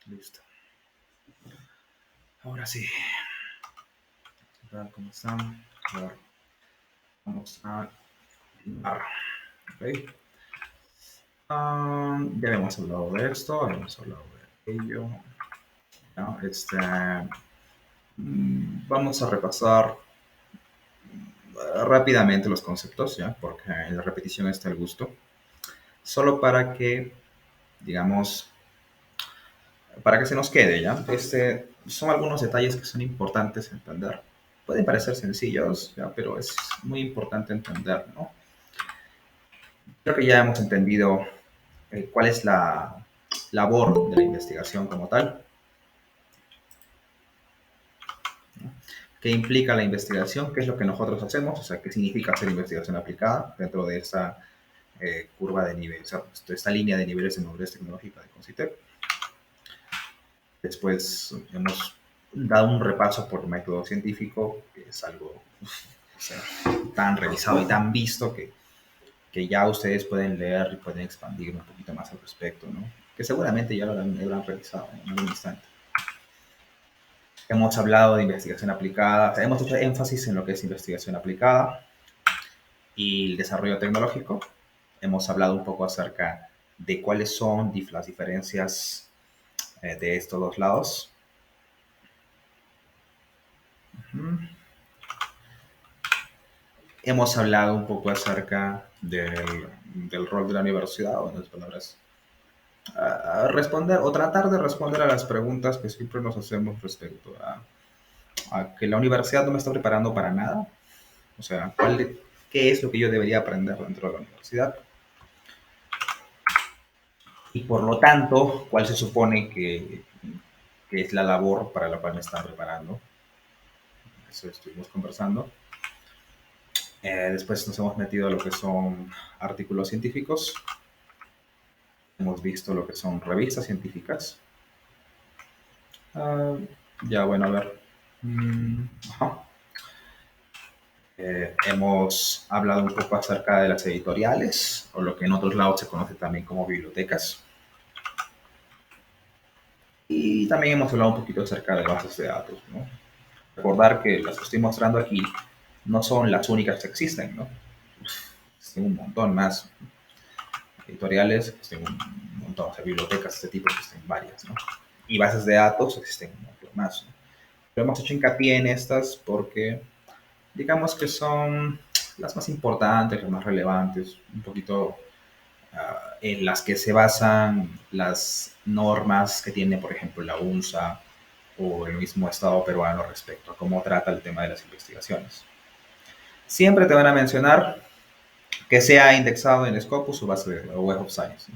Listo. Ahora sí. ¿Qué tal? ¿Cómo están? A ver, vamos a empezar. Ok. Ya habíamos hablado de esto, habíamos hablado de ello. ¿No? Vamos a repasar rápidamente los conceptos, ¿ya? Porque en la repetición está el gusto. Solo para que, digamos, para que se nos quede, ¿ya? Son algunos detalles que son importantes entender. Pueden parecer sencillos, ¿ya? Pero es muy importante entender, ¿no? Creo que ya hemos entendido cuál es la labor de la investigación como tal, ¿no? ¿Qué implica la investigación? ¿Qué es lo que nosotros hacemos? O sea, ¿qué significa hacer investigación aplicada dentro de esta curva de nivel, o sea, esta línea de niveles de madurez tecnológica de CONCITEC? Después hemos dado un repaso por el método científico, que es algo o sea, tan revisado y tan visto que ya ustedes pueden leer y pueden expandir un poquito más al respecto, ¿no? Que seguramente ya lo han revisado en algún instante. Hemos hablado de investigación aplicada, o sea, hemos hecho énfasis en lo que es investigación aplicada y el desarrollo tecnológico. Hemos hablado un poco acerca de cuáles son las diferencias de estos dos lados. Hemos hablado un poco acerca del rol de la universidad, o en otras palabras, a responder o tratar de responder a las preguntas que siempre nos hacemos respecto a que la universidad no me está preparando para nada. O sea, ¿qué es lo que yo debería aprender dentro de la universidad? Y por lo tanto, ¿cuál se supone que es la labor para la cual me están preparando? Eso estuvimos conversando. Después nos hemos metido a lo que son artículos científicos. Hemos visto lo que son revistas científicas. Ah, ya, bueno, a ver. Ajá. Hemos hablado un poco acerca de las editoriales, o lo que en otros lados se conoce también como bibliotecas. Y también hemos hablado un poquito acerca de bases de datos, ¿no? Recordar que las que estoy mostrando aquí no son las únicas que existen, ¿no? Existen un montón más. Editoriales, existen un montón, o sea, bibliotecas de este tipo existen varias, ¿no? Y bases de datos existen un montón más, ¿no? Pero hemos hecho hincapié en estas porque digamos que son las más importantes, las más relevantes, un poquito en las que se basan las normas que tiene, por ejemplo, la UNSA o el mismo Estado peruano respecto a cómo trata el tema de las investigaciones. Siempre te van a mencionar que sea indexado en Scopus o base de Web of Science,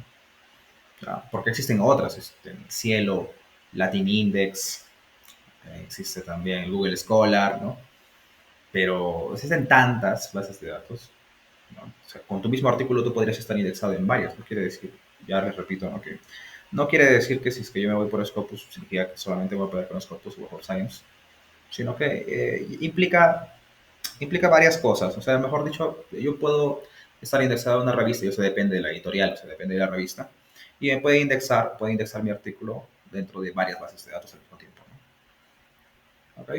¿no? Porque existen otras, Cielo, Latin Index, existe también Google Scholar, ¿no? Pero existen tantas bases de datos, ¿no? O sea, con tu mismo artículo tú podrías estar indexado en varias, no quiere decir, ya les repito, ¿no? Que no quiere decir que si es que yo me voy por Scopus, significa que solamente voy a poder con Scopus o Web of Science, sino que implica varias cosas. O sea, mejor dicho, yo puedo estar indexado en una revista, y eso depende de la editorial, o sea, depende de la revista, y me puede indexar mi artículo dentro de varias bases de datos al mismo tiempo, ¿no? ¿Ok?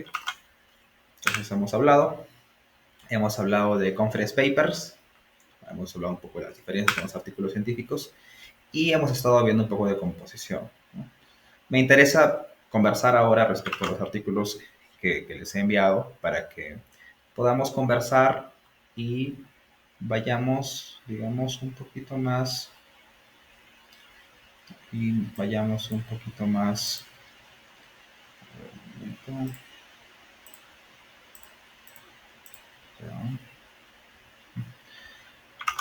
Entonces hemos hablado de conference papers, hemos hablado un poco de las diferencias con los artículos científicos y hemos estado viendo un poco de composición, ¿no? Me interesa conversar ahora respecto a los artículos que les he enviado para que podamos conversar y vayamos, digamos, un poquito más vayamos un poquito más.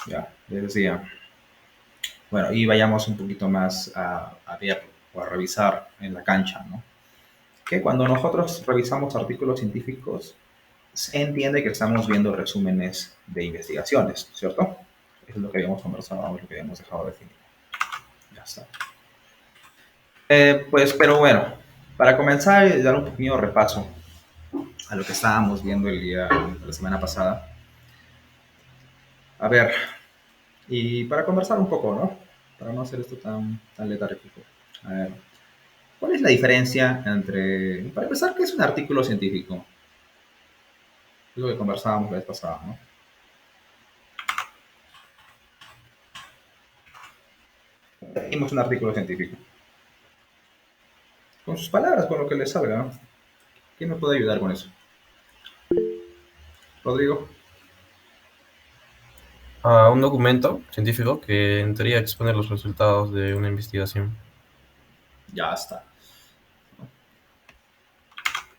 Ya, les decía. Bueno, y vayamos un poquito más a ver o a revisar en la cancha, ¿no? Que cuando nosotros revisamos artículos científicos, se entiende que estamos viendo resúmenes de investigaciones, ¿cierto? Eso es lo que habíamos conversado, lo que habíamos dejado de definir. Ya está. Pues, pero bueno, para comenzar y dar un pequeño repaso a lo que estábamos viendo la semana pasada. A ver, y para conversar un poco, ¿no? Para no hacer esto tan letárgico. A ver, es la diferencia entre, para empezar, qué es un artículo científico? Es lo que conversábamos la vez pasada, ¿no? Hicimos un artículo científico. Con sus palabras, con lo que le salga, ¿no? ¿Quién me puede ayudar con eso? Rodrigo. A un documento científico que en teoría expone los resultados de una investigación. Ya está.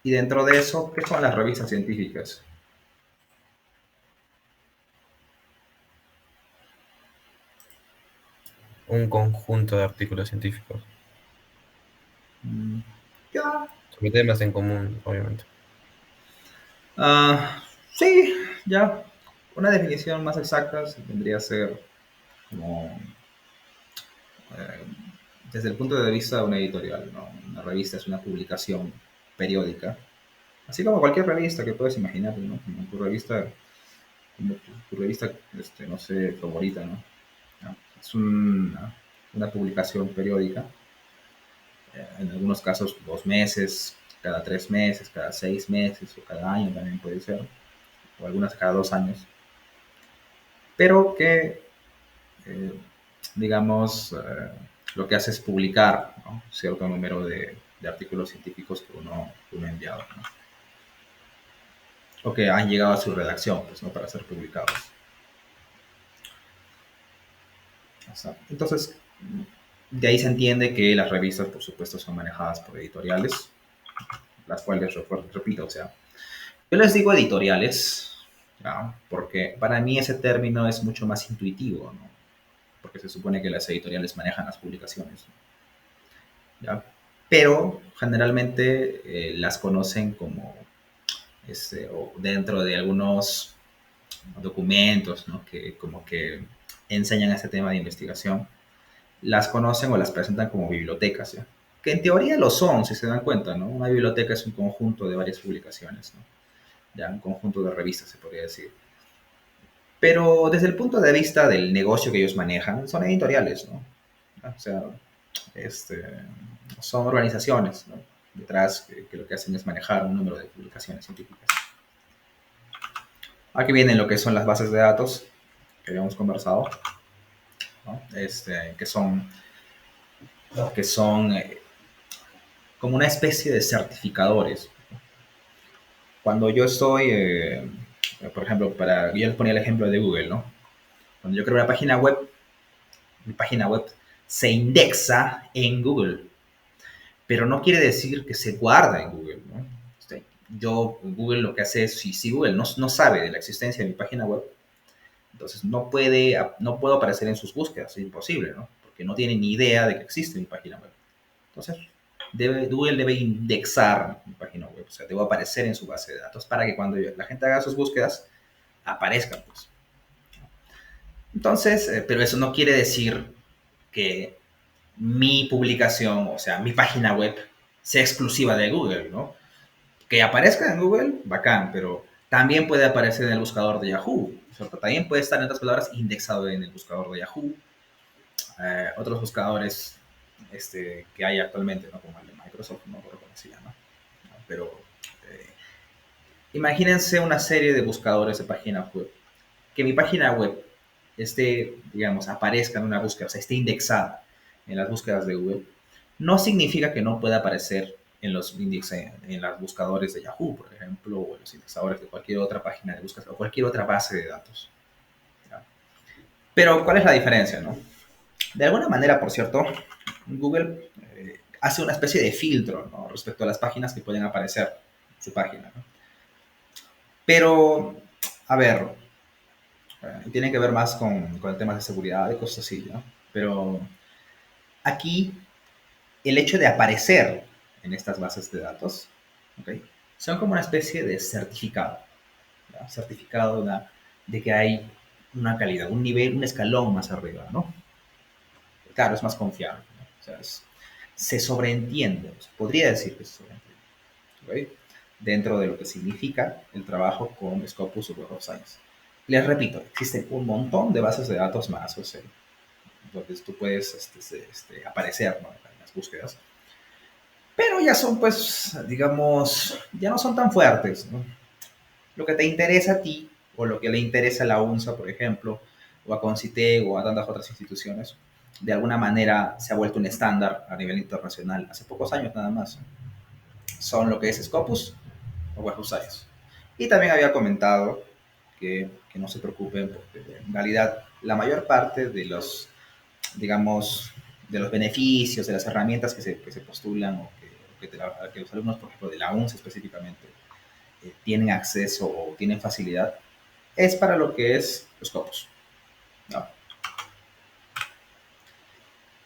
Y dentro de eso, ¿qué son las revistas científicas? Un conjunto de artículos científicos Mm, ya. sobre temas en común, obviamente. Sí, ya. Una definición más exacta tendría que ser como eh, desde el punto de vista de una editorial, ¿no? Una revista es una publicación periódica, así como cualquier revista que puedes imaginar, ¿no? Como tu revista, no sé, favorita, ¿no? ¿No? Es una publicación periódica, en algunos casos 2 meses, cada 3 meses, cada 6 meses o cada año también puede ser, o algunas cada 2 años, pero que, eh, digamos, lo que hace es publicar, ¿no? Cierto número de artículos científicos que uno ha enviado, ¿no? O que han llegado a su redacción, pues, ¿no? Para ser publicados. Entonces, de ahí se entiende que las revistas, por supuesto, son manejadas por editoriales, las cuales, repito, o sea, yo les digo editoriales, ¿ya? Porque para mí ese término es mucho más intuitivo, ¿no? Porque se supone que las editoriales manejan las publicaciones, ¿ya? Pero generalmente las conocen como, o dentro de algunos documentos, ¿no? Que como que enseñan este tema de investigación, las conocen o las presentan como bibliotecas, ¿ya? Que en teoría lo son, si se dan cuenta, ¿no? Una biblioteca es un conjunto de varias publicaciones, ¿no? Ya un conjunto de revistas, se podría decir. Pero desde el punto de vista del negocio que ellos manejan, son editoriales, ¿no? O sea, este, son organizaciones, ¿no? Detrás que lo que hacen es manejar un número de publicaciones científicas. Aquí vienen lo que son las bases de datos que habíamos conversado, ¿no? Que son como una especie de certificadores. Cuando yo estoy, por ejemplo, yo les ponía el ejemplo de Google, ¿no? Cuando yo creo una página web, mi página web se indexa en Google, pero no quiere decir que se guarda en Google, ¿no? Google lo que hace es, si Google no sabe de la existencia de mi página web, entonces no puedo aparecer en sus búsquedas, es imposible, ¿no? Porque no tiene ni idea de que existe mi página web. Entonces, Google debe indexar mi página web, o sea, debo aparecer en su base de datos para que cuando la gente haga sus búsquedas, aparezcan, pues. Entonces, pero eso no quiere decir que mi publicación, o sea, mi página web, sea exclusiva de Google, ¿no? Que aparezca en Google, bacán, pero también puede aparecer en el buscador de Yahoo, ¿cierto? También puede estar, en otras palabras, indexado en el buscador de Yahoo, otros buscadores que hay actualmente, ¿no? Como el de Microsoft, no lo conocía, ¿no? Pero eh, imagínense una serie de buscadores de páginas web. Que mi página web digamos, aparezca en una búsqueda, o sea, esté indexada en las búsquedas de Google, no significa que no pueda aparecer en los buscadores de Yahoo, por ejemplo, o en los indexadores de cualquier otra página de búsqueda o cualquier otra base de datos. ¿Ya? Pero, ¿cuál es la diferencia, no? De alguna manera, por cierto, Google hace una especie de filtro, ¿no? Respecto a las páginas que pueden aparecer en su página, ¿no? Pero, a ver, tiene que ver más con temas de seguridad y cosas así, ¿no? Pero aquí el hecho de aparecer en estas bases de datos, ¿okay? Son como una especie de certificado, ¿no? Certificado de que hay una calidad, un nivel, un escalón más arriba, ¿no? Claro, es más confiable, ¿no? O sea, se sobreentiende, o sea, podría decir que se sobreentiende, ¿okay? Dentro de lo que significa el trabajo con Scopus o Web of Science. Les repito, existen un montón de bases de datos más, o sea, donde tú puedes aparecer, ¿no? En las búsquedas. pero ya son, pues, digamos, ya no son tan fuertes, ¿no? Lo que te interesa a ti, o lo que le interesa a la UNSA, por ejemplo, o a CONCITEC, o a tantas otras instituciones, de alguna manera se ha vuelto un estándar a nivel internacional, hace pocos años nada más. Son lo que es Scopus o Web of Science. Y también había comentado que no se preocupen, porque en realidad la mayor parte de los, digamos, de los beneficios, de las herramientas que se postulan que los alumnos, por ejemplo, de la UNS específicamente, tienen acceso o tienen facilidad, es para lo que es los copos, ¿no?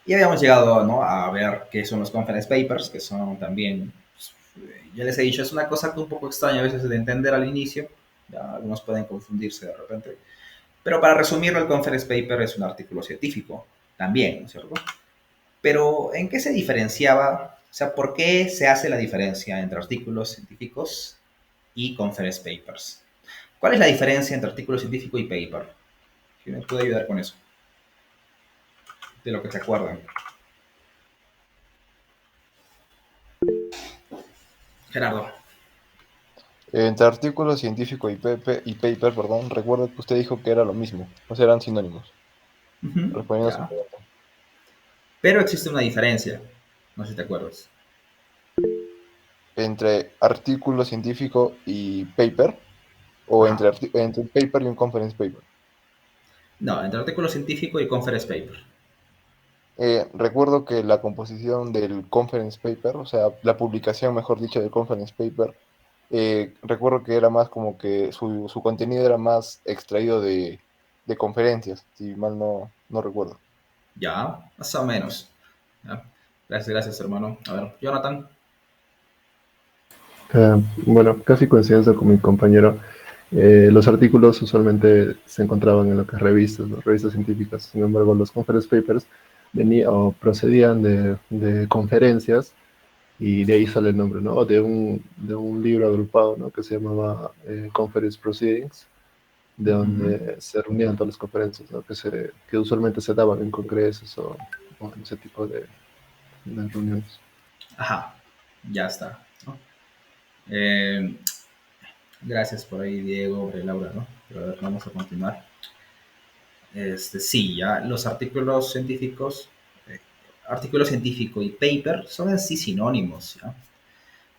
Y habíamos llegado, ¿no?, a ver qué son los conference papers, que son también, pues, ya les he dicho, es una cosa que un poco extraña a veces de entender al inicio, ya algunos pueden confundirse de repente, pero para resumirlo, el conference paper es un artículo científico, también, ¿no es cierto? Pero, ¿en qué se diferenciaba? O sea, ¿por qué se hace la diferencia entre artículos científicos y conference papers? ¿Cuál es la diferencia entre artículo científico y paper? ¿Quién me puede ayudar con eso? De lo que se acuerdan. Gerardo. Entre artículo científico y paper, perdón, recuerdo que usted dijo que era lo mismo, o sea, eran sinónimos. Respondiendo a su Ya. pregunta. Pero existe una diferencia. No sé si te acuerdas. Entre artículo científico y paper, o Ajá. entre un paper y un conference paper. No, entre artículo científico y conference paper. Recuerdo que la composición del conference paper, o sea, la publicación, mejor dicho, del conference paper, recuerdo que era más como que su contenido era más extraído de conferencias, si mal no recuerdo. Ya, más o menos. Ya. Gracias, gracias, hermano. A ver, Jonathan. Bueno, casi coincidencia con mi compañero. Los artículos usualmente se encontraban en lo que es revistas, ¿no? Revistas científicas. Sin embargo, los conference papers venían o procedían de conferencias y de ahí sale el nombre, ¿no? O de un libro agrupado, ¿no? Que se llamaba Conference Proceedings, de Ujú. donde se reunían todas las conferencias, ¿no? Que usualmente se daban en congresos o en ese tipo de reuniones. Ajá, ya está, ¿no? Eh, Gracias por ahí, Diego, Laura, ¿no? Pero a ver, vamos a continuar. Sí, ya los artículos científicos, eh, artículo científico y paper son en sí sinónimos, ¿ya?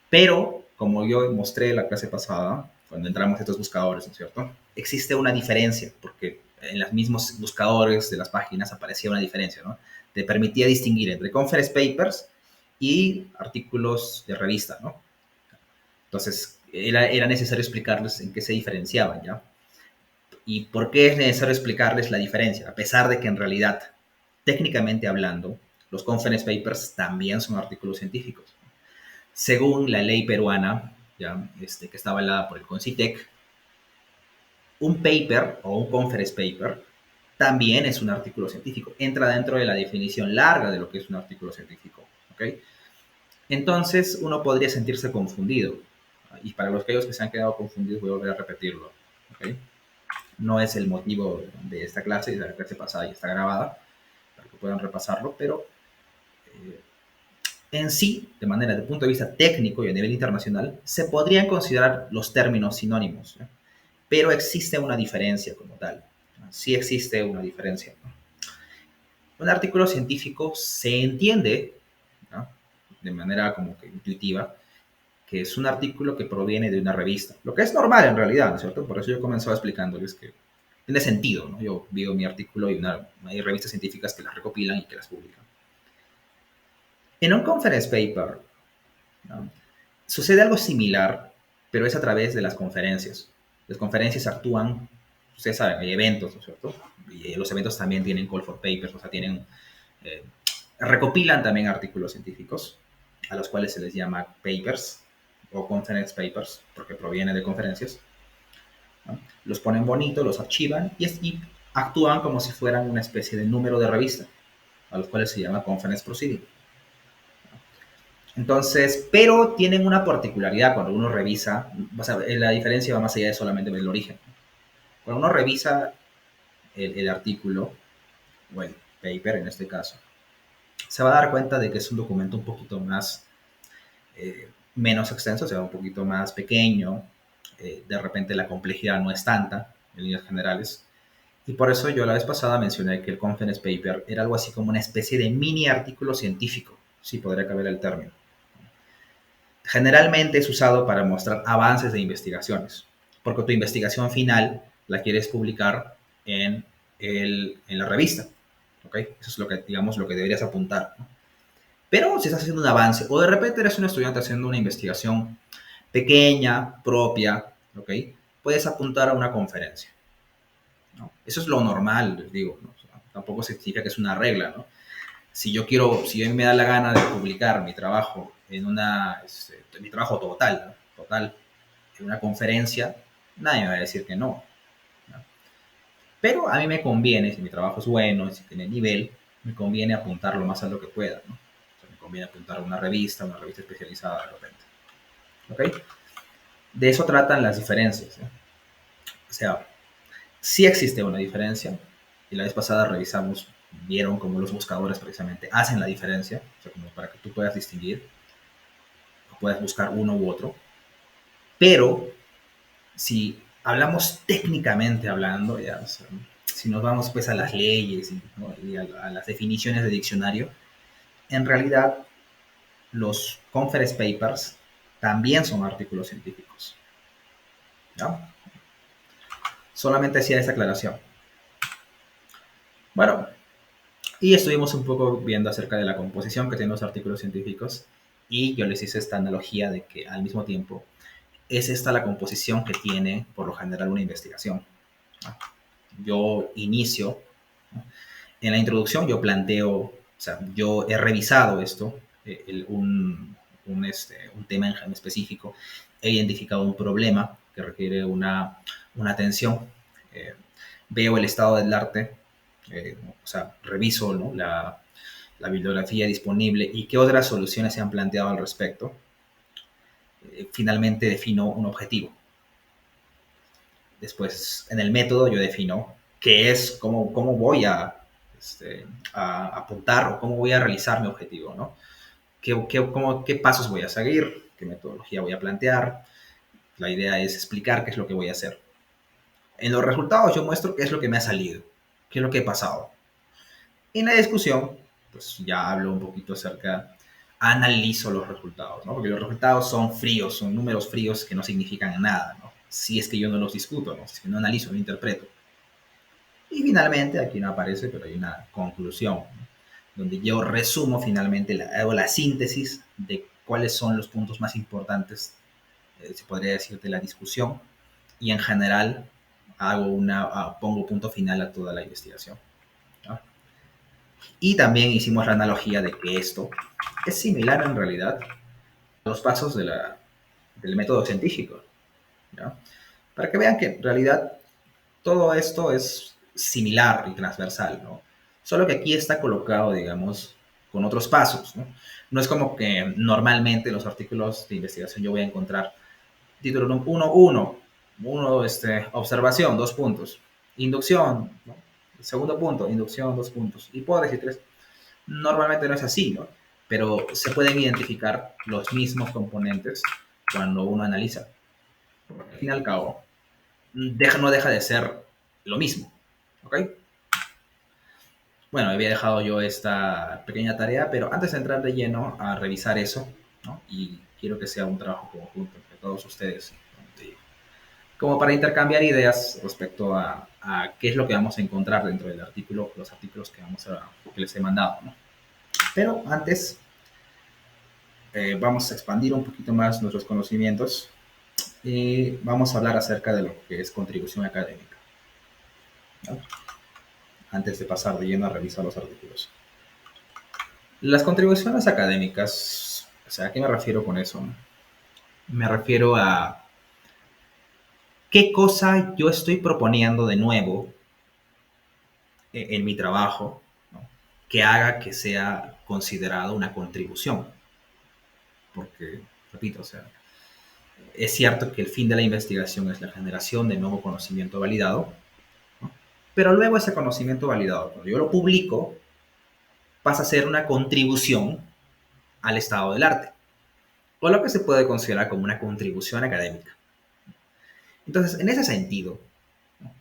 Pero, como yo mostré en la clase pasada, cuando entramos a estos buscadores, ¿no es cierto? Existe una diferencia, porque en los mismos buscadores de las páginas aparecía una diferencia, ¿no? Te permitía distinguir entre conference papers y artículos de revista, ¿no? Entonces, era necesario explicarles en qué se diferenciaban, ¿ya? Y por qué es necesario explicarles la diferencia, a pesar de que en realidad, técnicamente hablando, los conference papers también son artículos científicos. Según la ley peruana, ¿ya? Que está avalada por el CONCITEC, un paper o un conference paper también es un artículo científico. Entra dentro de la definición larga de lo que es un artículo científico. ¿Okay? Entonces, uno podría sentirse confundido. Y para los que se han quedado confundidos, voy a volver a repetirlo. ¿Okay? No es el motivo de esta clase, de la clase pasada ya está grabada, para que puedan repasarlo, pero eh, en sí, de manera, de punto de vista técnico y a nivel internacional, se podrían considerar los términos sinónimos, ¿no? Pero existe una diferencia como tal. ¿No? Sí existe una diferencia, ¿no? Un artículo científico se entiende, ¿no?, de manera como que intuitiva, que es un artículo que proviene de una revista, lo que es normal en realidad, ¿no es cierto? Por eso yo comenzaba explicándoles que tiene sentido, ¿no? Yo veo mi artículo y hay revistas científicas que las recopilan y que las publican. En un conference paper, ¿no?, sucede algo similar, pero es a través de las conferencias. Las conferencias actúan, ustedes saben, hay eventos, ¿no es cierto? Y los eventos también tienen call for papers, o sea, eh, recopilan también artículos científicos, a los cuales se les llama papers o conference papers, porque provienen de conferencias, ¿no? Los ponen bonito, los archivan y actúan como si fueran una especie de número de revista, a los cuales se llama conference proceeding. Entonces, pero tienen una particularidad cuando uno revisa, o sea, la diferencia va más allá de solamente ver el origen. Cuando uno revisa el artículo, o el paper en este caso, se va a dar cuenta de que es un documento un poquito más, menos extenso, o sea, un poquito más pequeño. De repente la complejidad no es tanta en líneas generales. Y por eso yo la vez pasada mencioné que el conference paper era algo así como una especie de mini artículo científico, si podría caber el término. Generalmente es usado para mostrar avances de investigaciones, porque tu investigación final la quieres publicar en la revista. ¿Okay? Eso es lo que, digamos, lo que deberías apuntar, ¿no? Pero si estás haciendo un avance, o de repente eres un estudiante haciendo una investigación pequeña, propia, ¿ok? Puedes apuntar a una conferencia, ¿no? Eso es lo normal, les digo, ¿no? O sea, tampoco significa que es una regla, ¿no? Si a mí me da la gana de publicar mi trabajo mi trabajo total, ¿no? Total, en una conferencia, nadie me va a decir que no, ¿no? Pero a mí me conviene, si mi trabajo es bueno, si tiene nivel, me conviene apuntar lo más alto que pueda, ¿no? O sea, me conviene apuntar a una revista especializada de repente, ¿ok? De eso tratan las diferencias, ¿no? O sea, sí existe una diferencia, y la vez pasada vieron cómo los buscadores precisamente hacen la diferencia, o sea, como para que tú puedas distinguir, o puedas buscar uno u otro, pero si hablamos técnicamente hablando, ya, o sea, si nos vamos pues a las leyes, ¿no? Y a las definiciones de diccionario, en realidad los conference papers también son artículos científicos, ¿no? Solamente hacía esa aclaración. Bueno, y estuvimos un poco viendo acerca de la composición que tienen los artículos científicos, y yo les hice esta analogía de que al mismo tiempo es esta la composición que tiene por lo general una investigación, ¿no? Yo inicio, ¿no? En la introducción yo planteo, o sea, yo he revisado esto, un tema en específico, he identificado un problema que requiere una atención, eh, veo el estado del arte, o sea, reviso, ¿no? La bibliografía disponible y qué otras soluciones se han planteado al respecto. Finalmente defino un objetivo. Después, en el método yo defino qué es, cómo voy a apuntar o cómo voy a realizar mi objetivo, ¿no? ¿Qué pasos voy a seguir? ¿Qué metodología voy a plantear? La idea es explicar qué es lo que voy a hacer. En los resultados yo muestro qué es lo que me ha salido, qué es lo que he pasado. En la discusión, pues ya hablo un poquito analizo los resultados, ¿no? Porque los resultados son fríos, son números fríos que no significan nada, ¿no? Si es que yo no los discuto, ¿no? Si es que no analizo, no interpreto. Y finalmente, aquí no aparece, pero hay una conclusión, ¿no? Donde yo resumo finalmente, hago la síntesis de cuáles son los puntos más importantes, se podría decir, de la discusión, y en general pongo punto final a toda la investigación, ¿no? Y también hicimos la analogía de que esto es similar en realidad a los pasos del método científico, ¿no? Para que vean que en realidad todo esto es similar y transversal, ¿no? Solo que aquí está colocado, digamos, con otros pasos, ¿no? No es como que normalmente en los artículos de investigación yo voy a encontrar título 1, observación, 2 puntos, inducción, ¿no? Segundo punto, inducción, 2 puntos, hipótesis, 3. Normalmente no es así, ¿no? Pero se pueden identificar los mismos componentes cuando uno analiza. Al fin y al cabo, no deja de ser lo mismo, ¿ok? Bueno, había dejado yo esta pequeña tarea, pero antes de entrar de lleno a revisar eso, ¿no? Y quiero que sea un trabajo conjunto entre todos ustedes, como para intercambiar ideas respecto a qué es lo que vamos a encontrar dentro del artículo, los artículos que les he mandado, ¿no? Pero antes, vamos a expandir un poquito más nuestros conocimientos y vamos a hablar acerca de lo que es contribución académica, ¿no? Antes de pasar de lleno a revisar los artículos. Las contribuciones académicas, o sea, ¿a qué me refiero con eso? Me refiero a qué cosa yo estoy proponiendo de nuevo en mi trabajo, ¿no? Que haga que sea considerado una contribución. Porque, repito, o sea, es cierto que el fin de la investigación es la generación de nuevo conocimiento validado, ¿no? Pero luego ese conocimiento validado, cuando yo lo publico, pasa a ser una contribución al estado del arte. o lo que se puede considerar como una contribución académica. Entonces, en ese sentido, ¿no?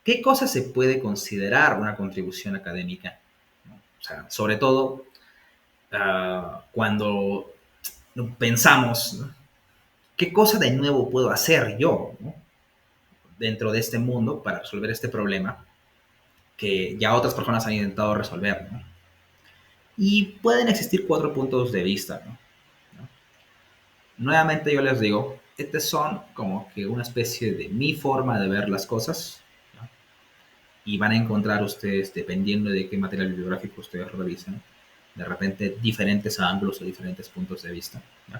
¿Qué cosa se puede considerar una contribución académica? ¿No? O sea, sobre todo cuando pensamos, ¿no? ¿Qué cosa de nuevo puedo hacer yo, ¿no? dentro de este mundo para resolver este problema que ya otras personas han intentado resolver, ¿no? Y pueden existir 4 puntos de vista, ¿no? Nuevamente yo les digo, estos son como que una especie de mi forma de ver las cosas, ¿no? Y van a encontrar ustedes, dependiendo de qué material bibliográfico ustedes revisen, de repente diferentes ángulos o diferentes puntos de vista, ¿no?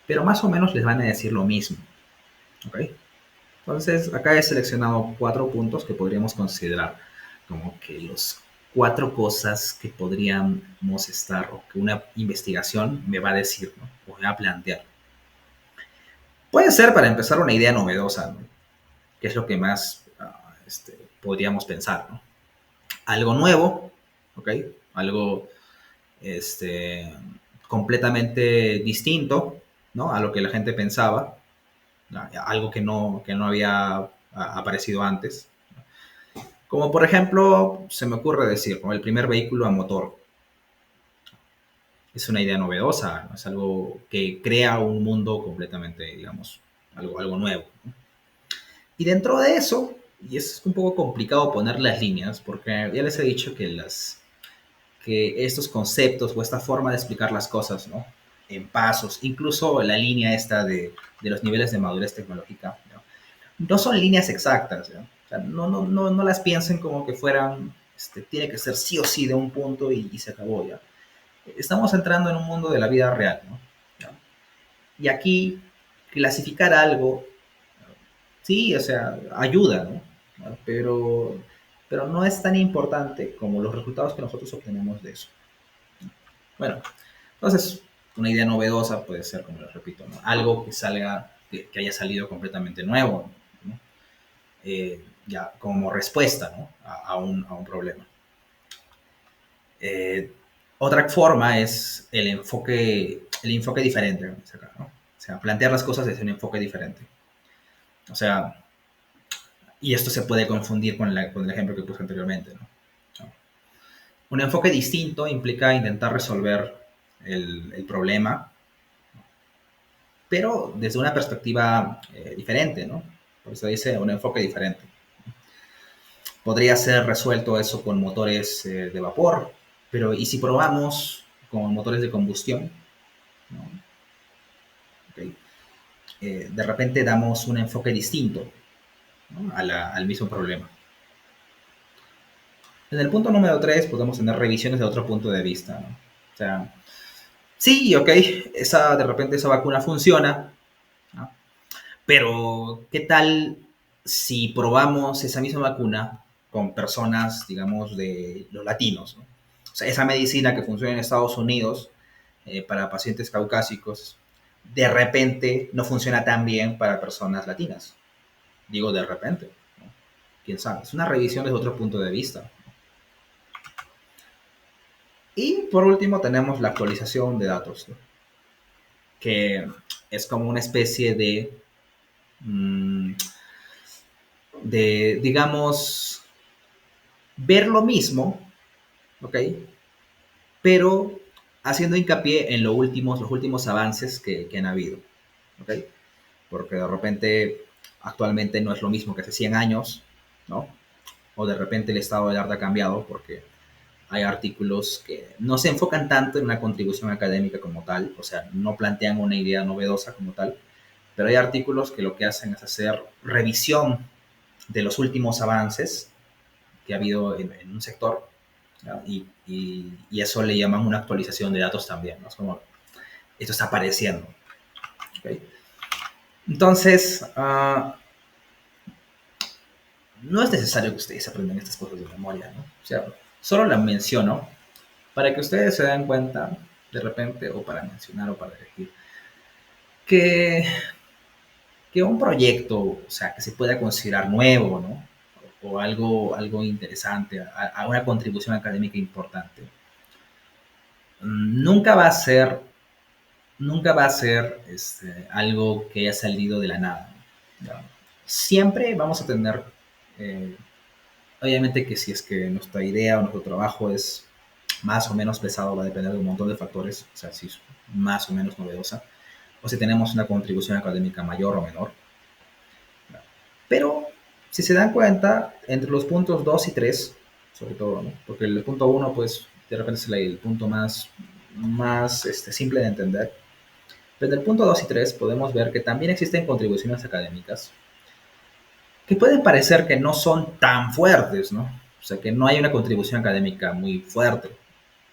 Pero más o menos les van a decir lo mismo, ¿ok? Entonces, acá he seleccionado 4 puntos que podríamos considerar como que los 4 cosas que podríamos estar, o que una investigación me va a decir, ¿no? O me va a plantear. Puede ser para empezar una idea novedosa, ¿no? Que es lo que más podríamos pensar, ¿no? Algo nuevo, ¿ok? Algo este, completamente distinto, ¿no? A lo que la gente pensaba, ¿no? Algo que no había aparecido antes. Como por ejemplo, se me ocurre decir, como el primer vehículo a motor. Es una idea novedosa, ¿no? Es algo que crea un mundo completamente, digamos, algo nuevo, ¿no? Y dentro de eso, y es un poco complicado poner las líneas, porque ya les he dicho que estos conceptos o esta forma de explicar las cosas, ¿no? En pasos, incluso la línea esta de los niveles de madurez tecnológica, ¿no? No son líneas exactas, ¿no? O sea, no las piensen como que fueran, tiene que ser sí o sí de un punto y se acabó ya. Estamos entrando en un mundo de la vida real, ¿no? Y aquí clasificar algo, sí, o sea, ayuda, ¿no? Pero no es tan importante como los resultados que nosotros obtenemos de eso. Bueno, entonces, una idea novedosa puede ser, como les repito, ¿no? Algo que salga, que haya salido completamente nuevo, ¿no? Ya como respuesta, ¿no? A un problema. Otra forma es el enfoque diferente, ¿no? O sea, plantear las cosas desde un enfoque diferente. O sea, y esto se puede confundir con el ejemplo que puse anteriormente, ¿no? Un enfoque distinto implica intentar resolver el problema, pero desde una perspectiva diferente, ¿no? Por eso dice un enfoque diferente. Podría ser resuelto eso con motores de vapor, pero ¿y si probamos con motores de combustión? ¿No? Okay. De repente damos un enfoque distinto, ¿no? Al mismo problema. En el punto número 3 podemos tener revisiones de otro punto de vista, ¿no? O sea, sí, ok, de repente esa vacuna funciona, ¿no? Pero ¿qué tal si probamos esa misma vacuna con personas, digamos, de los latinos, ¿no? O sea, esa medicina que funciona en Estados Unidos para pacientes caucásicos, de repente no funciona tan bien para personas latinas. Digo de repente, ¿no? ¿Quién sabe? Es una revisión desde otro punto de vista. Y por último tenemos la actualización de datos, ¿no? Que es como una especie de, digamos, ver lo mismo, ¿ok? Pero haciendo hincapié en los últimos avances que han habido, ¿ok? Porque de repente actualmente no es lo mismo que hace 100 años, ¿no? O de repente el estado del arte ha cambiado porque hay artículos que no se enfocan tanto en una contribución académica como tal, o sea, no plantean una idea novedosa como tal, pero hay artículos que lo que hacen es hacer revisión de los últimos avances que ha habido en un sector, ¿no? Y eso le llaman una actualización de datos también, ¿no? Es como, esto está apareciendo. ¿Okay? Entonces, no es necesario que ustedes aprendan estas cosas de memoria, ¿no? O sea, solo las menciono para que ustedes se den cuenta de repente, o para mencionar o para elegir, que, que un proyecto, o sea, que se pueda considerar nuevo, ¿no? O algo interesante, a una contribución académica importante, nunca va a ser nunca va a ser algo que haya salido de la nada. ¿Ya? Siempre vamos a tener, eh, obviamente que si es que nuestra idea o nuestro trabajo es más o menos pesado, va a depender de un montón de factores, o sea, si es más o menos novedosa, o si tenemos una contribución académica mayor o menor. Pero si se dan cuenta, entre los puntos 2 y 3, sobre todo, ¿no? Porque el punto uno, pues, de repente es el punto más simple de entender. Pero en el punto 2 y 3 podemos ver que también existen contribuciones académicas que pueden parecer que no son tan fuertes, ¿no? O sea, que no hay una contribución académica muy fuerte,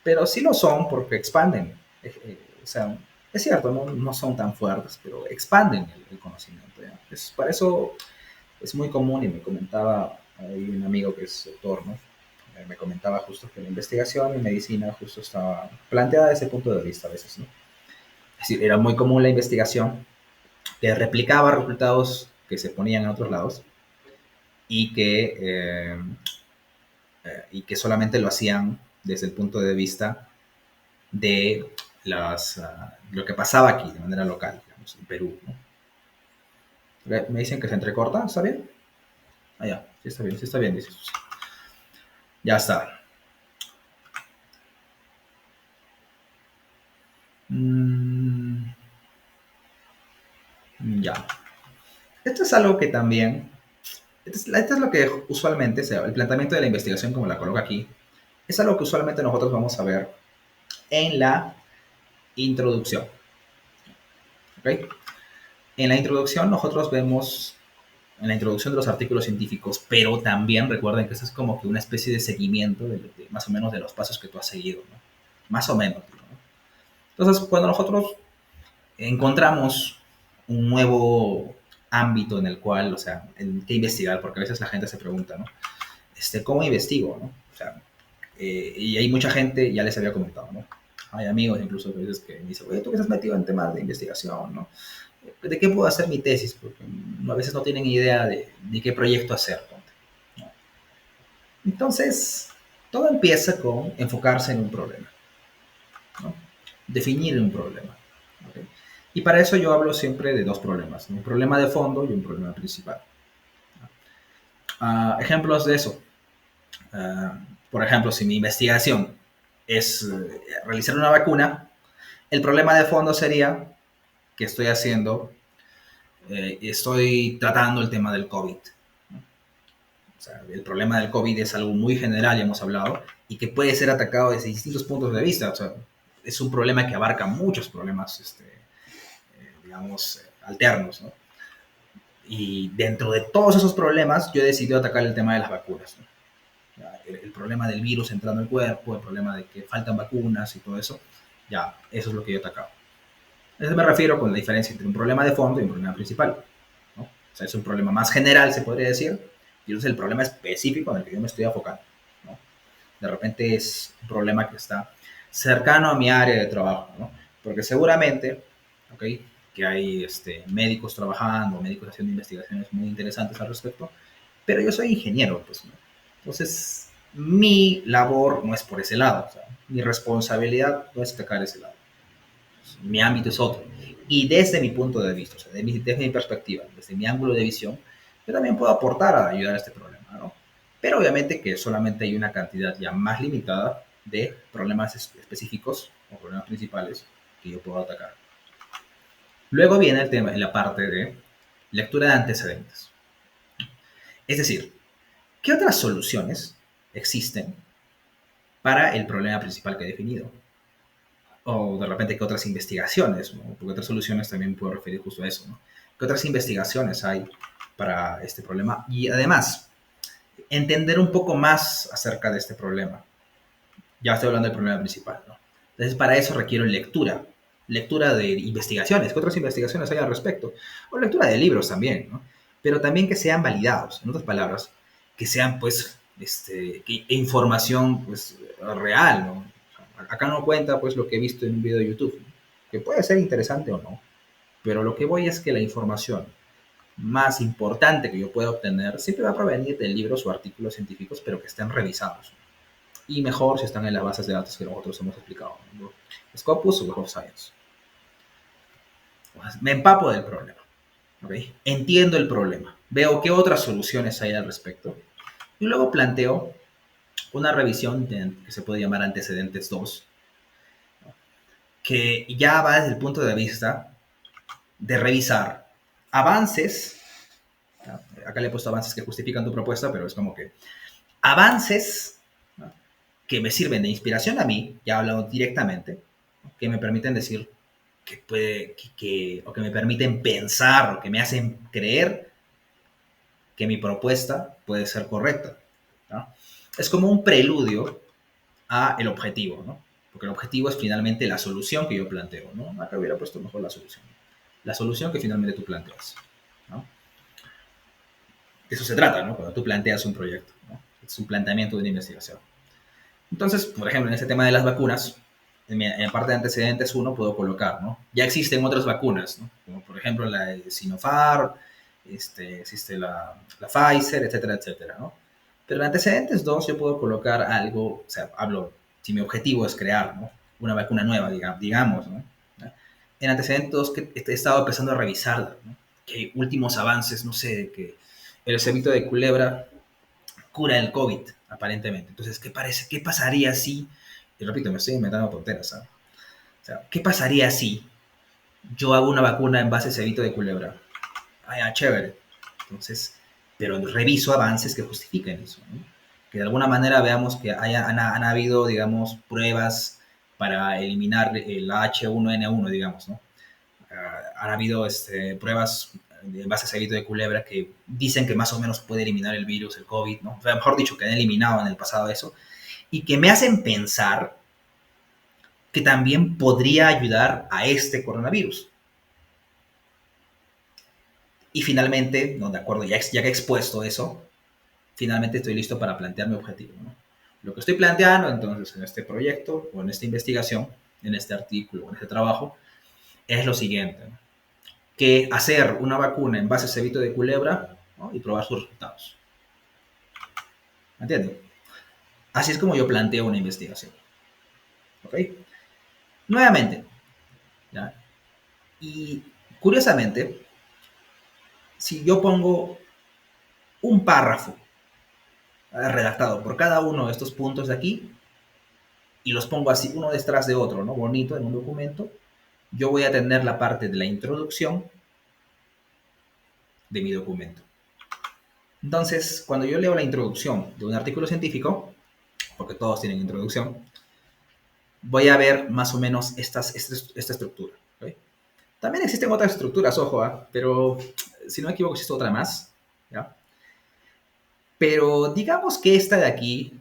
pero sí lo son porque expanden. O sea, es cierto, no son tan fuertes, pero expanden el conocimiento. ¿Ya? Para eso es muy común y me comentaba, hay un amigo que es doctor, ¿no? Me comentaba justo que la investigación en medicina justo estaba planteada desde ese punto de vista a veces, ¿no? Es decir, era muy común la investigación que replicaba resultados que se ponían en otros lados y que solamente lo hacían desde el punto de vista de lo que pasaba aquí de manera local, digamos, en Perú, ¿no? Me dicen que se entrecorta, ¿está bien? Ah, ya, sí está bien, dices. Ya está. Ya. Esto es algo que también, esto es lo que usualmente, o sea, el planteamiento de la investigación como la coloca aquí, es algo que usualmente nosotros vamos a ver en la introducción. ¿Ok? En la introducción nosotros vemos, en la introducción de los artículos científicos, pero también recuerden que esto es como que una especie de seguimiento de más o menos de los pasos que tú has seguido, ¿no? Más o menos, ¿no? Entonces, cuando nosotros encontramos un nuevo ámbito en el cual, o sea, en qué investigar, porque a veces la gente se pregunta, ¿no? ¿Cómo investigo, no? O sea, y hay mucha gente, ya les había comentado, ¿no? Hay amigos incluso a veces que me dicen, oye, tú que estás metido en temas de investigación, ¿no? ¿De qué puedo hacer mi tesis? Porque a veces no tienen idea de qué proyecto hacer. ¿No? Entonces, todo empieza con enfocarse en un problema, ¿no? Definir un problema. ¿Okay? Y para eso yo hablo siempre de dos problemas, ¿no? Un problema de fondo y un problema principal. Ejemplos de eso. Por ejemplo, si mi investigación es realizar una vacuna, el problema de fondo sería que estoy tratando el tema del COVID. ¿No? O sea, el problema del COVID es algo muy general, ya hemos hablado, y que puede ser atacado desde distintos puntos de vista. O sea, es un problema que abarca muchos problemas, digamos, alternos, ¿no? Y dentro de todos esos problemas, yo he decidido atacar el tema de las vacunas, ¿no? El problema del virus entrando al cuerpo, el problema de que faltan vacunas y todo eso, ya, eso es lo que yo he atacado. A eso me refiero con la diferencia entre un problema de fondo y un problema principal, ¿no? O sea, es un problema más general, se podría decir, y es el problema específico en el que yo me estoy enfocando, ¿no? De repente es un problema que está cercano a mi área de trabajo, ¿no? Porque seguramente, ¿ok? Que hay médicos trabajando, médicos haciendo investigaciones muy interesantes al respecto, pero yo soy ingeniero, pues, ¿no? Entonces, mi labor no es por ese lado, o sea, mi responsabilidad no es atacar ese lado, mi ámbito es otro. Y desde mi punto de vista, o sea, desde mi perspectiva, desde mi ángulo de visión, yo también puedo aportar a ayudar a este problema, ¿no? Pero obviamente que solamente hay una cantidad ya más limitada de problemas específicos o problemas principales que yo puedo atacar. Luego viene el tema, en la parte de lectura de antecedentes. Es decir, ¿qué otras soluciones existen para el problema principal que he definido? O de repente, ¿qué otras investigaciones? ¿No? Porque otras soluciones también puedo referir justo a eso, ¿no? ¿Qué otras investigaciones hay para este problema? Y además, entender un poco más acerca de este problema. Ya estoy hablando del problema principal, ¿no? Entonces, para eso requiero lectura. Lectura de investigaciones. ¿Qué otras investigaciones hay al respecto? O lectura de libros también, ¿no? Pero también que sean validados. En otras palabras, que sean, pues, información, pues, real, ¿no? Acá no cuenta, pues, lo que he visto en un video de YouTube, ¿no? Que puede ser interesante o no. Pero lo que voy es que la información más importante que yo pueda obtener siempre va a provenir de libros o artículos científicos, pero que estén revisados, y mejor si están en las bases de datos que nosotros hemos explicado, ¿no? Scopus o Web of Science. Me empapo del problema. ¿Okay? Entiendo el problema. Veo qué otras soluciones hay al respecto. Y luego planteo una revisión que se puede llamar antecedentes 2, que ya va desde el punto de vista de revisar avances. Acá le he puesto avances que justifican tu propuesta, pero es como que avances, ¿no?, que me sirven de inspiración a mí, ya he hablado directamente, ¿no?, que me permiten decir o que me permiten pensar o que me hacen creer que mi propuesta puede ser correcta, ¿no? Es como un preludio a el objetivo, ¿no? Porque el objetivo es finalmente la solución que yo planteo, ¿no? Acá hubiera puesto mejor la solución. La solución que finalmente tú planteas, ¿no? De eso se trata, ¿no? Cuando tú planteas un proyecto, ¿no? Es un planteamiento de una investigación. Entonces, por ejemplo, en este tema de las vacunas, en la parte de antecedentes 1 puedo colocar, ¿no? Ya existen otras vacunas, ¿no? Como por ejemplo la de Sinopharm, existe la Pfizer, etcétera, etcétera, ¿no? Pero en antecedentes 2 yo puedo colocar algo, o sea, si mi objetivo es crear, ¿no?, una vacuna nueva, digamos, ¿no? En antecedentes 2 que he estado empezando a revisar, ¿no?, que hay últimos avances, no sé, que el cebito de culebra cura el COVID, aparentemente. Entonces, ¿qué pasaría si, y repito, me estoy inventando tonteras, ¿sabes? O sea, ¿qué pasaría si yo hago una vacuna en base a cebito de culebra? Ah, chévere. Entonces, pero reviso avances que justifiquen eso, ¿no? Que de alguna manera veamos que han habido, digamos, pruebas para eliminar el H1N1, digamos, ¿no? Han habido pruebas en base a cebito de culebra que dicen que más o menos puede eliminar el virus, el COVID, ¿no? O sea, mejor dicho, que han eliminado en el pasado eso, y que me hacen pensar que también podría ayudar a este coronavirus. Y finalmente, no, de acuerdo, ya que he expuesto eso, finalmente estoy listo para plantear mi objetivo, ¿no? Lo que estoy planteando entonces en este proyecto o en esta investigación, en este artículo, en este trabajo, es lo siguiente, ¿no?, que hacer una vacuna en base a cebito de culebra, ¿no?, y probar sus resultados. ¿Me entienden? Así es como yo planteo una investigación. ¿Ok? Nuevamente, ¿ya? Y curiosamente, si yo pongo un párrafo redactado por cada uno de estos puntos de aquí y los pongo así uno detrás de otro, ¿no?, bonito en un documento, yo voy a tener la parte de la introducción de mi documento. Entonces, cuando yo leo la introducción de un artículo científico, porque todos tienen introducción, voy a ver más o menos esta estructura, ¿okay? También existen otras estructuras, ojo, pero si no me equivoco existe otra más, ¿ya? Pero digamos que esta de aquí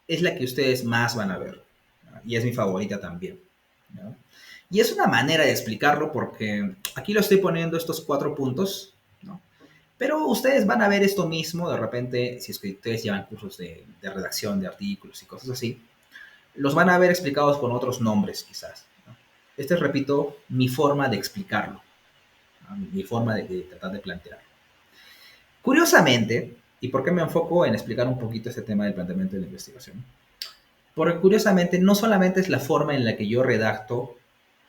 es la que ustedes más van a ver, ¿ya?, y es mi favorita también, ¿ya? Y es una manera de explicarlo porque aquí lo estoy poniendo estos 4 puntos, ¿no? Pero ustedes van a ver esto mismo de repente, si es que ustedes llevan cursos de redacción de artículos y cosas así, los van a ver explicados con otros nombres quizás, ¿no? Esta es, repito, mi forma de explicarlo, ¿no?, mi forma de tratar de plantearlo. Curiosamente, ¿y por qué me enfoco en explicar un poquito este tema del planteamiento de la investigación? Porque curiosamente no solamente es la forma en la que yo redacto,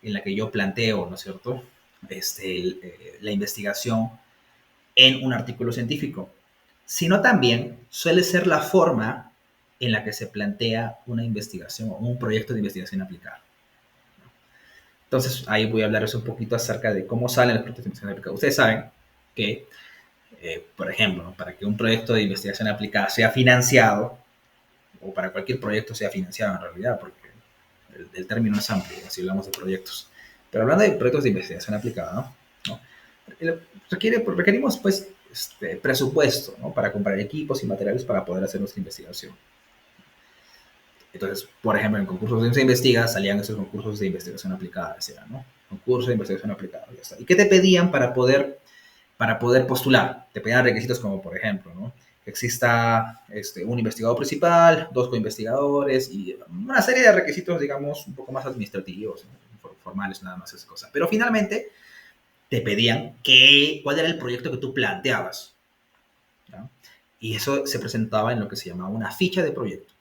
en la que yo planteo, ¿no es cierto?, la investigación en un artículo científico, sino también suele ser la forma en la que se plantea una investigación o un proyecto de investigación aplicada. Entonces, ahí voy a hablarles un poquito acerca de cómo salen los proyectos de investigación aplicada. Ustedes saben que, por ejemplo, ¿no?, para que un proyecto de investigación aplicada sea financiado, o para cualquier proyecto sea financiado en realidad, porque el término es amplio, si hablamos de proyectos. Pero hablando de proyectos de investigación aplicada, ¿no?, requerimos, pues, presupuesto, ¿no?, para comprar equipos y materiales para poder hacer nuestra investigación. Entonces, por ejemplo, en concursos de se investiga, salían esos concursos de investigación aplicada, decía, ¿no? Concurso de investigación aplicada, ya está. ¿Y qué te pedían para poder postular? Te pedían requisitos como, por ejemplo, ¿no?, que exista un investigador principal, 2 coinvestigadores y una serie de requisitos, digamos, un poco más administrativos, ¿no?, formales, nada más esa cosa. Pero finalmente te pedían cuál era el proyecto que tú planteabas, ¿no? Y eso se presentaba en lo que se llamaba una ficha de proyecto,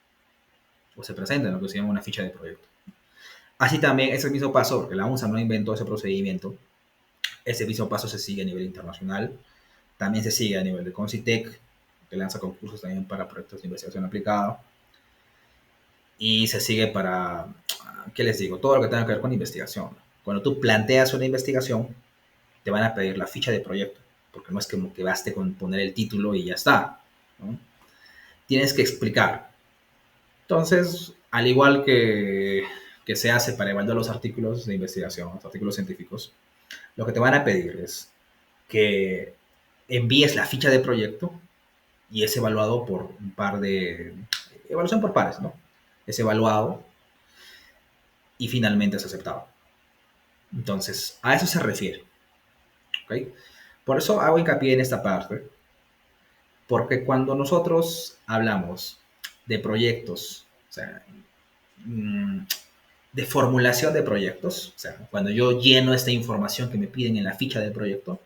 o se presenta en lo que se llama una ficha de proyecto. Así también es el mismo paso, porque la UNSA no inventó ese procedimiento, Ese mismo paso se sigue a nivel internacional. También se sigue a nivel de Concitec, que lanza concursos también para proyectos de investigación aplicada. Y se sigue para, ¿qué les digo? Todo lo que tenga que ver con investigación. Cuando tú planteas una investigación, te van a pedir la ficha de proyecto, porque no es como que baste con poner el título y ya está, ¿no? Tienes que explicar. Entonces, al igual que se hace para evaluar los artículos de investigación, los artículos científicos, lo que te van a pedir es que envíes la ficha de proyecto y es evaluado por un par de... Evaluación por pares, ¿no? Es evaluado y finalmente es aceptado. Entonces, a eso se refiere. ¿Ok? Por eso hago hincapié en esta parte, porque cuando nosotros hablamos de proyectos, o sea, de formulación de proyectos, o sea, cuando yo lleno esta información que me piden en la ficha del proyecto,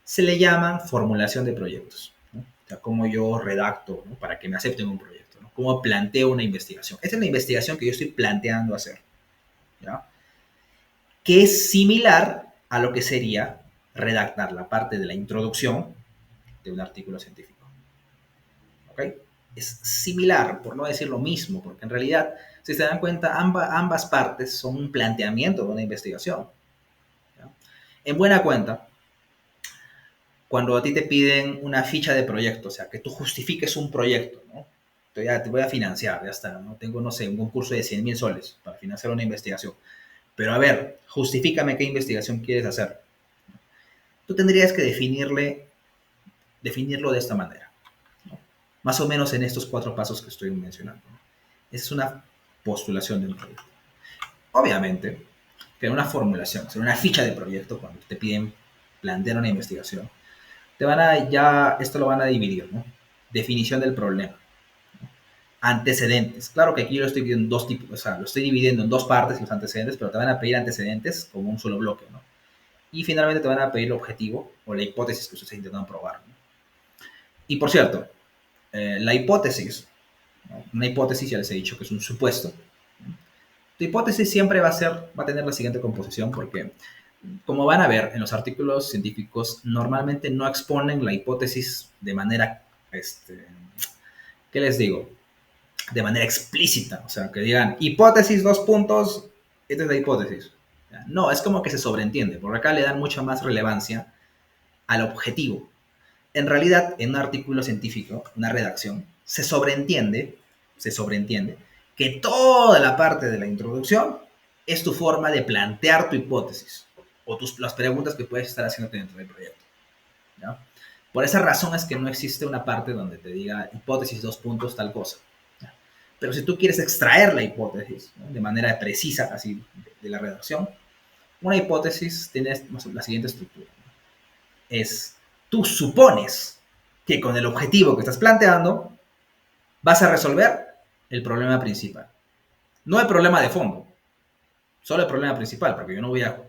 se le llaman formulación de proyectos, ¿no? O sea, cómo yo redacto, ¿no? Para que me acepten un proyecto, ¿no? Cómo planteo una investigación. Esta es la investigación que yo estoy planteando hacer, ¿ya? Que es similar a lo que sería redactar la parte de la introducción de un artículo científico. ¿Ok? Es similar, por no decir lo mismo, porque en realidad, si se dan cuenta, ambas partes son un planteamiento de una investigación, ¿ya? En buena cuenta, cuando a ti te piden una ficha de proyecto, o sea, que tú justifiques un proyecto, ¿no? Te voy a financiar, ya está, ¿no? Tengo, no sé, un concurso de 100.000 soles para financiar una investigación. Pero a ver, justifícame qué investigación quieres hacer. Tú tendrías que definirlo de esta manera, ¿no? Más o menos en estos 4 pasos que estoy mencionando, ¿no? Esa es una postulación de un proyecto. Obviamente, que en una formulación, o sea, una ficha de proyecto, cuando te piden plantear una investigación, esto lo van a dividir, ¿no? Definición del problema, ¿no? Antecedentes. Claro que aquí lo estoy dividiendo en 2 tipos, o sea, lo estoy dividiendo en 2 partes, los antecedentes, pero te van a pedir antecedentes como un solo bloque, ¿no? Y finalmente te van a pedir el objetivo o la hipótesis que ustedes intentan probar, ¿no? Y por cierto, la hipótesis, ¿no? Una hipótesis, ya les he dicho que es un supuesto, ¿no? Tu hipótesis siempre va a tener la siguiente composición porque, como van a ver en los artículos científicos, normalmente no exponen la hipótesis de manera, ¿qué les digo? De manera explícita, o sea, que digan hipótesis, 2 puntos, esta es la hipótesis. No, es como que se sobreentiende, por acá le dan mucha más relevancia al objetivo. En realidad, en un artículo científico, una redacción, se sobreentiende que toda la parte de la introducción es tu forma de plantear tu hipótesis o las preguntas que puedes estar haciendo dentro del proyecto, ¿ya? Por esa razón es que no existe una parte donde te diga hipótesis, 2 puntos, tal cosa, ¿ya? Pero si tú quieres extraer la hipótesis, ¿no? De manera precisa, así, de la redacción, una hipótesis tiene la siguiente estructura, ¿no? Tú supones que con el objetivo que estás planteando vas a resolver el problema principal. No el problema de fondo, solo el problema principal, porque yo no voy a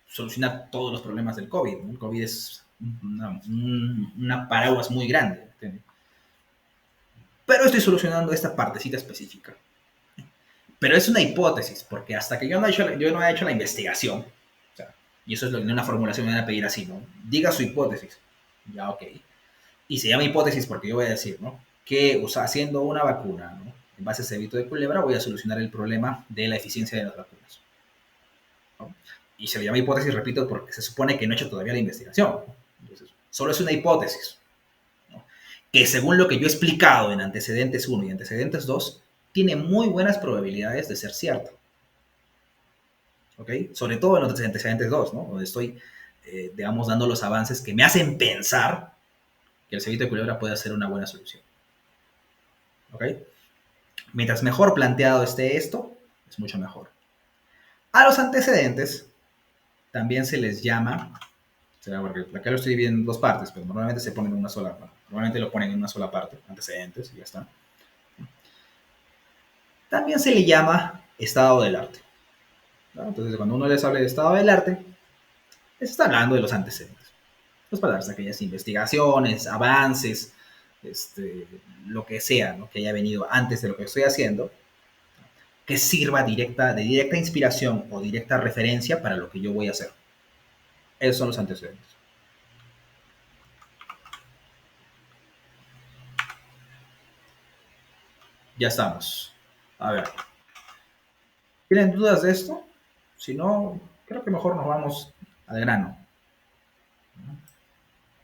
solucionar todos los problemas del COVID, ¿no? El COVID es una paraguas muy grande, ¿entiendes? Pero estoy solucionando esta partecita específica. Pero es una hipótesis, porque hasta que yo no he hecho la investigación, o sea, y eso es lo que en una formulación me van a pedir así, ¿no? Diga su hipótesis. Ya, ok. Y se llama hipótesis porque yo voy a decir, ¿no? Que haciendo una vacuna, ¿no? En base a cebito de culebra voy a solucionar el problema de la eficiencia de las vacunas, ¿no? Y se le llama hipótesis, repito, porque se supone que no he hecho todavía la investigación, ¿no? Entonces, solo es una hipótesis, ¿no? Que según lo que yo he explicado en antecedentes 1 y antecedentes 2, tiene muy buenas probabilidades de ser cierto. ¿Ok? Sobre todo en los antecedentes 2, ¿no? Donde estoy, digamos, dando los avances que me hacen pensar que el cebito de culebra puede ser una buena solución. ¿Ok? Mientras mejor planteado esté esto, es mucho mejor. A los antecedentes también se les llama, o sea, porque acá lo estoy dividiendo en 2 partes, pero normalmente se ponen en una sola, normalmente lo ponen en una sola parte, antecedentes, y ya está. También se le llama estado del arte, ¿no? Entonces, cuando uno les habla de estado del arte, les está hablando de los antecedentes. Los palabras de aquellas investigaciones, avances, lo que sea, ¿no? Que haya venido antes de lo que estoy haciendo, que sirva de directa inspiración o directa referencia para lo que yo voy a hacer. Esos son los antecedentes. Ya estamos. A ver. ¿Tienen dudas de esto? Si no, creo que mejor nos vamos al grano.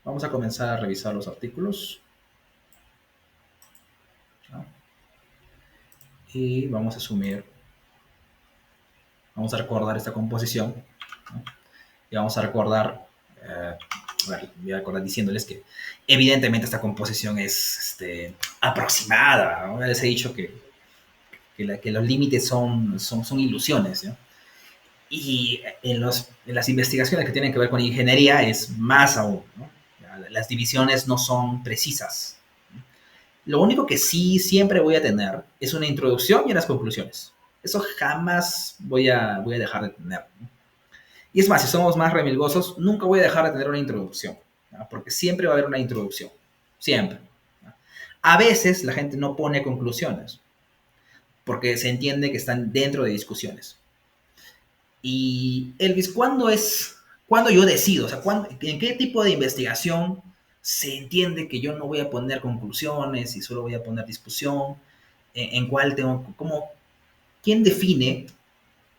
Vamos a comenzar a revisar los artículos. ¿No? Y vamos a asumir, vamos a recordar esta composición, ¿no? Y vamos a recordar, voy a recordar diciéndoles que evidentemente esta composición es aproximada, ¿no? Ya les he dicho que los límites son ilusiones, ¿no? Y en las investigaciones que tienen que ver con ingeniería es más aún, ¿no? Las divisiones no son precisas. Lo único que sí siempre voy a tener es una introducción y unas conclusiones. Eso jamás voy a dejar de tener, ¿no? Y es más, si somos más remilgosos, nunca voy a dejar de tener una introducción, ¿no? Porque siempre va a haber una introducción. Siempre, ¿no? A veces la gente no pone conclusiones porque se entiende que están dentro de discusiones. Y Elvis, ¿cuándo yo decido? O sea, ¿en qué tipo de investigación se entiende que yo no voy a poner conclusiones y solo voy a poner discusión? ¿En cuál tengo, quién define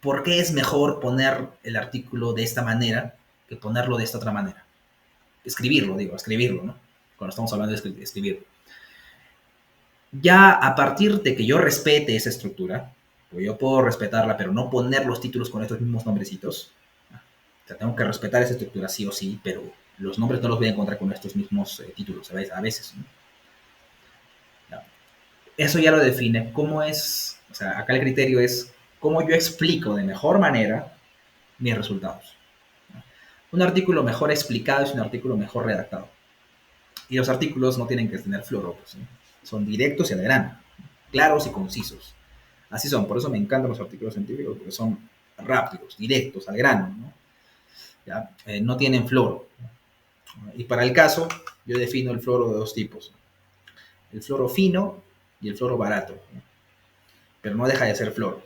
por qué es mejor poner el artículo de esta manera que ponerlo de esta otra manera? Escribirlo, ¿no? Cuando estamos hablando de escribir. Ya a partir de que yo respete esa estructura, pues yo puedo respetarla, pero no poner los títulos con estos mismos nombrecitos. O sea, tengo que respetar esa estructura sí o sí, pero los nombres no los voy a encontrar con estos mismos títulos a veces, ¿no? Eso ya lo define cómo es, o sea, acá el criterio es cómo yo explico de mejor manera mis resultados. Un artículo mejor explicado es un artículo mejor redactado. Y los artículos no tienen que tener flórogos, ¿no? Son directos y al grano, claros y concisos. Así son, por eso me encantan los artículos científicos, porque son rápidos, directos, al grano, ¿no? ¿Ya? No tienen floro. Y para el caso, yo defino el floro de dos tipos: el floro fino y el floro barato, ¿no? Pero no deja de ser floro.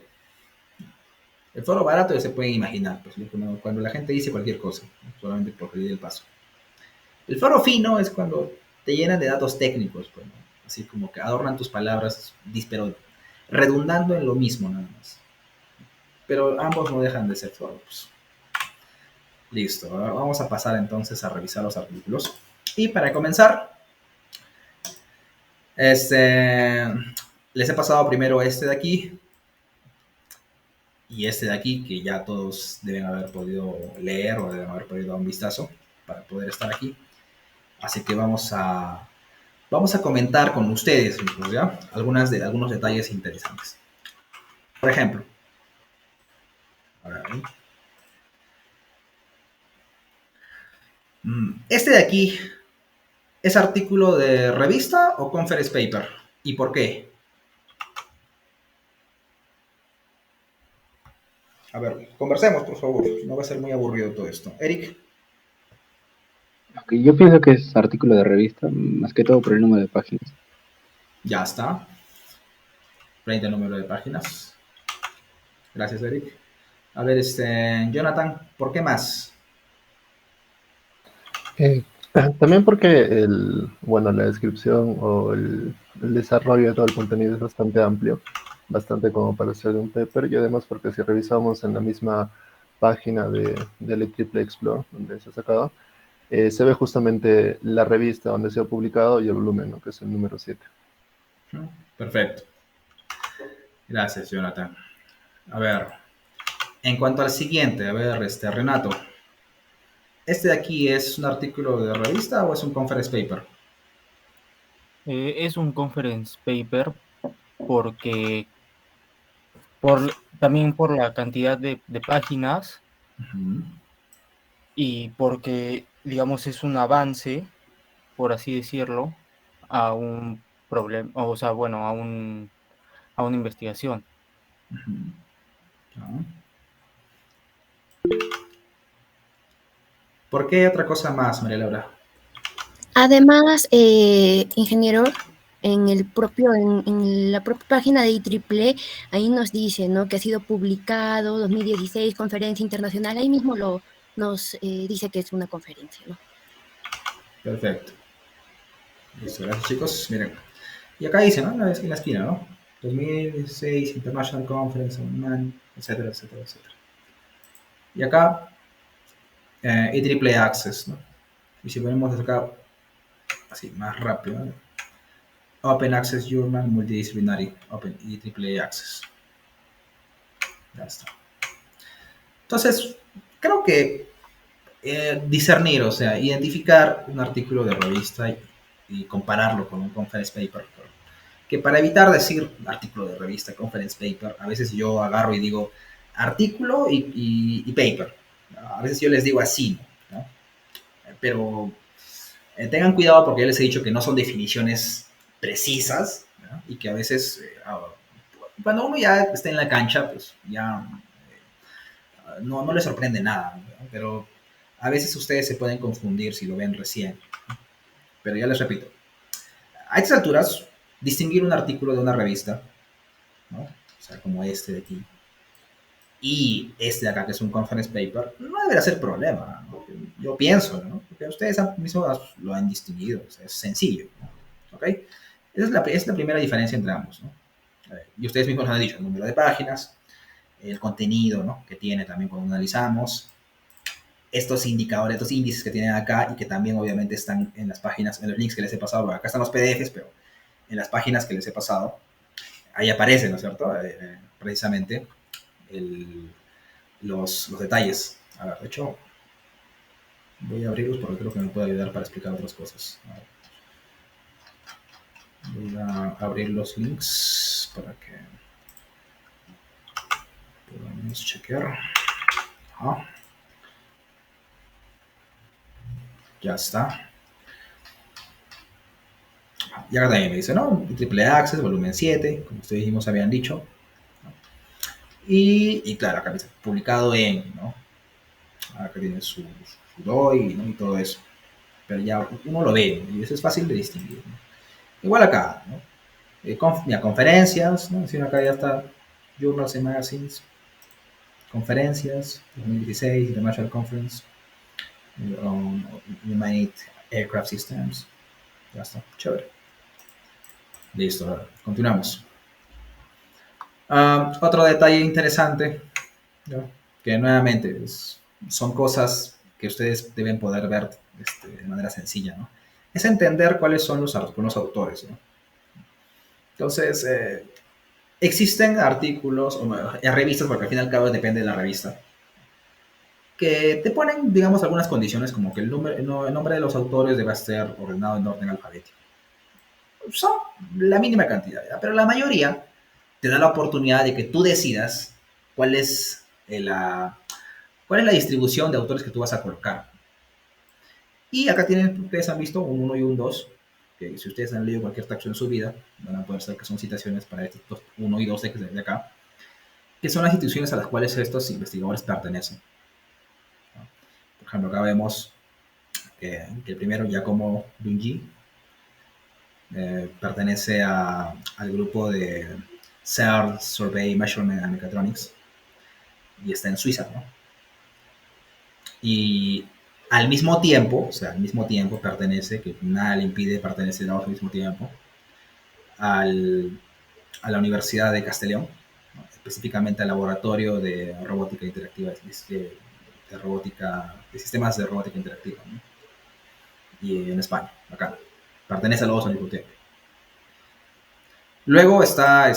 El floro barato ya se pueden imaginar, pues, cuando la gente dice cualquier cosa, ¿no? Solamente por pedir el paso. El floro fino es cuando te llenan de datos técnicos, pues, ¿no? Así como que adornan tus palabras, pero redundando en lo mismo nada más. Pero ambos no dejan de ser floros. Listo, ahora vamos a pasar entonces a revisar los artículos. Y para comenzar, les he pasado primero este de aquí y este de aquí, que ya todos deben haber podido leer o deben haber podido dar un vistazo para poder estar aquí. Así que vamos a comentar con ustedes mismos, ¿ya? Algunos detalles interesantes. Por ejemplo, este de aquí, ¿es artículo de revista o conference paper? ¿Y por qué? A ver, conversemos, por favor. No va a ser muy aburrido todo esto. Eric. Okay, yo pienso que es artículo de revista, más que todo por el número de páginas. Ya está. 30 número de páginas. Gracias, Eric. A ver, Jonathan, ¿por qué más? También porque la descripción o el desarrollo de todo el contenido es bastante amplio, bastante como para ser de un paper, y además porque si revisamos en la misma página de IEEE Explore, donde se ha sacado, se ve justamente la revista donde se ha publicado y el volumen, ¿no? Que es el número 7. Perfecto. Gracias, Jonathan. A ver, en cuanto al siguiente, a ver, Renato, ¿este de aquí es un artículo de revista o es un conference paper? Es un conference paper porque también por la cantidad de páginas. Uh-huh. Y porque, digamos, es un avance, por así decirlo, a un problema, o sea, bueno, a una investigación. Uh-huh. ¿Por qué otra cosa más, María Laura? Además, ingeniero, en la propia página de IEEE, ahí nos dice, ¿no?, que ha sido publicado 2016, conferencia internacional, ahí mismo lo nos dice que es una conferencia, ¿no? Perfecto. Listo, gracias chicos. Miren. Y acá dice, ¿no? En la esquina, ¿no? 2016 International Conference on Man, etcétera, etcétera, etcétera. Y acá, EAA Access, ¿no? Y si ponemos acá, así, más rápido, ¿no? Open Access Journal Multidisciplinary, Open EAA Access. Ya está. Entonces, creo que discernir, o sea, identificar un artículo de revista y compararlo con un conference paper. Que para evitar decir artículo de revista, conference paper, a veces yo agarro y digo artículo y paper. A veces yo les digo así, ¿no? Pero tengan cuidado porque ya les he dicho que no son definiciones precisas, ¿no? Y que a veces cuando uno ya está en la cancha, pues ya no les sorprende nada, ¿no? Pero a veces ustedes se pueden confundir si lo ven recién. Pero ya les repito, a estas alturas, distinguir un artículo de una revista, ¿no? O sea, como este de aquí, y este de acá, que es un conference paper, no debería ser problema, ¿no? Yo pienso, ¿no? Porque ustedes mismos lo han distinguido, o sea, es sencillo, ¿no? ¿Ok? Esa es la primera diferencia entre ambos, ¿no? Y ustedes mismos han dicho el número de páginas, el contenido, ¿no? Que tiene también cuando analizamos, estos indicadores, estos índices que tienen acá y que también obviamente están en las páginas, en los links que les he pasado. Bueno, acá están los PDFs, pero en las páginas que les he pasado, ahí aparecen, ¿no es cierto? Precisamente los detalles. A ver, de hecho, voy a abrirlos porque creo que me puede ayudar para explicar otras cosas. Voy a abrir los links para que podamos chequear. Ajá. Ya está. Y acá también me dice, ¿no? Triple Access, volumen 7, como ustedes mismos habían dicho. Y claro, acá dice, publicado en, ¿no? Acá tiene su DOI, ¿no? Y todo eso. Pero ya uno lo ve, y eso es fácil de distinguir, ¿no? Igual acá, ¿no? Conferencias, ¿no? Si acá ya está Journals and Magazines, conferencias, 2016, International Conference, United Aircraft Systems, ya está, chévere. Listo, ahora, continuamos. Otro detalle interesante, ¿no? Que nuevamente son cosas que ustedes deben poder ver de manera sencilla, ¿no? Es entender cuáles son los autores, ¿no? Entonces, existen artículos o revistas, porque al fin y al cabo depende de la revista, que te ponen, digamos, algunas condiciones como que el nombre de los autores debe ser ordenado en orden alfabético. Son la mínima cantidad, ¿verdad? Pero la mayoría te da la oportunidad de que tú decidas cuál es la distribución de autores que tú vas a colocar. Y acá tienen, ustedes han visto un 1 y un 2, que si ustedes han leído cualquier texto en su vida, van a poder saber que son citaciones para estos 1 y 2 de acá, que son las instituciones a las cuales estos investigadores pertenecen. Por ejemplo, acá vemos que el primero, Giacomo Dungi, pertenece al grupo de CERN Survey Measurement and Mechatronics y está en Suiza, ¿no? Y al mismo tiempo pertenece, que nada le impide pertenecer al mismo tiempo, a la Universidad de Castellón, ¿no? Específicamente al laboratorio de robótica interactiva, de sistemas de robótica interactiva, ¿no? Y en España, acá. Pertenece a los dos al mismo tiempo. Luego está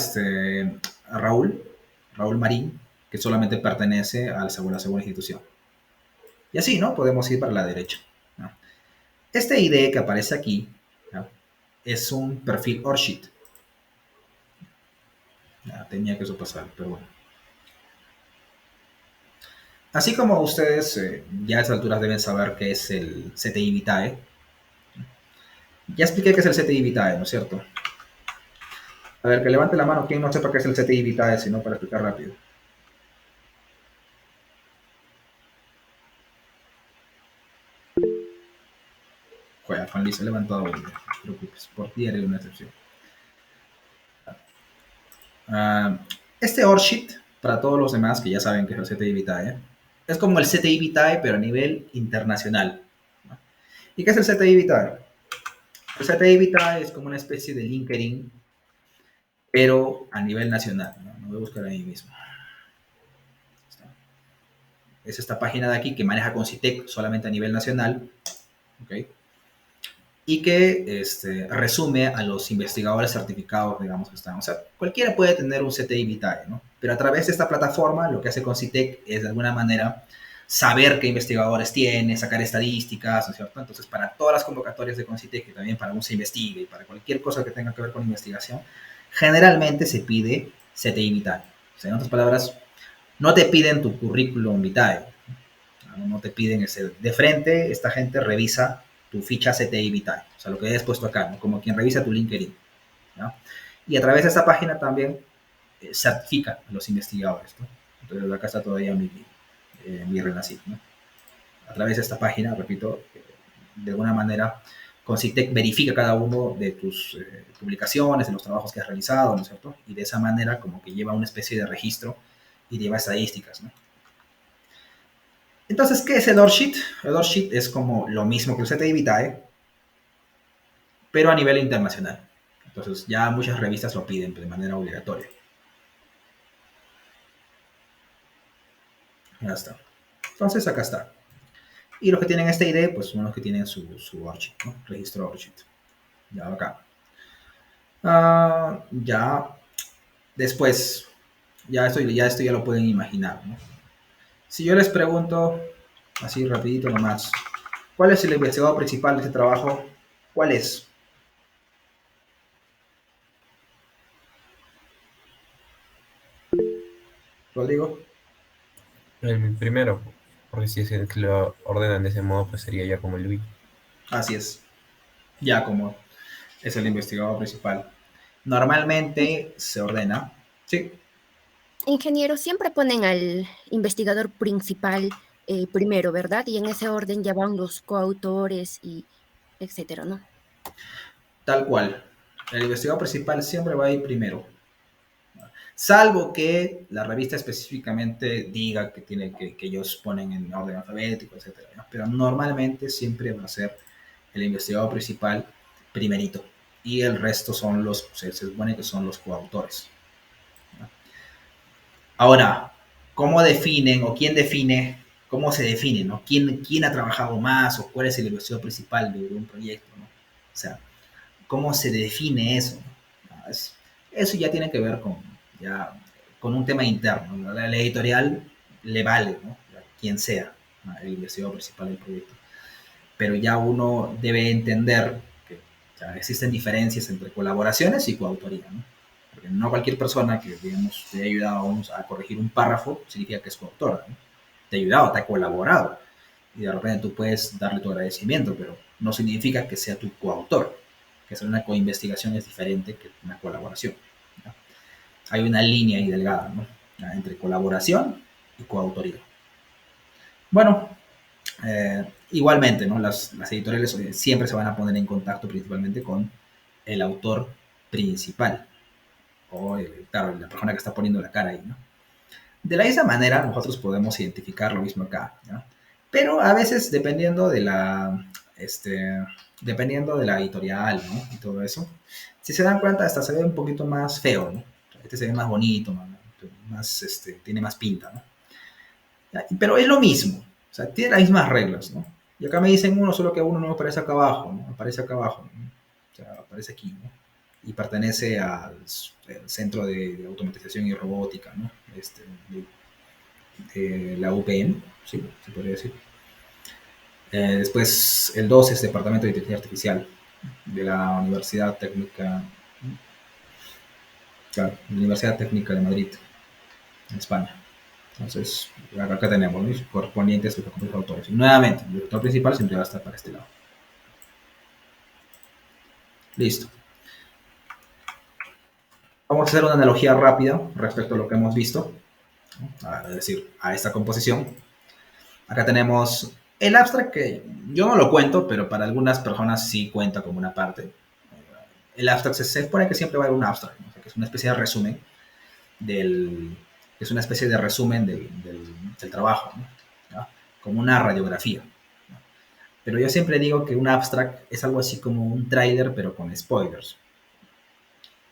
Raúl Marín, que solamente pertenece a la segunda institución. Y así, ¿no? Podemos ir para la derecha, ¿no? Este ID que aparece aquí, ¿no? Es un perfil ORCID. Tenía que eso pasar, pero bueno. Así como ustedes ya a estas alturas deben saber qué es el CTI Vitae. Ya expliqué qué es el CTI Vitae, ¿no es cierto? A ver, que levante la mano quien no sepa qué es el CTI Vitae, sino para explicar rápido. Juega, Juan Luis se ha levantado hoy, no te preocupes, por ti haré una excepción. Este ORCID, para todos los demás que ya saben que es el CTI Vitae, Es como el CTI Vitae, pero a nivel internacional, ¿no? ¿Y qué es el CTI Vitae? El CTI Vitae es como una especie de LinkedIn, pero a nivel nacional, ¿no? No voy a buscar ahí mismo. Es esta página de aquí que maneja Concitec solamente a nivel nacional, ¿ok? Y que resume a los investigadores certificados, digamos, que están. O sea, cualquiera puede tener un CTI Vitae, ¿no? Pero a través de esta plataforma, lo que hace Concitec es, de alguna manera, saber qué investigadores tiene, sacar estadísticas, ¿no es cierto? Entonces, para todas las convocatorias de Concitec, y también para un se investigue, y para cualquier cosa que tenga que ver con investigación, generalmente se pide CTI Vitae. O sea, en otras palabras, no te piden tu currículum vitae, no te piden ese. De frente, esta gente revisa tu ficha CTI vitae, o sea, lo que hayas puesto acá, ¿no? Como quien revisa tu LinkedIn, ¿no? Y a través de esta página también certifica a los investigadores, ¿no? Entonces, acá está todavía mi Renacid, ¿no? A través de esta página, repito, de alguna manera, Concitec verifica cada uno de tus publicaciones, de los trabajos que has realizado, ¿no es cierto? Y de esa manera, como que lleva una especie de registro y lleva estadísticas, ¿no? Entonces, ¿qué es el ORCID? El ORCID es como lo mismo que el CTI Vitae, pero a nivel internacional. Entonces, ya muchas revistas lo piden de manera obligatoria. Ya está. Entonces, acá está. Y los que tienen este ID, pues son los que tienen su ORCID, ¿no? Registro ORCID. Ya acá. Ya. Después, ya esto ya lo pueden imaginar, ¿no? Si yo les pregunto, así rapidito nomás, ¿cuál es el investigador principal de este trabajo? ¿Cuál es? Rodrigo. El primero, porque si es que lo ordenan de ese modo, pues sería ya como Luis. Así es. Ya como es el investigador principal. Normalmente se ordena. Sí. Ingeniero, siempre ponen al investigador principal primero, ¿verdad? Y en ese orden ya van los coautores y etcétera, ¿no? Tal cual. El investigador principal siempre va a ir primero. Salvo que la revista específicamente diga que tiene que ellos ponen en orden alfabético, etcétera, ¿no? Pero normalmente siempre va a ser el investigador principal primerito. Y el resto son se supone que son los coautores, ¿no? Ahora, ¿cómo definen o quién define, cómo se define, ¿no? ¿Quién ha trabajado más o cuál es el investigador principal de un proyecto, ¿no? O sea, ¿cómo se define eso? Eso ya tiene que ver con un tema interno, ¿no? La editorial le vale, ¿no? Quien sea, ¿no? El investigador principal del proyecto. Pero ya uno debe entender que, o sea, existen diferencias entre colaboraciones y coautoría, ¿no? Porque no cualquier persona que, digamos, te haya ayudado a corregir un párrafo significa que es coautora, ¿no? Te ha ayudado, te ha colaborado. Y de repente tú puedes darle tu agradecimiento, pero no significa que sea tu coautor. Que hacer una coinvestigación es diferente que una colaboración, ¿no? Hay una línea ahí delgada, ¿no? Entre colaboración y coautoría. Bueno, igualmente, ¿no? Las editoriales siempre se van a poner en contacto principalmente con el autor principal, o claro, la persona que está poniendo la cara ahí, ¿no? De la misma manera, nosotros podemos identificar lo mismo acá, ¿no? Pero a veces, dependiendo de la editorial, ¿no? Y todo eso, si se dan cuenta, hasta se ve un poquito más feo, ¿no? Este se ve más bonito, tiene más pinta, ¿no? Pero es lo mismo, o sea, tiene las mismas reglas, ¿no? Y acá me dicen uno, solo que uno no aparece acá abajo, ¿no? Aparece acá abajo, ¿no? O sea, aparece aquí, ¿no? Y pertenece al Centro de Automatización y Robótica, ¿no? De la UPN, ¿sí? Se podría decir. Después, el 2 es Departamento de Inteligencia Artificial de la Universidad Técnica, claro, la Universidad Técnica de Madrid, en España. Entonces, acá tenemos, ¿no? Correspondientes a los autores. Y nuevamente, el director principal siempre va a estar para este lado. Listo. Vamos a hacer una analogía rápida respecto a lo que hemos visto, ¿no? Es decir, a esta composición. Acá tenemos el abstract, que yo no lo cuento, pero para algunas personas sí cuenta como una parte. El abstract se supone que siempre va a haber un abstract, ¿no? O sea, que es una especie de resumen del trabajo, ¿no? ¿ya? Como una radiografía. ¿Ya? Pero yo siempre digo que un abstract es algo así como un tráiler, pero con spoilers.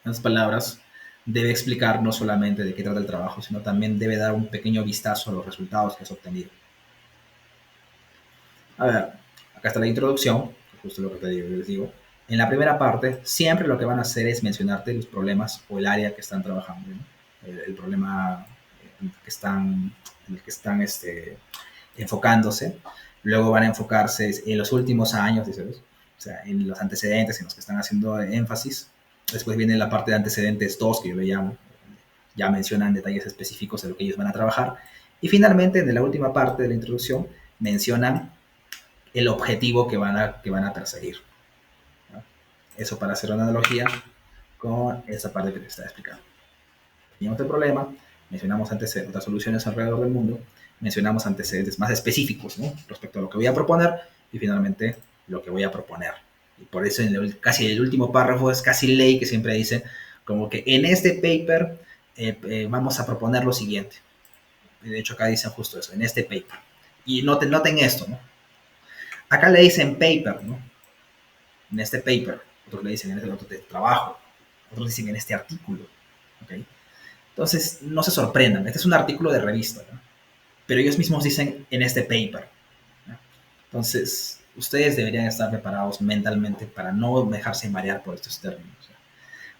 En otras palabras, debe explicar no solamente de qué trata el trabajo, sino también debe dar un pequeño vistazo a los resultados que has obtenido. A ver, acá está la introducción, justo lo que les digo. En la primera parte, siempre lo que van a hacer es mencionarte los problemas o el área que están trabajando, ¿no? El problema en el que están enfocándose. Luego van a enfocarse en los últimos años, ¿sabes? O sea, en los antecedentes en los que están haciendo énfasis. Después viene la parte de antecedentes 2, que yo le llamo. Ya mencionan detalles específicos de lo que ellos van a trabajar. Y finalmente, en la última parte de la introducción, mencionan el objetivo que van a perseguir. ¿No? Eso para hacer una analogía con esa parte que te estaba explicando. Teníamos el problema, mencionamos antecedentes, otras soluciones alrededor del mundo, mencionamos antecedentes más específicos, ¿no? Respecto a lo que voy a proponer y finalmente lo que voy a proponer. Y por eso casi el último párrafo es casi ley que siempre dice como que en este paper vamos a proponer lo siguiente. De hecho acá dicen justo eso, en este paper. Y noten esto, ¿no? Acá le dicen paper, ¿no? En este paper. Otros le dicen en este otro trabajo. Otros dicen en este artículo. ¿Ok? Entonces, no se sorprendan. Este es un artículo de revista, ¿no? Pero ellos mismos dicen en este paper, ¿no? Entonces, ustedes deberían estar preparados mentalmente para no dejarse marear por estos términos, ¿no?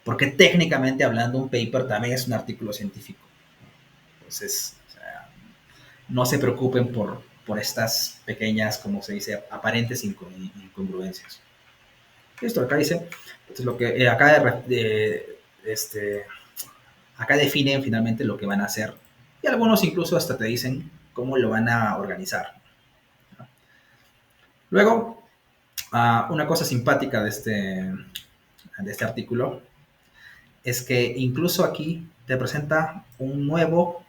Porque técnicamente hablando, un paper también es un artículo científico, ¿no? Entonces, o sea, no se preocupen por estas pequeñas, como se dice, aparentes incongruencias. Esto acá dice, esto es lo que acá definen finalmente lo que van a hacer y algunos incluso hasta te dicen cómo lo van a organizar. Luego, una cosa simpática de este artículo es que incluso aquí te presenta un nuevo...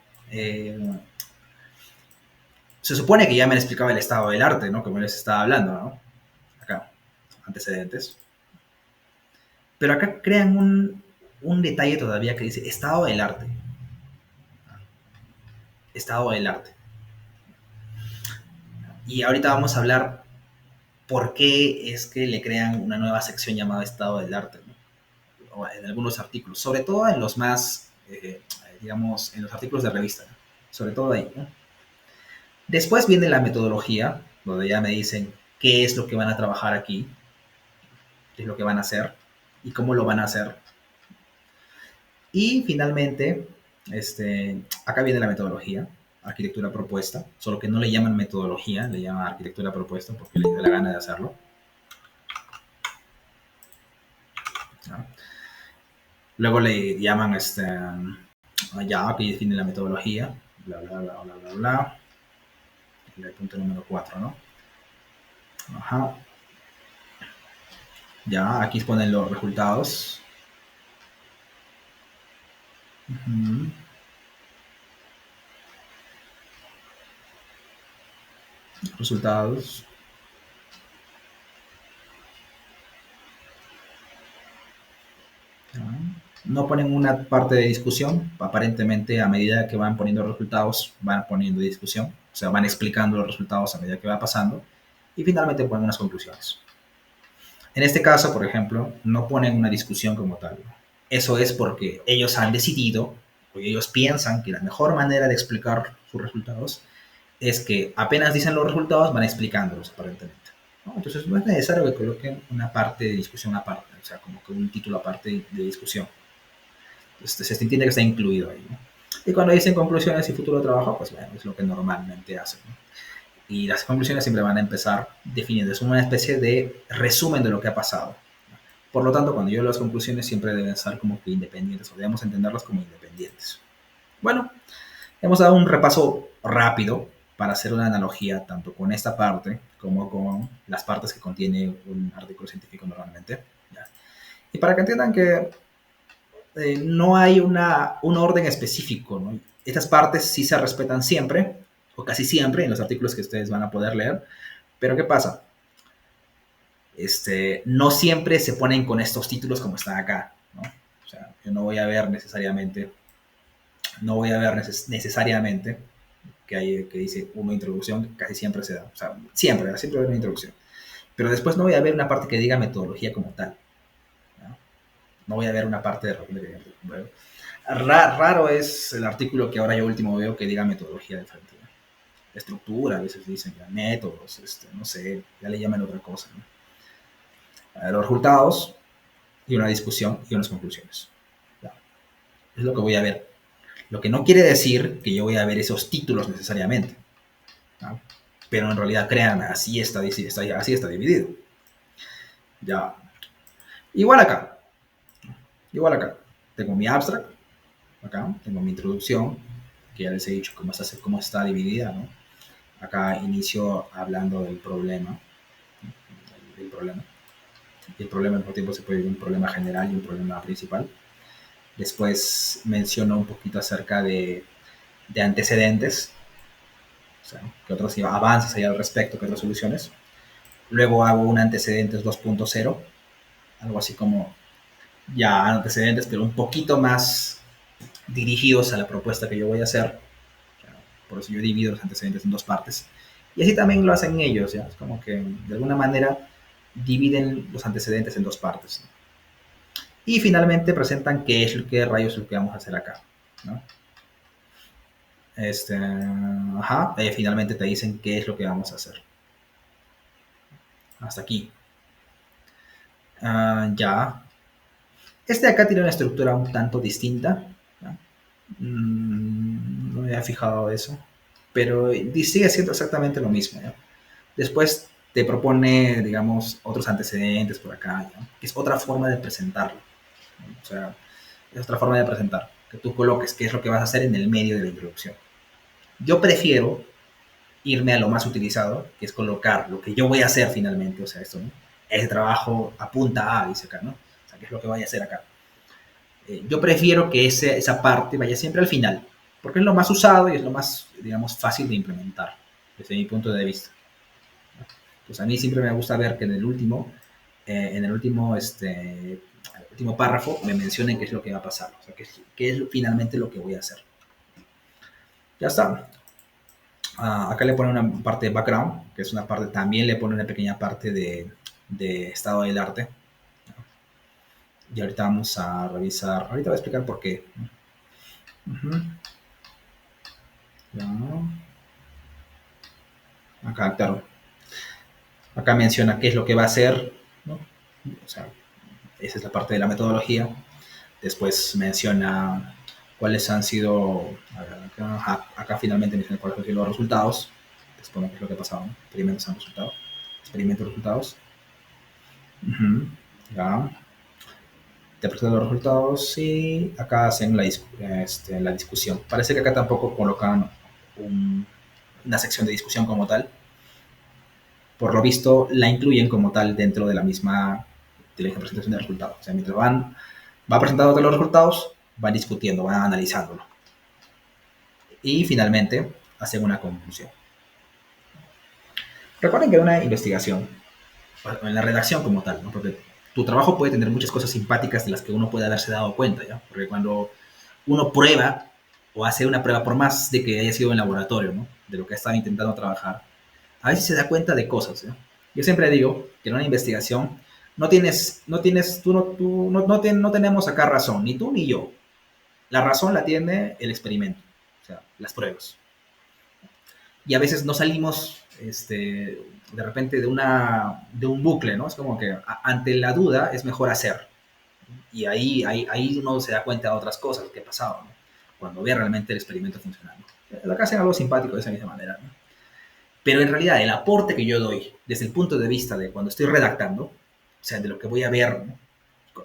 se supone que ya me han explicado el estado del arte, ¿no? Como les estaba hablando, ¿no? Acá, antecedentes. Pero acá crean un detalle todavía que dice estado del arte. Estado del arte. Y ahorita vamos a hablar por qué es que le crean una nueva sección llamada estado del arte, ¿no? O en algunos artículos, sobre todo en los más, digamos, en los artículos de revista, ¿no? Sobre todo ahí, ¿no? Después viene la metodología, donde ya me dicen qué es lo que van a trabajar aquí, qué es lo que van a hacer y cómo lo van a hacer. Y finalmente, acá viene la metodología, arquitectura propuesta, solo que no le llaman metodología, le llaman arquitectura propuesta porque les da la gana de hacerlo. ¿No? Luego le llaman, ya, aquí define la metodología, bla, bla, bla, bla, bla, bla. El punto número 4, ¿no? Ajá. Ya, aquí ponen los resultados. Uh-huh. Resultados. Ya. No ponen una parte de discusión, aparentemente a medida que van poniendo resultados, van poniendo discusión, o sea, van explicando los resultados a medida que va pasando, y finalmente ponen unas conclusiones. En este caso, por ejemplo, no ponen una discusión como tal. Eso es porque ellos han decidido, porque ellos piensan que la mejor manera de explicar sus resultados es que apenas dicen los resultados, van explicándolos aparentemente, ¿no? Entonces no es necesario que coloquen una parte de discusión aparte, o sea, como que un título aparte de discusión. Se entiende que está incluido ahí, ¿no? Y cuando dicen conclusiones y futuro de trabajo, pues bueno, es lo que normalmente hacen, ¿no? Y las conclusiones siempre van a empezar definiendo, es una especie de resumen de lo que ha pasado. Por lo tanto, cuando yo leo las conclusiones siempre deben estar como que independientes, o debemos entenderlas como independientes. Bueno, hemos dado un repaso rápido para hacer una analogía tanto con esta parte como con las partes que contiene un artículo científico normalmente, ¿ya? Y para que entiendan que no hay un orden específico, ¿no? Estas partes sí se respetan siempre, o casi siempre, en los artículos que ustedes van a poder leer, pero ¿qué pasa? No siempre se ponen con estos títulos como están acá, ¿no? O sea, yo no voy a ver necesariamente que hay que dice una introducción, casi siempre se da. O sea, siempre hay una introducción. Pero después no voy a ver una parte que diga metodología como tal. No voy a ver una parte de bueno, raro es el artículo que ahora yo último veo que diga metodología de frente. Estructura, a veces dicen ya, métodos, no sé, ya le llaman otra cosa. ¿No? Los resultados y una discusión y unas conclusiones. Ya. Es lo que voy a ver. Lo que no quiere decir que yo voy a ver esos títulos necesariamente. ¿No? Pero en realidad, créanme, así está dividido. Ya. Igual acá. Tengo mi abstract. Acá tengo mi introducción, que ya les he dicho cómo está dividida, ¿no? Acá inicio hablando del problema. Y el problema al mismo tiempo se puede ver un problema general y un problema principal. Después menciono un poquito acerca de antecedentes, o sea, que otros avances hay al respecto, que otras soluciones. Luego hago un antecedentes 2.0, algo así como ya antecedentes, pero un poquito más dirigidos a la propuesta que yo voy a hacer. Por eso yo divido los antecedentes en dos partes. Y así también lo hacen ellos, ¿ya? Es como que de alguna manera dividen los antecedentes en dos partes. Y finalmente presentan qué rayos es lo que vamos a hacer acá, ¿no? Finalmente te dicen qué es lo que vamos a hacer. Hasta aquí. Ya. Este de acá tiene una estructura un tanto distinta. No me había fijado eso. Pero sigue siendo exactamente lo mismo, ¿no? Después te propone, digamos, otros antecedentes por acá, ¿no? Que es otra forma de presentarlo, ¿no? O sea, es otra forma de presentar, que tú coloques qué es lo que vas a hacer en el medio de la introducción. Yo prefiero irme a lo más utilizado, que es colocar lo que yo voy a hacer finalmente, o sea, esto, ¿no? Ese trabajo apunta a, dice acá, ¿no? O sea, qué es lo que voy a hacer acá. Yo prefiero que esa parte vaya siempre al final, porque es lo más usado y es lo más, digamos, fácil de implementar, desde mi punto de vista. Pues a mí siempre me gusta ver que en el último párrafo me mencionen qué es lo que va a pasar, o sea, qué es finalmente lo que voy a hacer. Ya está. Acá le pone una parte de background, que es una parte, también le pone una pequeña parte de estado del arte. Y ahorita vamos a revisar, ahorita voy a explicar por qué. Ya. Acá, claro. Acá menciona qué es lo que va a hacer, ¿no? O sea, esa es la parte de la metodología. Después menciona cuáles han sido, acá finalmente menciona cuáles han sido los resultados. Después qué es lo que ha pasado, ¿no? Experimentos han resultado. Experimentos resultados. Ya. Te presentan los resultados y acá hacen la discusión. Parece que acá tampoco colocan una sección de discusión como tal. Por lo visto, la incluyen como tal dentro de la misma presentación de resultados. O sea, mientras va presentando todos los resultados, van discutiendo, van analizándolo. Y finalmente, hacen una conclusión. Recuerden que en una investigación, en la redacción como tal, ¿no? Porque tu trabajo puede tener muchas cosas simpáticas de las que uno puede haberse dado cuenta, ¿ya? Porque cuando uno prueba o hace una prueba, por más de que haya sido en laboratorio, ¿no? De lo que ha estado intentando trabajar, a veces se da cuenta de cosas, ¿ya? Yo siempre digo que en una investigación no tenemos acá razón, ni tú ni yo. La razón la tiene el experimento, o sea, las pruebas. Y a veces no salimos de repente de un bucle, ¿no? Es como que ante la duda es mejor hacer. Y ahí uno se da cuenta de otras cosas que pasaban, ¿no? Cuando ve realmente el experimento funcionando. Acá hacen algo simpático de esa misma manera, ¿no? Pero en realidad el aporte que yo doy desde el punto de vista de cuando estoy redactando, o sea, de lo que voy a ver, ¿no?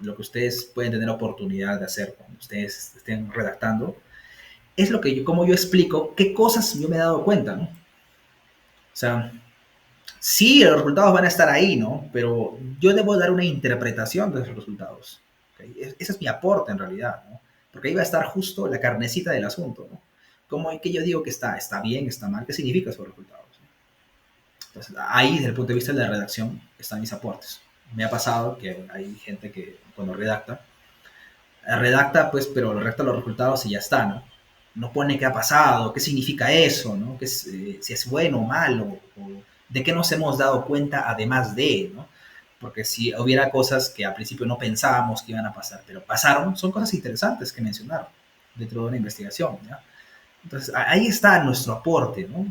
Lo que ustedes pueden tener oportunidad de hacer cuando ustedes estén redactando, es como yo explico qué cosas yo me he dado cuenta, ¿no? O sea, sí, los resultados van a estar ahí, ¿no? Pero yo debo dar una interpretación de esos resultados. ¿Okay? Ese es mi aporte en realidad, ¿no? Porque ahí va a estar justo la carnecita del asunto, ¿no? Como que yo digo que está bien, está mal, ¿qué significa esos resultados? Entonces, ahí, desde el punto de vista de la redacción, están mis aportes. Me ha pasado que hay gente que cuando redacta, pues, pero redacta los resultados y ya está, ¿no? no pone qué ha pasado, qué significa eso, ¿no? Si es bueno o malo, o de qué nos hemos dado cuenta además de, ¿no? Porque si hubiera cosas que al principio no pensábamos que iban a pasar, pero pasaron, son cosas interesantes que mencionar dentro de una investigación, ¿ya? Entonces, ahí está nuestro aporte, ¿no?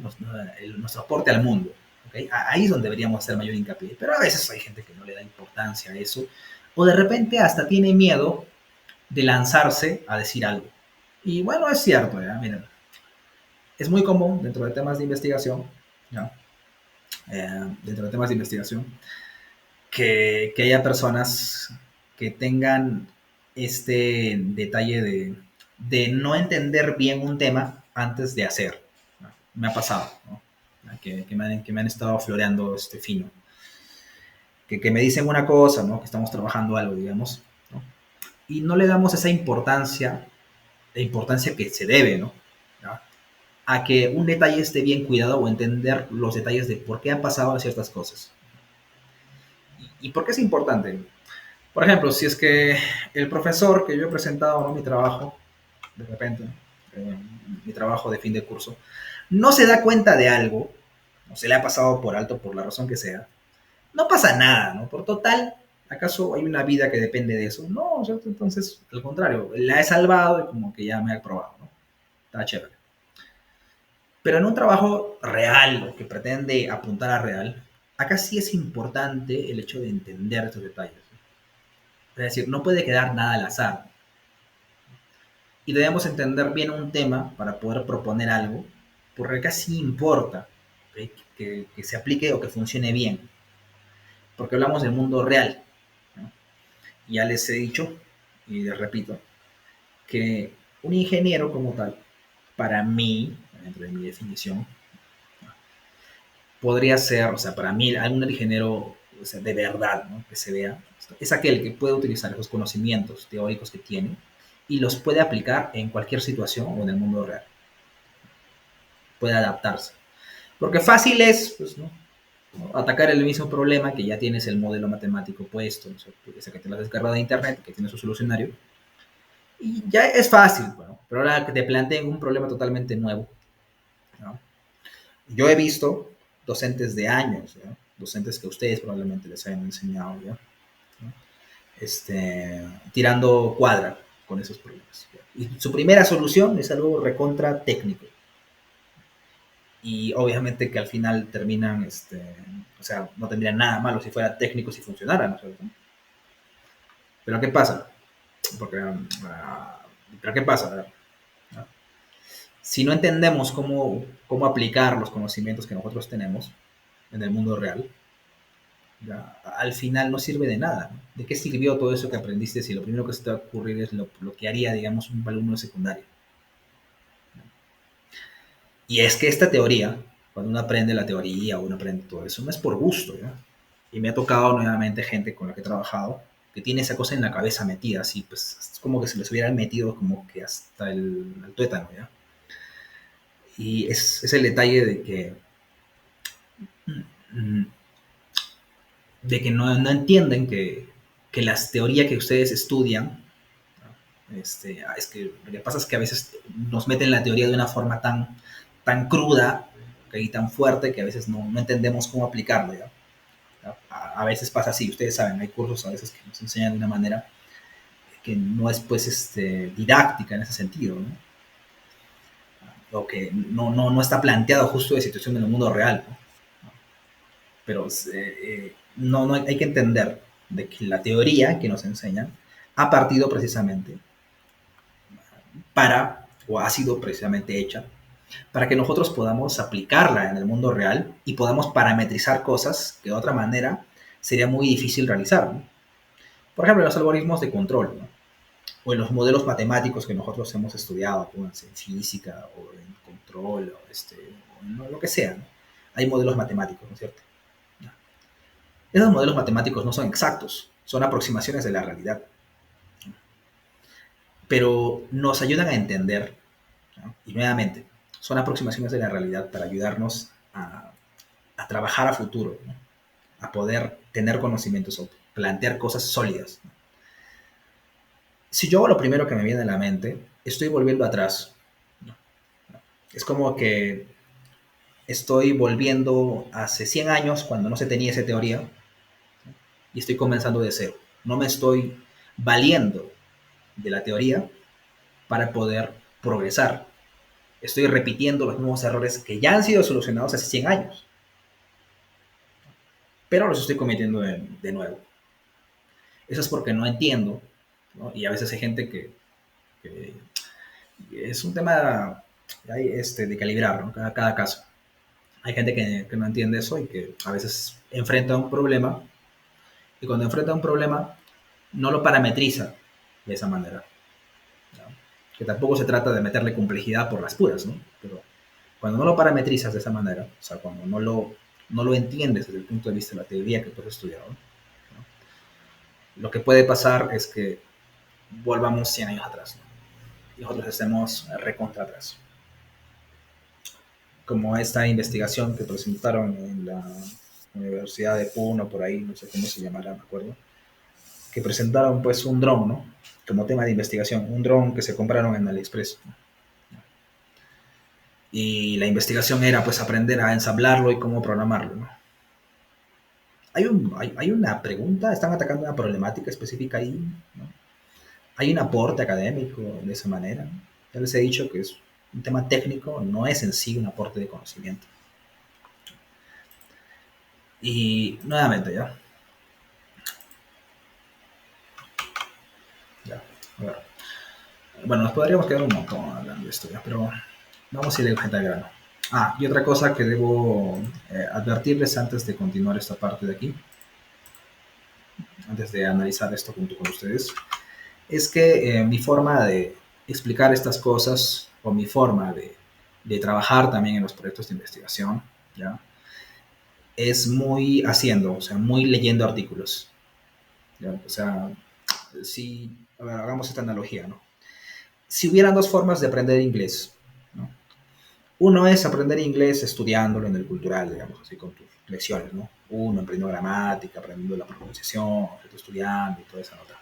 Nuestro aporte al mundo. ¿Okay? Ahí es donde deberíamos hacer mayor hincapié. Pero a veces hay gente que no le da importancia a eso, o de repente hasta tiene miedo de lanzarse a decir algo. Y bueno, es cierto, ¿ya? Miren, es muy común dentro de temas de investigación, ¿ya? Dentro de temas de investigación, que haya personas que tengan este detalle de no entender bien un tema antes de hacer, ¿no? Me ha pasado, ¿no? Que me han estado floreando este fino. Que me dicen una cosa, ¿no? Que estamos trabajando algo, digamos, ¿no? Y no le damos esa importancia, la importancia que se debe, ¿no? ¿Ya? A que un detalle esté bien cuidado o entender los detalles de por qué han pasado ciertas cosas. ¿Y por qué es importante? Por ejemplo, si es que el profesor que yo he presentado, ¿no? Mi trabajo, de repente, mi trabajo de fin de curso, no se da cuenta de algo, o se le ha pasado por alto por la razón que sea, no pasa nada, ¿no? Por total, ¿acaso hay una vida que depende de eso? No, ¿cierto? Entonces, al contrario, la he salvado y como que ya me ha aprobado, ¿no? Está chévere. Pero en un trabajo real, o que pretende apuntar a real, acá sí es importante el hecho de entender estos detalles. Es decir, no puede quedar nada al azar. Y debemos entender bien un tema para poder proponer algo, porque acá sí importa, ¿okay? Que se aplique o que funcione bien. Porque hablamos del mundo real, ¿no? Ya les he dicho, y les repito, que un ingeniero como tal, para mí, dentro de mi definición, podría ser, o sea, para mí, algún ingeniero, o sea, de verdad, ¿no? Que se vea, es aquel que puede utilizar esos conocimientos teóricos que tiene y los puede aplicar en cualquier situación o en el mundo real. Puede adaptarse. Porque fácil es, pues, ¿no? Atacar el mismo problema que ya tienes el modelo matemático puesto, ¿no? O sea, que te lo has descargado de internet, que tiene su solucionario, y ya es fácil, ¿no? Pero ahora que te planteen un problema totalmente nuevo, ¿no? Yo he visto docentes de años, ¿no? Docentes que ustedes probablemente les hayan enseñado, ¿ya? ¿No? Tirando cuadra con esos problemas, ¿ya? Y su primera solución es algo recontra técnico. Y obviamente que al final terminan, o sea, no tendrían nada malo si fuera técnico, si funcionara, ¿no es cierto? Pero ¿qué pasa? Porque, pero ¿qué pasa? ¿No? Si no entendemos cómo aplicar los conocimientos que nosotros tenemos en el mundo real, ya, al final no sirve de nada, ¿no? ¿De qué sirvió todo eso que aprendiste si lo primero que se te va a ocurrir es lo que haría, digamos, un alumno de secundaria? Y es que esta teoría, cuando uno aprende la teoría o uno aprende todo eso, no es por gusto, ¿ya? Y me ha tocado nuevamente gente con la que he trabajado que tiene esa cosa en la cabeza metida, así, pues es como que se les hubiera metido como que hasta el tuétano, ¿ya? Y es el detalle de que no entienden que las teorías que ustedes estudian, ¿no? Es que lo que pasa es que a veces nos meten la teoría de una forma tan cruda, ¿okay? Y tan fuerte que a veces no entendemos cómo aplicarlo, ¿ya? A veces pasa así, ustedes saben, hay cursos a veces que nos enseñan de una manera que no es pues didáctica en ese sentido, ¿no? O que no está planteado justo de situación en el mundo real, ¿no? Pero no hay que entender de que la teoría que nos enseñan ha partido precisamente o ha sido precisamente hecha para que nosotros podamos aplicarla en el mundo real y podamos parametrizar cosas que de otra manera sería muy difícil realizar, ¿no? Por ejemplo, los algoritmos de control, ¿no? O en los modelos matemáticos que nosotros hemos estudiado, pues, en física o en control o en lo que sea, ¿no? Hay modelos matemáticos, ¿no es cierto? Esos modelos matemáticos no son exactos, son aproximaciones de la realidad, pero nos ayudan a entender, ¿no? Y nuevamente, son aproximaciones de la realidad para ayudarnos a trabajar a futuro, ¿no? A poder tener conocimientos o plantear cosas sólidas, ¿no? Si yo hago lo primero que me viene a la mente, estoy volviendo atrás, ¿no? Es como que estoy volviendo hace 100 años cuando no se tenía esa teoría y estoy comenzando de cero. No me estoy valiendo de la teoría para poder progresar. Estoy repitiendo los mismos errores que ya han sido solucionados hace 100 años, pero los estoy cometiendo de nuevo. Eso es porque no entiendo, ¿no? Y a veces hay gente que es un tema de calibrar, ¿no? Cada caso. Hay gente que no entiende eso y que a veces enfrenta un problema y cuando enfrenta un problema no lo parametriza de esa manera, ¿no? Que tampoco se trata de meterle complejidad por las puras, ¿no? Pero cuando no lo parametrizas de esa manera, o sea, cuando no lo entiendes desde el punto de vista de la teoría que tú has estudiado, ¿no? Lo que puede pasar es que volvamos 100 años atrás, ¿no? Y nosotros estemos recontra atrás. Como esta investigación que presentaron en la Universidad de Puno, por ahí, no sé cómo se llamará, me acuerdo, que presentaron pues un dron, ¿no? Como tema de investigación, un dron que se compraron en AliExpress, ¿no? Y la investigación era pues aprender a ensamblarlo y cómo programarlo, ¿no? Hay una pregunta, están atacando una problemática específica ahí, ¿no? Hay un aporte académico de esa manera. Ya les he dicho que es un tema técnico, no es en sí un aporte de conocimiento. Y nuevamente, ya. A ver. Bueno, nos podríamos quedar un montón hablando de esto, ya, pero vamos a ir de al grano. Y otra cosa que debo advertirles antes de continuar esta parte de aquí, antes de analizar esto junto con ustedes, es que mi forma de explicar estas cosas o mi forma de trabajar también en los proyectos de investigación, ¿ya? Es muy haciendo, o sea, muy leyendo artículos, ¿ya? O sea, si, a ver, hagamos esta analogía, ¿no? Si hubieran dos formas de aprender inglés, ¿no? Uno es aprender inglés estudiándolo en el cultural, digamos, así con tus lecciones, ¿no? Uno aprendiendo gramática, aprendiendo la pronunciación, estudiando y toda esa nota.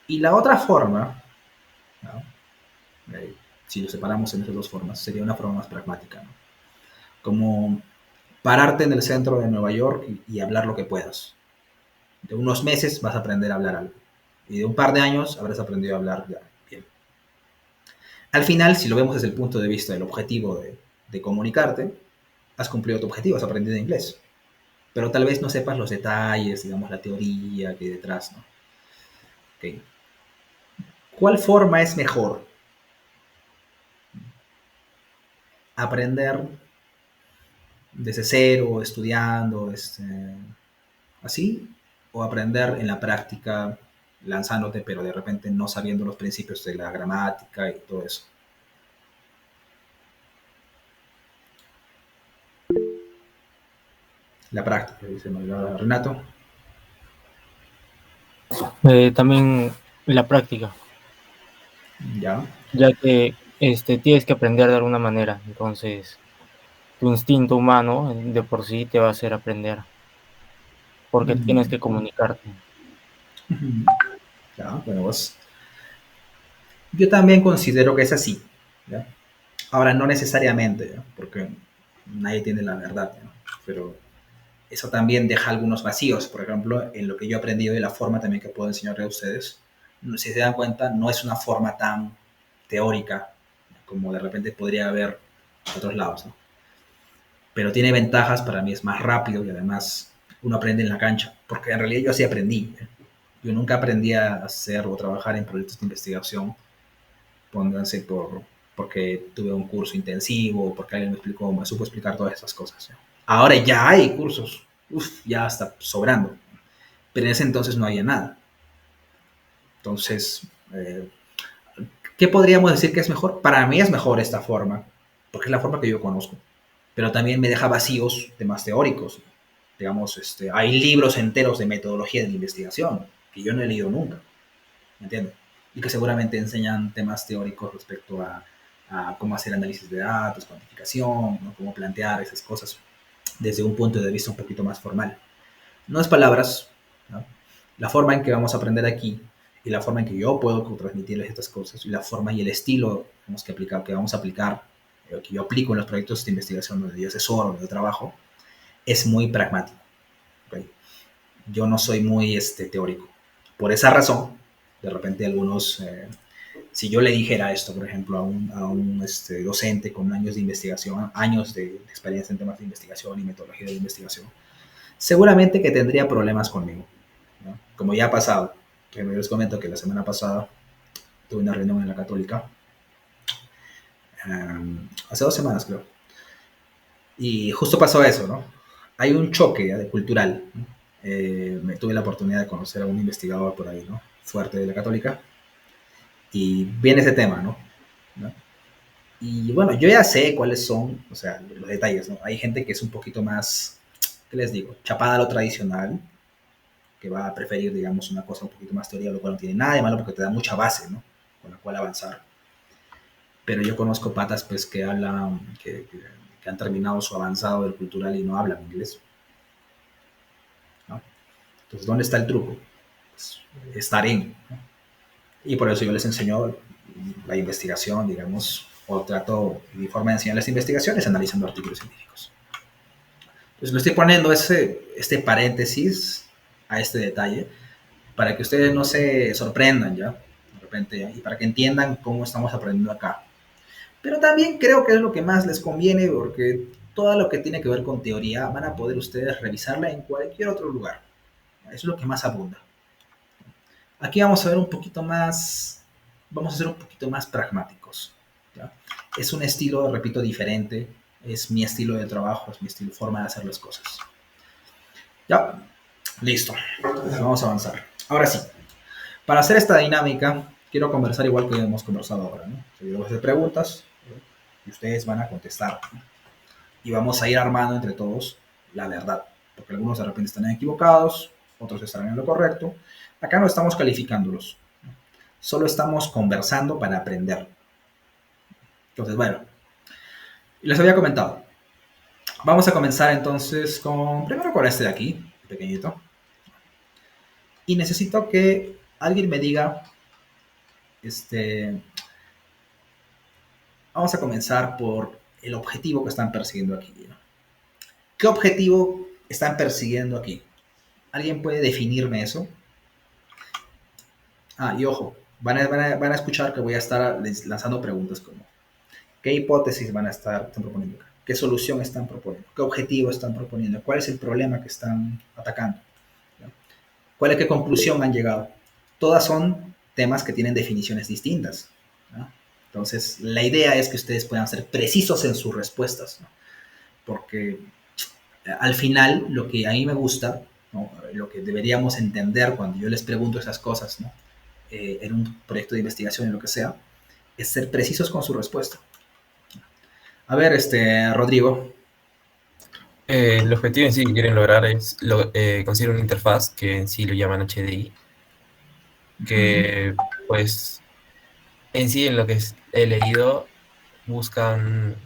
Y la otra forma, ¿no? Si lo separamos en esas dos formas, sería una forma más pragmática, ¿no? Como pararte en el centro de Nueva York y hablar lo que puedas. De unos meses vas a aprender a hablar algo. Y de un par de años habrás aprendido a hablar ya bien. Al final, si lo vemos desde el punto de vista del objetivo de comunicarte, has cumplido tu objetivo, has aprendido inglés. Pero tal vez no sepas los detalles, digamos, la teoría que hay detrás, ¿no? Okay. ¿Cuál forma es mejor? Aprender desde cero, estudiando, así, o aprender en la práctica, lanzándote, pero de repente no sabiendo los principios de la gramática y todo eso. La práctica, dice Renato. También la práctica, Ya. ya que tienes que aprender de alguna manera, entonces tu instinto humano de por sí te va a hacer aprender, porque tienes que comunicarte. Ya, bueno, vos. Yo también considero que es así, ¿ya? Ahora, no necesariamente, ¿ya? Porque nadie tiene la verdad, ¿ya? Pero eso también deja algunos vacíos, por ejemplo, en lo que yo he aprendido y la forma también que puedo enseñarle a ustedes. Si se dan cuenta, no es una forma tan teórica como de repente podría haber en otros lados, ¿no? Pero tiene ventajas, para mí es más rápido y además uno aprende en la cancha, porque en realidad yo así aprendí, ¿eh? Yo nunca aprendí a hacer o trabajar en proyectos de investigación, pónganse porque tuve un curso intensivo, porque alguien me supo explicar todas esas cosas, ¿eh? Ahora ya hay cursos, ya está sobrando, pero en ese entonces no había nada. Entonces, ¿qué podríamos decir que es mejor? Para mí es mejor esta forma, porque es la forma que yo conozco, pero también me deja vacíos temas teóricos. Digamos, hay libros enteros de metodología de la investigación que yo no he leído nunca, ¿me entiendes? Y que seguramente enseñan temas teóricos respecto a cómo hacer análisis de datos, cuantificación, ¿no? Cómo plantear esas cosas desde un punto de vista un poquito más formal. No es palabras, ¿no? La forma en que vamos a aprender aquí y la forma en que yo puedo transmitirles estas cosas y la forma y el estilo que vamos a aplicar, que yo aplico en los proyectos de investigación donde yo asesoro, donde yo trabajo, es muy pragmático. ¿Okay? Yo no soy muy teórico. Por esa razón, de repente algunos, si yo le dijera esto, por ejemplo, a un docente con años de investigación, años de experiencia en temas de investigación y metodología de investigación, seguramente que tendría problemas conmigo, ¿no? Como ya ha pasado, que les comento que la semana pasada tuve una reunión en la Católica, hace 2 semanas creo, y justo pasó eso, ¿no? Hay un choque cultural, ¿no? Me tuve la oportunidad de conocer a un investigador por ahí, ¿no? Fuerte de la Católica, y viene ese tema, ¿no? ¿No? Y bueno, yo ya sé cuáles son, o sea, los detalles, ¿no? Hay gente que es un poquito más, ¿qué les digo? Chapada a lo tradicional, que va a preferir, digamos, una cosa un poquito más teoría, lo cual no tiene nada de malo porque te da mucha base, ¿no? Con la cual avanzar. Pero yo conozco patas, pues, que hablan, que han terminado su avanzado del cultural y no hablan inglés, ¿no? Entonces, ¿dónde está el truco? Pues, estar en, ¿no? Y por eso yo les enseño la investigación, digamos, o trato, mi forma de enseñarles investigaciones analizando artículos científicos. Entonces, le estoy poniendo este paréntesis a este detalle para que ustedes no se sorprendan ya, de repente, ¿ya? Y para que entiendan cómo estamos aprendiendo acá. Pero también creo que es lo que más les conviene porque todo lo que tiene que ver con teoría van a poder ustedes revisarla en cualquier otro lugar. Eso es lo que más abunda. Aquí vamos a ver un poquito más, vamos a ser un poquito más pragmáticos, ¿ya? Es un estilo, repito, diferente, es mi estilo de trabajo, es mi estilo, forma de hacer las cosas. Ya, listo, vamos a avanzar. Ahora sí, para hacer esta dinámica, quiero conversar igual que hemos conversado ahora, ¿no? Yo voy a hacer preguntas, ¿no? Y ustedes van a contestar, ¿no? Y vamos a ir armando entre todos la verdad, porque algunos de repente están equivocados, otros estarán en lo correcto. Acá no estamos calificándolos, ¿no? Solo estamos conversando para aprender. Entonces, bueno, les había comentado. Vamos a comenzar entonces primero con este de aquí, pequeñito. Y necesito que alguien me diga, vamos a comenzar por el objetivo que están persiguiendo aquí, ¿no? ¿Qué objetivo están persiguiendo aquí? ¿Alguien puede definirme eso? Y ojo, van a escuchar que voy a estar lanzando preguntas como ¿qué hipótesis están proponiendo? ¿Qué solución están proponiendo? ¿Qué objetivo están proponiendo? ¿Cuál es el problema que están atacando? ¿Cuál es qué conclusión han llegado? Todas son temas que tienen definiciones distintas, ¿no? Entonces, la idea es que ustedes puedan ser precisos en sus respuestas, ¿no? Porque al final, lo que a mí me gusta, ¿no? Lo que deberíamos entender cuando yo les pregunto esas cosas, ¿no? En un proyecto de investigación, en lo que sea, es ser precisos con su respuesta. A ver, Rodrigo. El objetivo en sí que quieren lograr es conseguir una interfaz que en sí lo llaman HDI, que pues en sí en lo que he leído buscan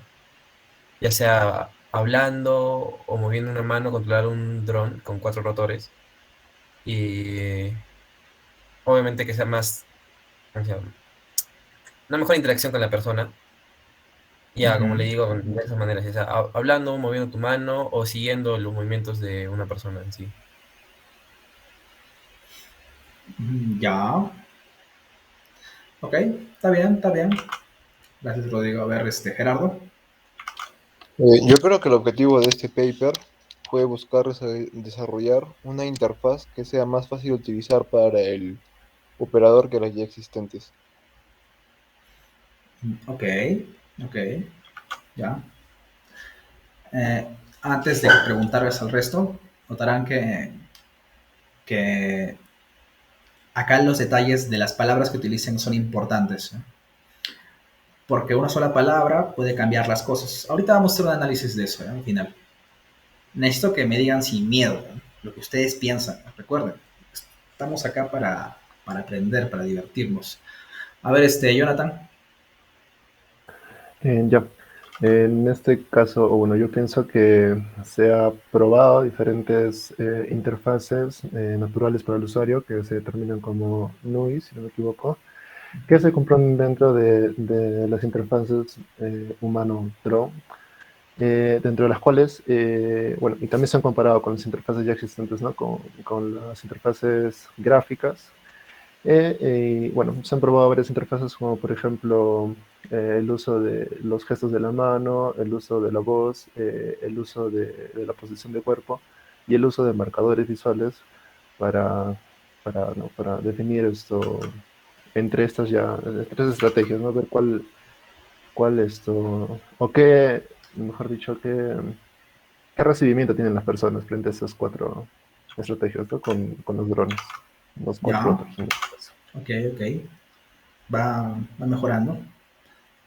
ya sea hablando o moviendo una mano controlar un dron con 4 rotores y obviamente que sea más, o sea, una mejor interacción con la persona. Ya, como le digo, de esas maneras, ya sea hablando, moviendo tu mano o siguiendo los movimientos de una persona en sí. Ya. Ok, está bien, está bien. Gracias, Rodrigo. A ver, Gerardo. Yo creo que el objetivo de este paper fue buscar desarrollar una interfaz que sea más fácil de utilizar para el operador que las ya existentes. Ok, ok, ya. Antes de preguntarles al resto, notarán que acá los detalles de las palabras que utilicen son importantes, ¿no? Porque una sola palabra puede cambiar las cosas. Ahorita vamos a hacer un análisis de eso, ¿no? Al final. Necesito que me digan sin miedo, ¿no? Lo que ustedes piensan. Recuerden, estamos acá para aprender, para divertirnos. A ver, Jonathan. Ya. En este caso, bueno, yo pienso que se ha probado diferentes interfaces naturales para el usuario que se determinan como NUI, si no me equivoco, que se compran dentro de las interfaces humano-drone, dentro de las cuales, bueno, y también se han comparado con las interfaces ya existentes, ¿no? Con las interfaces gráficas. Y bueno, se han probado varias interfaces como por ejemplo el uso de los gestos de la mano, el uso de la voz, el uso de la posición de cuerpo y el uso de marcadores visuales para, ¿no? para definir esto entre estas ya, tres estrategias, ¿no? Ver cuál esto, o qué, mejor dicho, qué recibimiento tienen las personas frente a esas cuatro estrategias, ¿no? Con los drones, los Ya, quadrópedos en este caso. ok, ok. Va mejorando,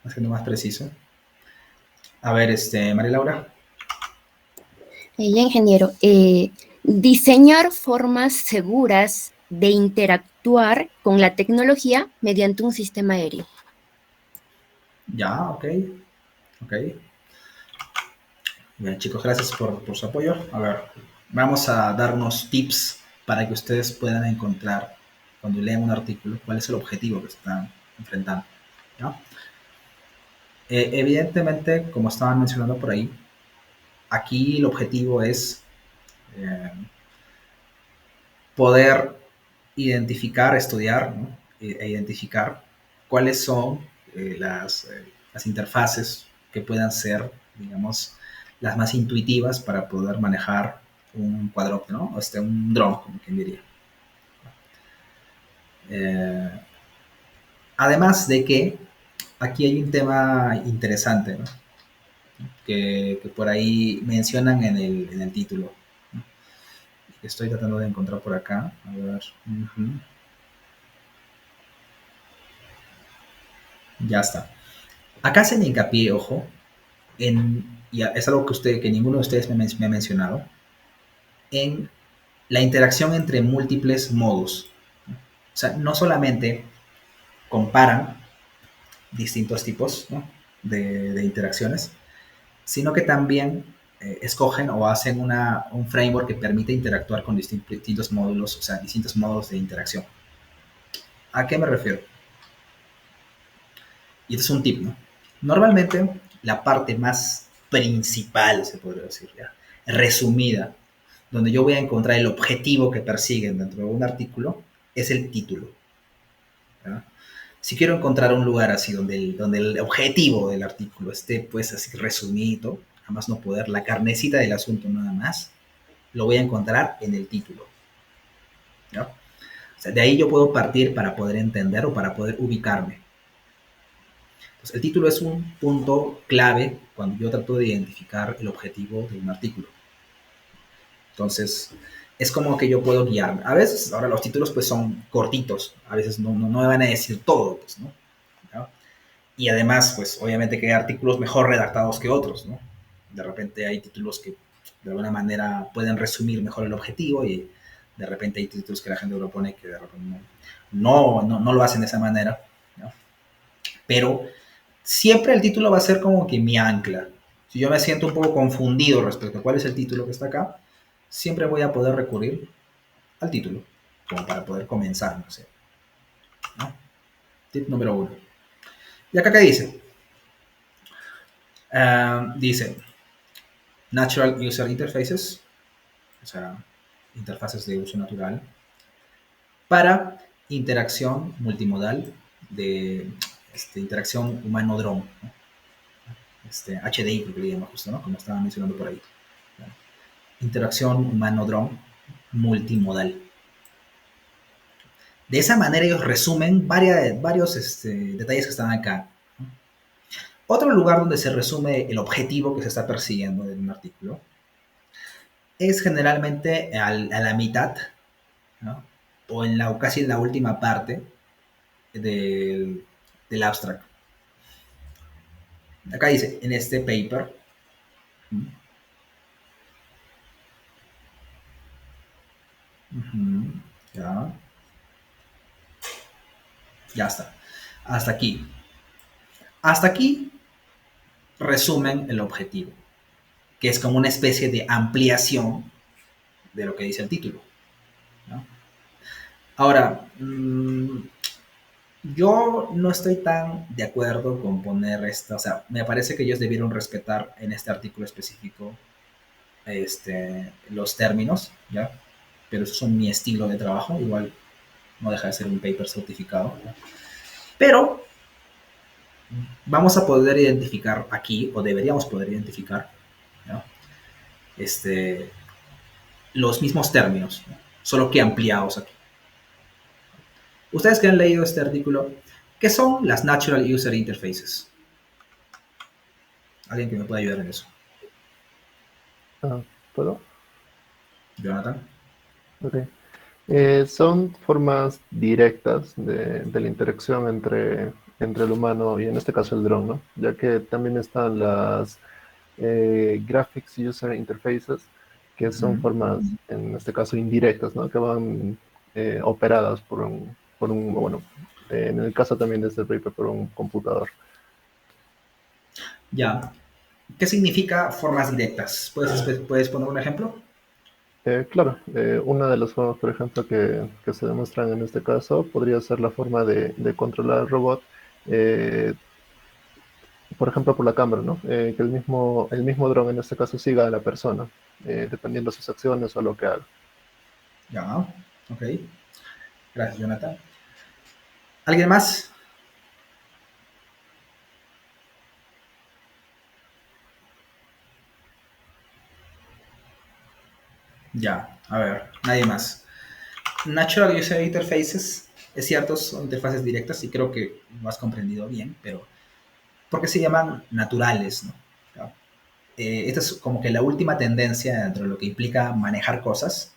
va siendo más preciso. A ver, María Laura. Ya, ingeniero, diseñar formas seguras de interactuar con la tecnología mediante un sistema aéreo. Ya, ok, ok. Bien, chicos, gracias por su apoyo. A ver, vamos a dar unos tips para que ustedes puedan encontrar, cuando lean un artículo, cuál es el objetivo que están enfrentando. ¿Ya? Evidentemente, como estaban mencionando por ahí, aquí el objetivo es eh, poder identificar, estudiar, ¿no? Identificar cuáles son las interfaces que puedan ser, digamos, las más intuitivas para poder manejar un cuadróptero, ¿no? Un dron, como quien diría. Eh, Además de que aquí hay un tema interesante, ¿no? Que por ahí mencionan en el título, ¿no? Estoy tratando de encontrar por acá. A ver. Ya está. Acá hacen hincapié, ojo, y es algo que ninguno de ustedes me ha mencionado, en la interacción entre múltiples modos. O sea, no solamente comparan distintos tipos, ¿no? de interacciones, sino que también escogen o hacen un framework que permite interactuar con distintos módulos, o sea, distintos modos de interacción. ¿A qué me refiero? Y este es un tip, ¿no? Normalmente, la parte más principal, se podría decir, ¿ya? Resumida, donde yo voy a encontrar el objetivo que persiguen dentro de un artículo, es el título. ¿Ya? Si quiero encontrar un lugar así donde el objetivo del artículo esté pues así resumido, además no poder, la carnecita del asunto nada más, lo voy a encontrar en el título. ¿Ya? O sea, de ahí yo puedo partir para poder entender o para poder ubicarme. Entonces, el título es un punto clave cuando yo trato de identificar el objetivo de un artículo. Entonces, es como que yo puedo guiarme. A veces, ahora los títulos pues son cortitos, a veces no me van a decir todo, pues, ¿no? ¿Ya? Y además, pues obviamente que hay artículos mejor redactados que otros, ¿no? De repente hay títulos que de alguna manera pueden resumir mejor el objetivo y de repente hay títulos que la gente propone que de repente no lo hacen de esa manera, ¿no? Pero siempre el título va a ser como que mi ancla. Si yo me siento un poco confundido respecto a cuál es el título que está acá, siempre voy a poder recurrir al título, como para poder comenzar, no sé. ¿No? Tip número 1. ¿Y acá qué dice? Dice Natural User Interfaces, o sea, interfaces de uso natural, para interacción multimodal de interacción humano-dron, ¿no? HDI, creo que le llama justo, ¿no? Como estaba mencionando por ahí. Interacción humano-dron multimodal. De esa manera ellos resumen varios detalles que están acá. Otro lugar donde se resume el objetivo que se está persiguiendo en un artículo es generalmente a la mitad, ¿no? O casi en la última parte del abstract. Acá dice, en este paper, ya, ya está. Hasta aquí. Hasta aquí resumen el objetivo, que es como una especie de ampliación de lo que dice el título, ¿no? Ahora, yo no estoy tan de acuerdo con poner esta, o sea, me parece que ellos debieron respetar en este artículo específico los términos, ¿ya? Pero eso es mi estilo de trabajo, igual no deja de ser un paper certificado, ¿ya? Pero vamos a poder identificar aquí, o deberíamos poder identificar, ¿no? Los mismos términos, ¿no? Solo que ampliados aquí. Ustedes que han leído este artículo, ¿qué son las Natural User Interfaces? ¿Alguien que me pueda ayudar en eso? ¿Puedo? Jonathan. Ok. Son formas directas de la interacción entre el humano y en este caso el dron, ¿no? Ya que también están las Graphics User Interfaces, que son formas, en este caso, indirectas, ¿no? Que van operadas bueno, en el caso también de este paper, por un computador. Ya. ¿Qué significa formas directas? ¿Puedes poner un ejemplo? Claro, una de las formas, por ejemplo, que se demuestran en este caso podría ser la forma de controlar al robot, eh, por ejemplo, por la cámara, ¿no? Que el mismo dron en este caso siga a la persona, dependiendo de sus acciones o lo que haga. Ya. Ok. Gracias, Jonathan. ¿Alguien más? Ya. A ver, nadie más. Natural User Interfaces, es cierto, son interfaces directas y creo que lo has comprendido bien, pero ¿por qué se llaman naturales, no? ¿Ya? Esta es como que la última tendencia dentro de lo que implica manejar cosas,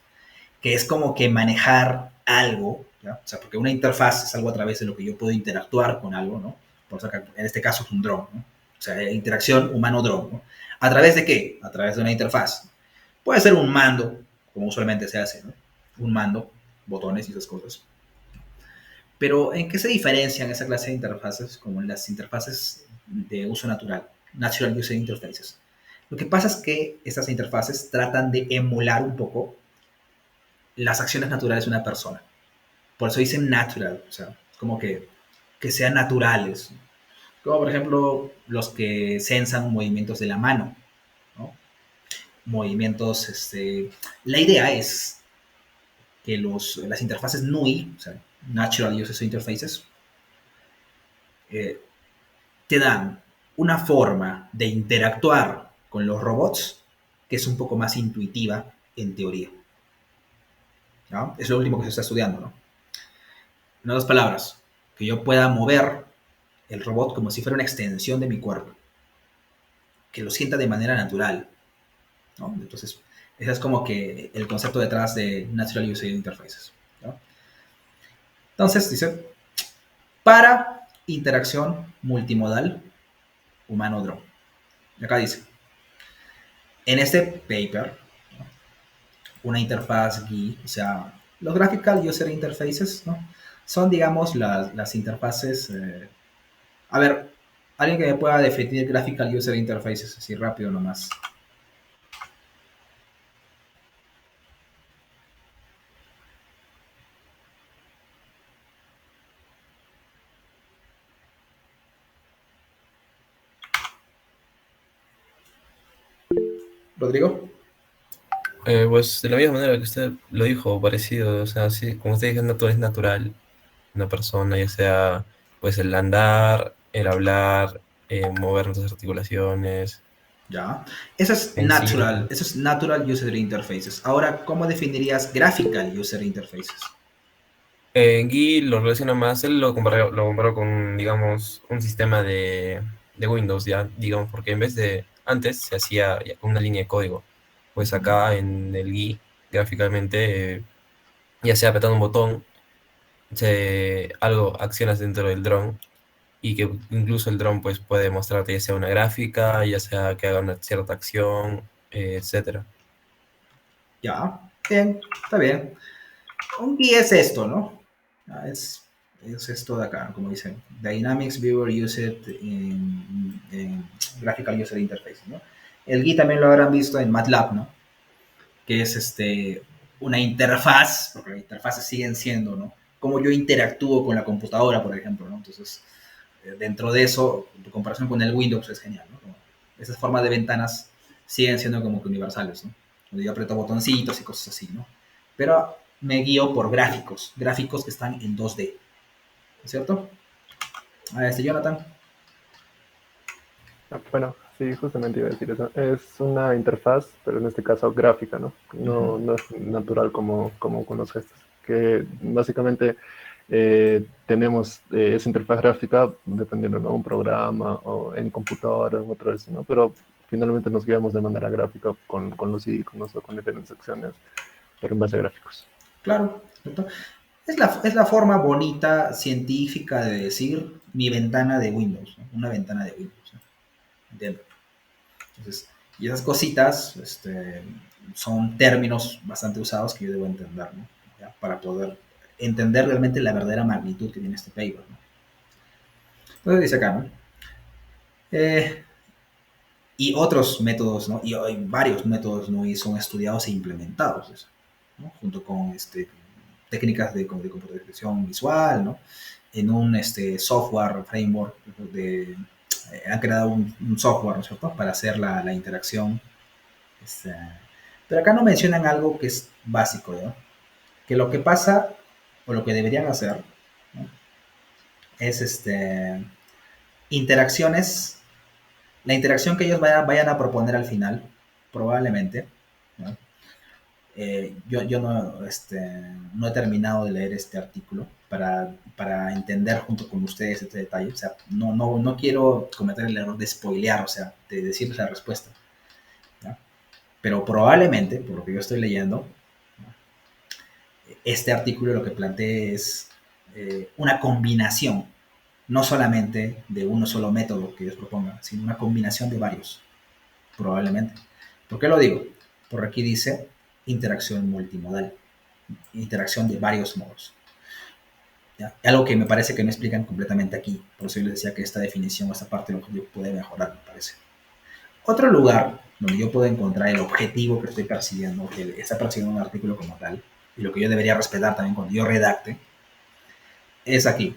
que es como que manejar algo, ¿ya? O sea, porque una interfaz es algo a través de lo que yo puedo interactuar con algo, ¿no? Por eso que en este caso es un dron, ¿no? O sea, interacción humano-dron, ¿no? ¿A través de qué? A través de una interfaz. Puede ser un mando, como usualmente se hace, ¿no? Un mando, botones y esas cosas. Pero ¿en qué se diferencian esa clase de interfaces como las interfaces de uso natural, Natural User Interfaces? Lo que pasa es que estas interfaces tratan de emular un poco las acciones naturales de una persona. Por eso dicen natural, o sea, como que sean naturales. Como por ejemplo los que sensan movimientos de la mano, ¿no? Movimientos, la idea es que las interfaces NUI, o sea, Natural User Interfaces, eh, te dan una forma de interactuar con los robots que es un poco más intuitiva en teoría, ¿no? Es lo último que se está estudiando, ¿no? En otras palabras, que yo pueda mover el robot como si fuera una extensión de mi cuerpo, que lo sienta de manera natural, ¿no? Entonces, ese es como que el concepto detrás de Natural User Interfaces, ¿no? Entonces, dice, para interacción multimodal humano-dron. Y acá dice, en este paper, ¿no? Una interfaz GUI, o sea, los Graphical User Interfaces, ¿no? Son, digamos, las interfaces. A ver, alguien que me pueda definir Graphical User Interfaces así rápido nomás. Rodrigo. Pues de la misma manera que usted lo dijo, parecido, o sea, sí, como usted dijo, natural es natural, una persona, ya sea pues el andar, el hablar, mover nuestras articulaciones, Ya. en sí. Eso es Natural User Interfaces. Ahora, ¿cómo definirías Graphical User Interfaces? Guy lo relaciona más, él lo comparó con, digamos, un sistema de Windows, ya, digamos, porque en vez de, antes se hacía ya con una línea de código, pues acá en el Guy, gráficamente, ya sea apretando un botón, algo accionas dentro del dron, y que incluso el dron pues puede mostrarte ya sea una gráfica, ya sea que haga una cierta acción, etcétera. Ya. Bien, está bien. Un GUI es esto, ¿no? Es Es esto de acá, como dicen, Dynamics Viewer Used in Graphical User Interface, ¿no? El GUI también lo habrán visto en MATLAB, ¿no? Que es una interfaz, porque las interfaces siguen siendo, ¿no? Cómo yo interactúo con la computadora, por ejemplo, ¿no? Entonces, dentro de eso, tu comparación con el Windows es genial, ¿no? Como esas formas de ventanas siguen siendo como que universales, ¿no? Donde yo aprieto botoncitos y cosas así, ¿no? Pero me guío por gráficos, gráficos que están en 2D, ¿no es cierto? Jonathan. Bueno, sí, justamente iba a decir eso. Es una interfaz, pero en este caso gráfica, ¿no? No es natural como con los gestos. Que básicamente tenemos esa interfaz gráfica dependiendo de un programa o en computadora, en otro eso, ¿no? Pero finalmente nos guiamos de manera gráfica con los iconos o con diferentes acciones, pero en base a gráficos. Claro, ¿cierto? Es la forma bonita, científica de decir mi ventana de Windows, ¿no? Una ventana de Windows, ¿no? ¿Entiendes? Entonces, y esas cositas son términos bastante usados que yo debo entender, ¿no? ¿Ya? Para poder entender realmente la verdadera magnitud que tiene este paper, ¿no? Entonces dice acá, ¿no? Y otros métodos, ¿no? Y hay varios métodos, ¿no? Y son estudiados e implementados, ¿no? Junto con técnicas de computación visual, ¿no? En un software framework han creado un software, ¿no es cierto?, para hacer la interacción. Pero acá no mencionan algo que es básico, ¿no? Que lo que pasa, o lo que deberían hacer, ¿no? Es interacciones, la interacción que ellos vayan a proponer al final, probablemente, ¿no? Yo no he terminado de leer este artículo para entender junto con ustedes este detalle. O sea, no quiero cometer el error de spoilear, o sea, de decirles la respuesta, ¿no? Pero probablemente, por lo que yo estoy leyendo, este artículo lo que plantea es una combinación, no solamente de uno solo método que ellos propongan, sino una combinación de varios, probablemente. ¿Por qué lo digo? Por aquí dice interacción multimodal, interacción de varios modos. ¿Ya? Algo que me parece que no explican completamente aquí, por eso yo les decía que esta definición, esta parte del objetivo puede mejorar, me parece. Otro lugar donde yo puedo encontrar el objetivo que estoy persiguiendo, que está persiguiendo un artículo como tal, y lo que yo debería respetar también cuando yo redacte, es aquí.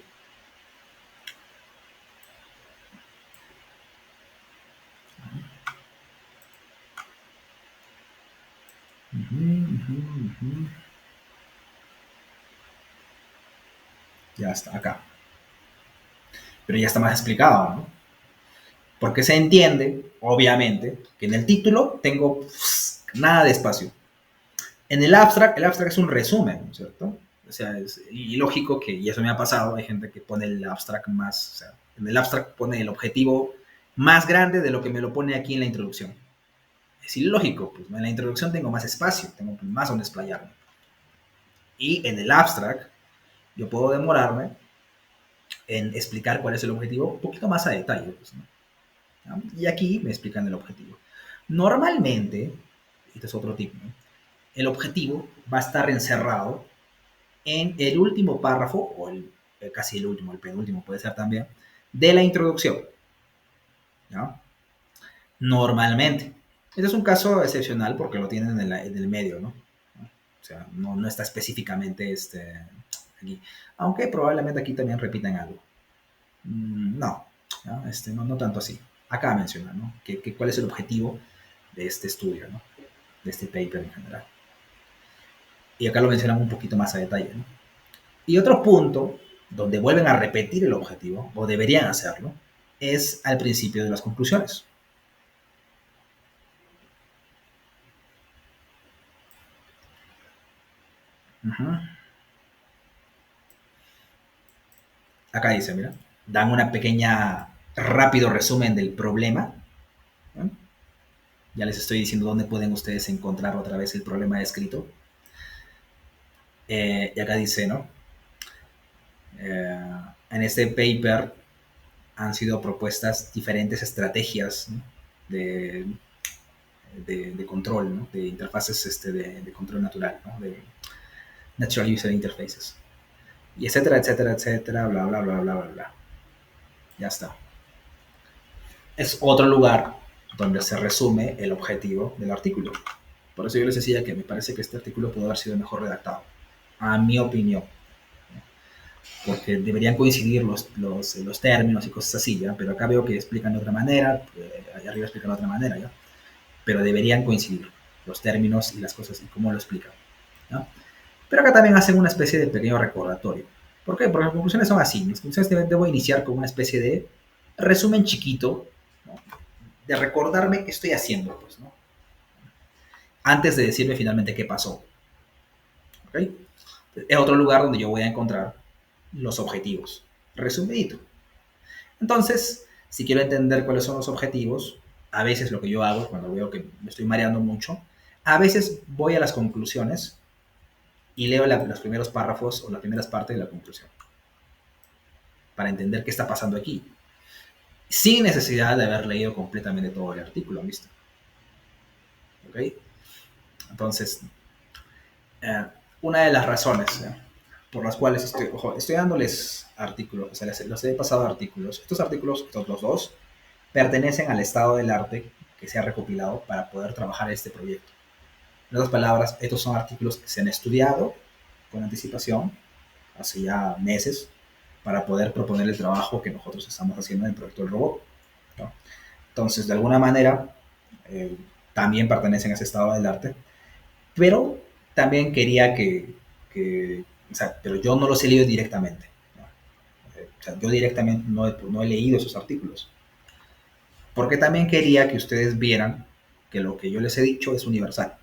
Ya está, acá. Pero ya está más explicado, ¿no? Porque se entiende, obviamente, que en el título tengo nada de espacio. En el abstract es un resumen, ¿no es cierto? O sea, es ilógico que, y eso me ha pasado, hay gente que pone el abstract más, o sea, en el abstract pone el objetivo más grande de lo que me lo pone aquí en la introducción. Es ilógico, pues en la introducción tengo más espacio, tengo más donde explayarme. Y en el abstract yo puedo demorarme en explicar cuál es el objetivo un poquito más a detalle, pues, ¿no? Y aquí me explican el objetivo. Normalmente, este es otro tip, ¿no? El objetivo va a estar encerrado en el último párrafo, o casi el último, el penúltimo puede ser también, de la introducción, ¿no? Normalmente. Este es un caso excepcional porque lo tienen en el medio, ¿no? O sea, no está específicamente aquí. Aunque probablemente aquí también repitan algo. No, no tanto así. Acá menciona, ¿no? ¿Cuál es el objetivo de este estudio, ¿no? De este paper en general. Y acá lo mencionan un poquito más a detalle, ¿no? Y otro punto donde vuelven a repetir el objetivo, o deberían hacerlo, es al principio de las conclusiones. Acá dice, mira, dan una pequeña, rápido resumen del problema, ¿no? Ya les estoy diciendo dónde pueden ustedes encontrar otra vez el problema escrito. Y acá dice, ¿no? En este paper han sido propuestas diferentes estrategias, ¿no? de control, ¿no? De interfaces de control natural, ¿no? De Natural User Interfaces. y etcétera, etcétera, etcétera, bla, bla, bla, bla, bla, bla. Ya está. Es otro lugar donde se resume el objetivo del artículo. Por eso yo les decía que me parece que este artículo pudo haber sido mejor redactado, a mi opinión, porque deberían coincidir los términos y cosas así, ¿ya? Pero acá veo que explican de otra manera, allá arriba explican de otra manera, ¿ya? Pero deberían coincidir los términos y las cosas y cómo lo explican, ¿ya? Pero acá también hacen una especie de pequeño recordatorio. ¿Por qué? Porque las conclusiones son así. Mis conclusiones debo iniciar con una especie de resumen chiquito, ¿no? De recordarme qué estoy haciendo, pues, ¿no? Antes de decirme finalmente qué pasó. ¿Ok? Es otro lugar donde yo voy a encontrar los objetivos. Resumidito. Entonces, si quiero entender cuáles son los objetivos, a veces lo que yo hago cuando veo que me estoy mareando mucho, a veces voy a las conclusiones y leo los primeros párrafos o las primeras partes de la conclusión para entender qué está pasando aquí, sin necesidad de haber leído completamente todo el artículo, ¿visto? ¿Ok? Entonces, una de las razones por las cuales estoy dándoles artículos, o sea, los he pasado artículos. Estos artículos, los dos, pertenecen al estado del arte que se ha recopilado para poder trabajar este proyecto. En otras palabras, estos son artículos que se han estudiado con anticipación, hace ya meses, para poder proponer el trabajo que nosotros estamos haciendo en el proyecto del robot, ¿no? Entonces, de alguna manera, también pertenecen a ese estado del arte, pero también quería o sea, pero yo no los he leído directamente, ¿no? O sea, yo directamente no he leído esos artículos, porque también quería que ustedes vieran que lo que yo les he dicho es universal,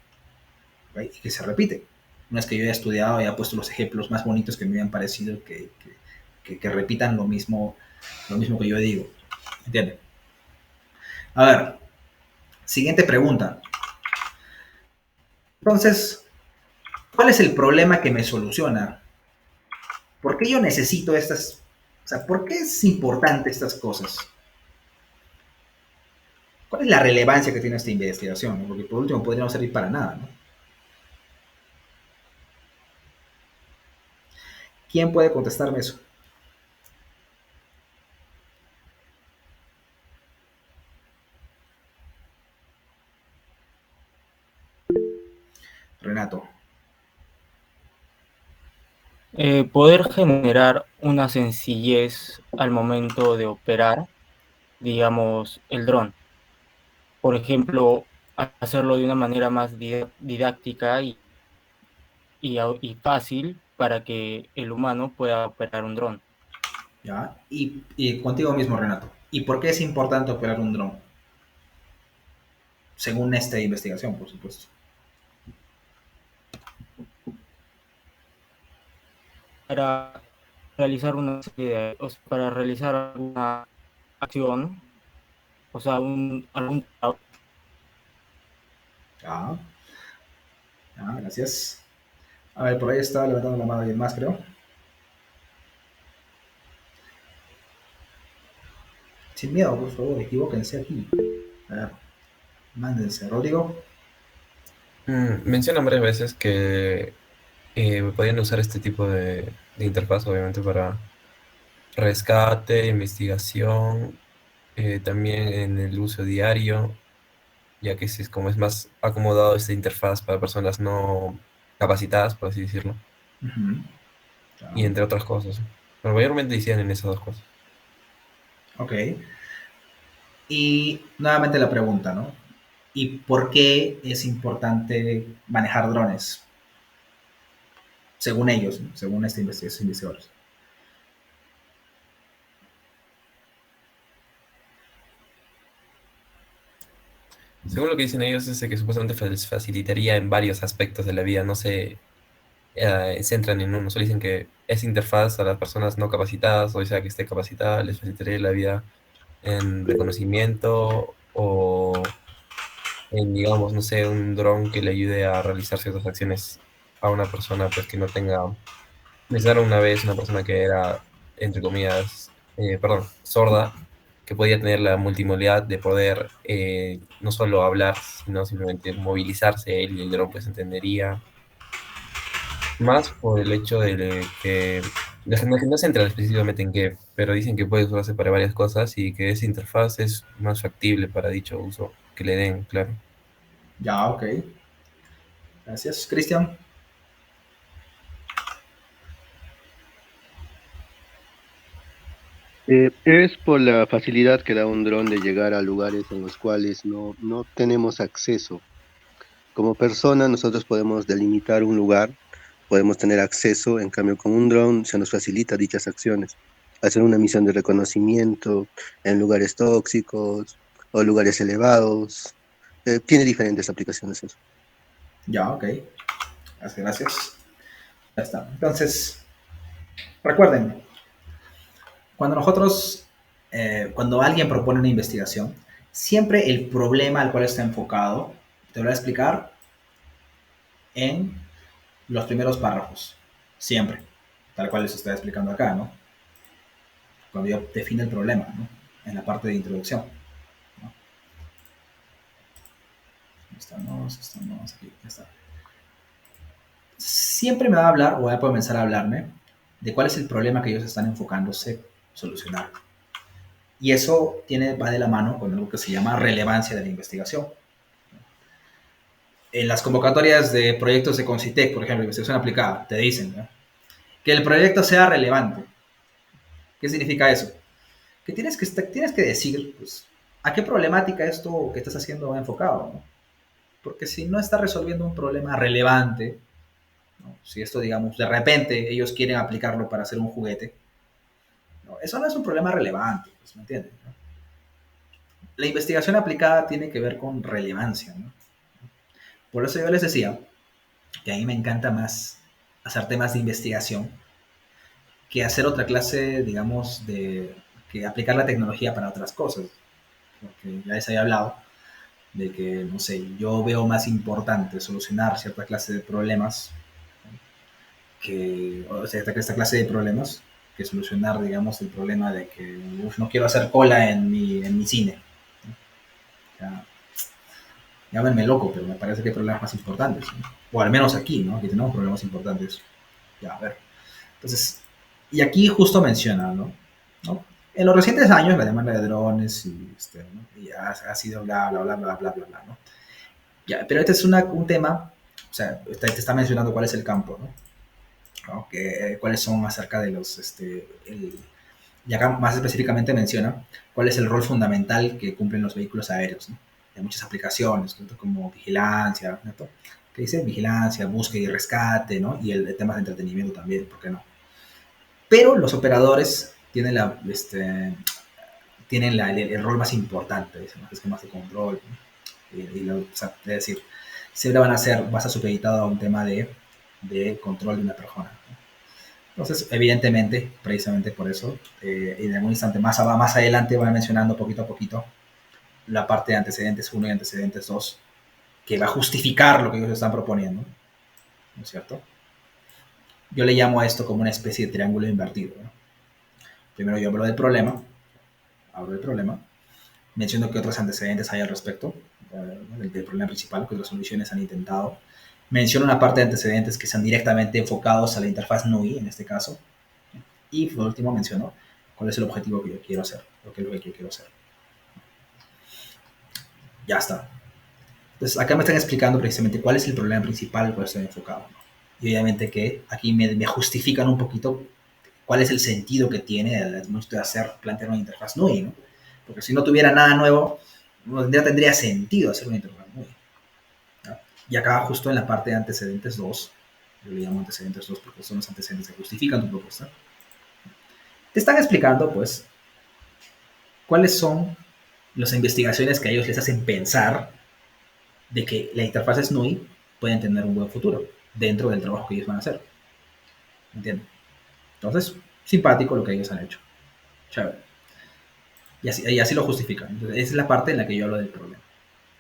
¿right? Y que se repite. No es que yo haya estudiado y haya puesto los ejemplos más bonitos que me habían parecido que repitan lo mismo que yo digo. ¿Entienden? A ver, siguiente pregunta. Entonces, ¿cuál es el problema que me soluciona? ¿Por qué yo necesito estas? O sea, ¿por qué es importante estas cosas? ¿Cuál es la relevancia que tiene esta investigación? Porque por último podría no servir para nada, ¿no? ¿Quién puede contestarme eso? Renato. Poder generar una sencillez al momento de operar, digamos, el dron. Por ejemplo, hacerlo de una manera más didáctica y fácil para que el humano pueda operar un dron. ¿Ya? Y contigo mismo, Renato. ¿Y por qué es importante operar un dron? Según esta investigación, por supuesto. Para realizar una serie para realizar alguna acción, o sea, algún Ya. Ya, gracias. A ver, por ahí está levantando la mano alguien más, creo. Sin miedo, por favor, equivóquense aquí. A ver, mándense. Rodrigo. Mencionan varias veces que podían usar este tipo de interfaz, obviamente, para rescate, investigación, también en el uso diario, ya que como es más acomodado esta interfaz para personas no capacitadas, por así decirlo, Uh-huh. Ya. y entre otras cosas. Pero mayormente decían en esas dos cosas. Ok. Y nuevamente la pregunta, ¿no? ¿Y por qué es importante manejar drones? Según ellos, ¿no? Según estos investigadores. Según lo que dicen ellos, es de que supuestamente les facilitaría en varios aspectos de la vida, no se centran en uno, solo dicen que esa interfaz a las personas no capacitadas, o sea que esté capacitada, les facilitaría la vida en reconocimiento o en, digamos, no sé, un dron que le ayude a realizar ciertas acciones a una persona pues que no tenga. Mencionaron una vez una persona que era, entre comillas, perdón, sorda, que podía tener la multimodalidad de poder no solo hablar, sino simplemente movilizarse, él y el dron pues entendería. Más por el hecho de que No se entra específicamente en qué, pero dicen que puede usarse para varias cosas y que esa interfaz es más factible para dicho uso que le den, claro. Ya, ok. Gracias, Cristian. Es por la facilidad que da un dron de llegar a lugares en los cuales no tenemos acceso. Como persona, nosotros podemos delimitar un lugar, podemos tener acceso, en cambio con un dron se nos facilita dichas acciones. Hacer una misión de reconocimiento en lugares tóxicos o lugares elevados. Tiene diferentes aplicaciones eso. Ya, ok. Gracias. Ya está. Entonces, recuerden, cuando alguien propone una investigación, siempre el problema al cual está enfocado, te lo voy a explicar en los primeros párrafos. Siempre. Tal cual les estoy explicando acá, ¿no? Cuando yo define el problema, ¿no? En la parte de introducción. ¿No? Estamos aquí, ya está. Siempre me va a hablar, o voy a comenzar a hablarme, de cuál es el problema que ellos están enfocándose solucionar. Y eso va de la mano con algo que se llama relevancia de la investigación. En las convocatorias de proyectos de Concitec, por ejemplo, investigación aplicada, te dicen, ¿no?, que el proyecto sea relevante. ¿Qué significa eso? Que tienes que decir, pues, a qué problemática esto que estás haciendo va enfocado, ¿no? Porque si no está resolviendo un problema relevante, ¿no?, si esto, digamos, de repente ellos quieren aplicarlo para hacer un juguete, ¿no?, eso no es un problema relevante, pues, ¿me entiendes?, ¿no? La investigación aplicada tiene que ver con relevancia, ¿no? Por eso yo les decía que a mí me encanta más hacer temas de investigación que hacer otra clase, digamos, que aplicar la tecnología para otras cosas. Porque ya les había hablado de que, no sé, yo veo más importante solucionar cierta clase de problemas, o sea, esta clase de problemas, que solucionar, digamos, el problema de que no quiero hacer cola en mi cine. Ya, llámenme loco, pero me parece que hay problemas más importantes, ¿no? O al menos aquí, ¿no? Aquí tenemos problemas importantes. Ya, a ver. Entonces, y aquí justo menciona, ¿no? En los recientes años la demanda de drones y ha sido bla, bla, bla, bla, bla, bla, bla, ¿no? Ya, pero este es un tema, o sea, te está mencionando cuál es el campo, ¿no? Cuáles son acerca de y acá más específicamente menciona cuál es el rol fundamental que cumplen los vehículos aéreos, ¿no? Hay muchas aplicaciones, ¿no?, como vigilancia, ¿no?, que dice vigilancia, búsqueda y rescate, ¿no? Y el tema de entretenimiento también, ¿por qué no? Pero los operadores tienen el rol más importante, dicen, los esquemas de control, ¿no? O sea, es decir, siempre va a estar supeditado a un tema de control de una persona, ¿no? Entonces, evidentemente, precisamente por eso, en algún instante más adelante voy mencionando poquito a poquito la parte de antecedentes 1 y antecedentes 2, que va a justificar lo que ellos están proponiendo, ¿no es cierto? Yo le llamo a esto como una especie de triángulo invertido, ¿no? Primero yo hablo del problema, menciono qué otros antecedentes hay al respecto del problema principal, qué otras soluciones han intentado. Menciono una parte de antecedentes que sean directamente enfocados a la interfaz NUI, en este caso. Y por último menciono cuál es el objetivo que yo quiero hacer, lo que es lo que yo quiero hacer. Ya está. Entonces acá me están explicando precisamente cuál es el problema principal al cual estoy enfocado, ¿no? Y obviamente que aquí me justifican un poquito cuál es el sentido que tiene el momento de plantear una interfaz NUI, ¿no? Porque si no tuviera nada nuevo, no tendría sentido hacer una interfaz NUI, ¿no? Y acá justo en la parte de antecedentes 2, yo le llamo antecedentes 2 porque son los antecedentes que justifican tu propuesta, te están explicando, pues, cuáles son las investigaciones que a ellos les hacen pensar de que las interfaces NUI pueden tener un buen futuro dentro del trabajo que ellos van a hacer. ¿Entienden? Entonces, simpático lo que ellos han hecho. Chévere. Y así lo justifican. Entonces, esa es la parte en la que yo hablo del problema.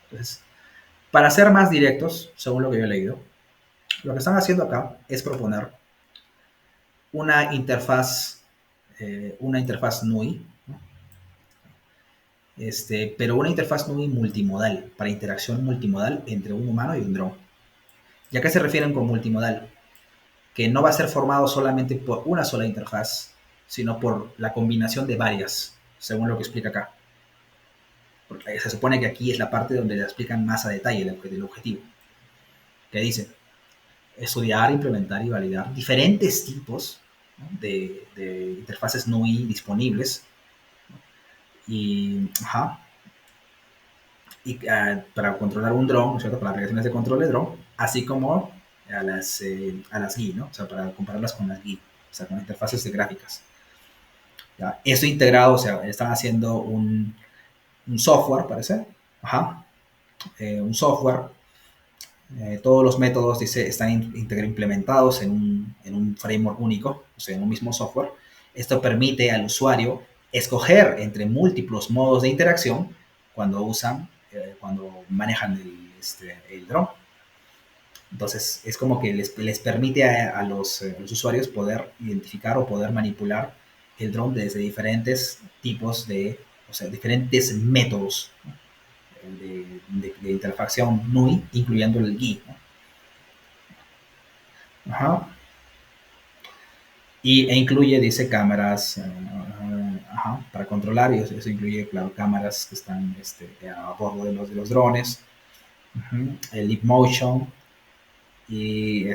Entonces, para ser más directos, según lo que yo he leído, lo que están haciendo acá es proponer una interfaz NUI, ¿no? Pero una interfaz NUI multimodal, para interacción multimodal entre un humano y un dron. ¿Y a qué se refieren con multimodal? que no va a ser formado solamente por una sola interfaz, sino por la combinación de varias, según lo que explica acá. Porque se supone que aquí es la parte donde le explican más a detalle el objetivo. Que dice, estudiar, implementar y validar diferentes tipos, ¿no?, de interfaces NUI disponibles. Y, para controlar un dron, ¿no es cierto?, para aplicaciones de control de dron, así como a las GUI, ¿no? O sea, para compararlas con las GUI, o sea, con interfaces de gráficas. ¿Ya? Esto integrado, o sea, están haciendo un software, parece, un software. Todos los métodos, dice, están implementados en un framework único, o sea, en un mismo software. Esto permite al usuario escoger entre múltiples modos de interacción cuando manejan el drone. Entonces, es como que les permite a los usuarios poder identificar o poder manipular el drone desde diferentes tipos o sea, diferentes métodos, ¿no?, de interfacción NUI, incluyendo el GUI, ¿no? E incluye, dice, cámaras, para controlar, y eso incluye, claro, cámaras que están a bordo de los drones, el Leap Motion, y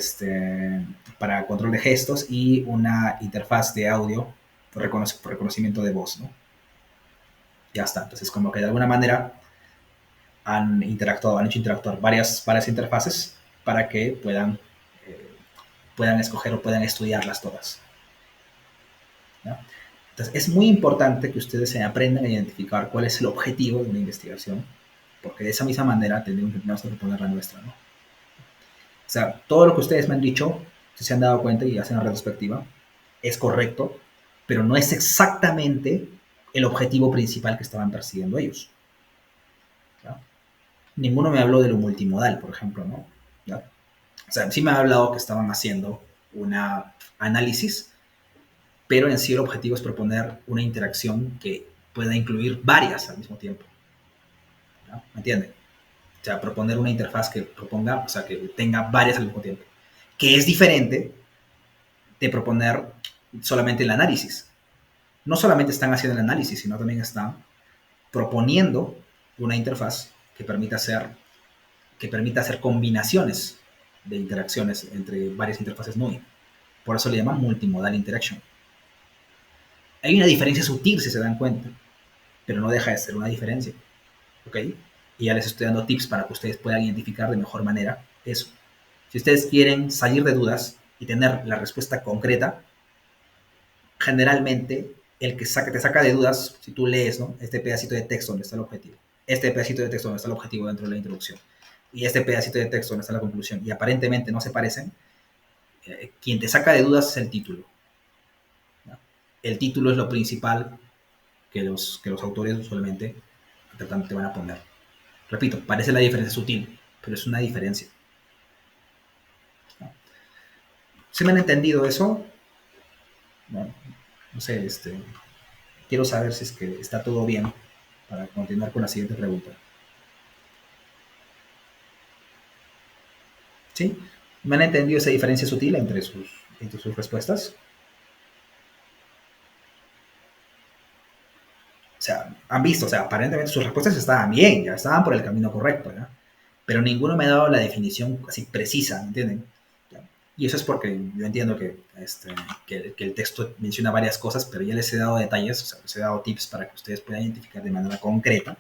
para control de gestos, y una interfaz de audio por reconocimiento de voz, ¿no? Ya está. Entonces, como que de alguna manera han hecho interactuar varias interfaces para que puedan escoger o puedan estudiarlas todas, ¿no? Entonces, es muy importante que ustedes se aprendan a identificar cuál es el objetivo de una investigación, porque de esa misma manera tenemos que proponer la nuestra, ¿no? O sea, todo lo que ustedes me han dicho, si se han dado cuenta y hacen la retrospectiva, es correcto, pero no es exactamente el objetivo principal que estaban persiguiendo ellos, ¿no? Ninguno me habló de lo multimodal, por ejemplo, ¿no? ¿Ya? O sea, sí me ha hablado que estaban haciendo un análisis, pero en sí el objetivo es proponer una interacción que pueda incluir varias al mismo tiempo, ¿no? ¿Me entienden? O sea, proponer una interfaz que proponga, o sea, que tenga varias al mismo tiempo, que es diferente de proponer solamente el análisis. No solamente están haciendo el análisis, sino también están proponiendo una interfaz que permita hacer combinaciones de interacciones entre varias interfaces NUI. Por eso le llaman multimodal interaction. Hay una diferencia sutil, si se dan cuenta, pero no deja de ser una diferencia, ¿ok? Y ya les estoy dando tips para que ustedes puedan identificar de mejor manera eso. Si ustedes quieren salir de dudas y tener la respuesta concreta, generalmente el que te saca de dudas, si tú lees, ¿no?, este pedacito de texto donde está el objetivo, este pedacito de texto donde está el objetivo dentro de la introducción, y este pedacito de texto donde está la conclusión, y aparentemente no se parecen, quien te saca de dudas es el título, ¿no? El título es lo principal que los autores usualmente te van a poner. Repito, parece la diferencia sutil, pero es una diferencia, ¿no? ¿Sí me han entendido eso? No sé, quiero saber si es que está todo bien para continuar con la siguiente pregunta. ¿Sí? ¿Me han entendido esa diferencia sutil entre sus respuestas? O sea, han visto, o sea, aparentemente sus respuestas estaban bien, ya estaban por el camino correcto, ¿ya? Pero ninguno me ha dado la definición así precisa, ¿me entienden? ¿Ya? Y eso es porque yo entiendo que el texto menciona varias cosas, pero ya les he dado detalles, o sea, les he dado tips para que ustedes puedan identificar de manera concreta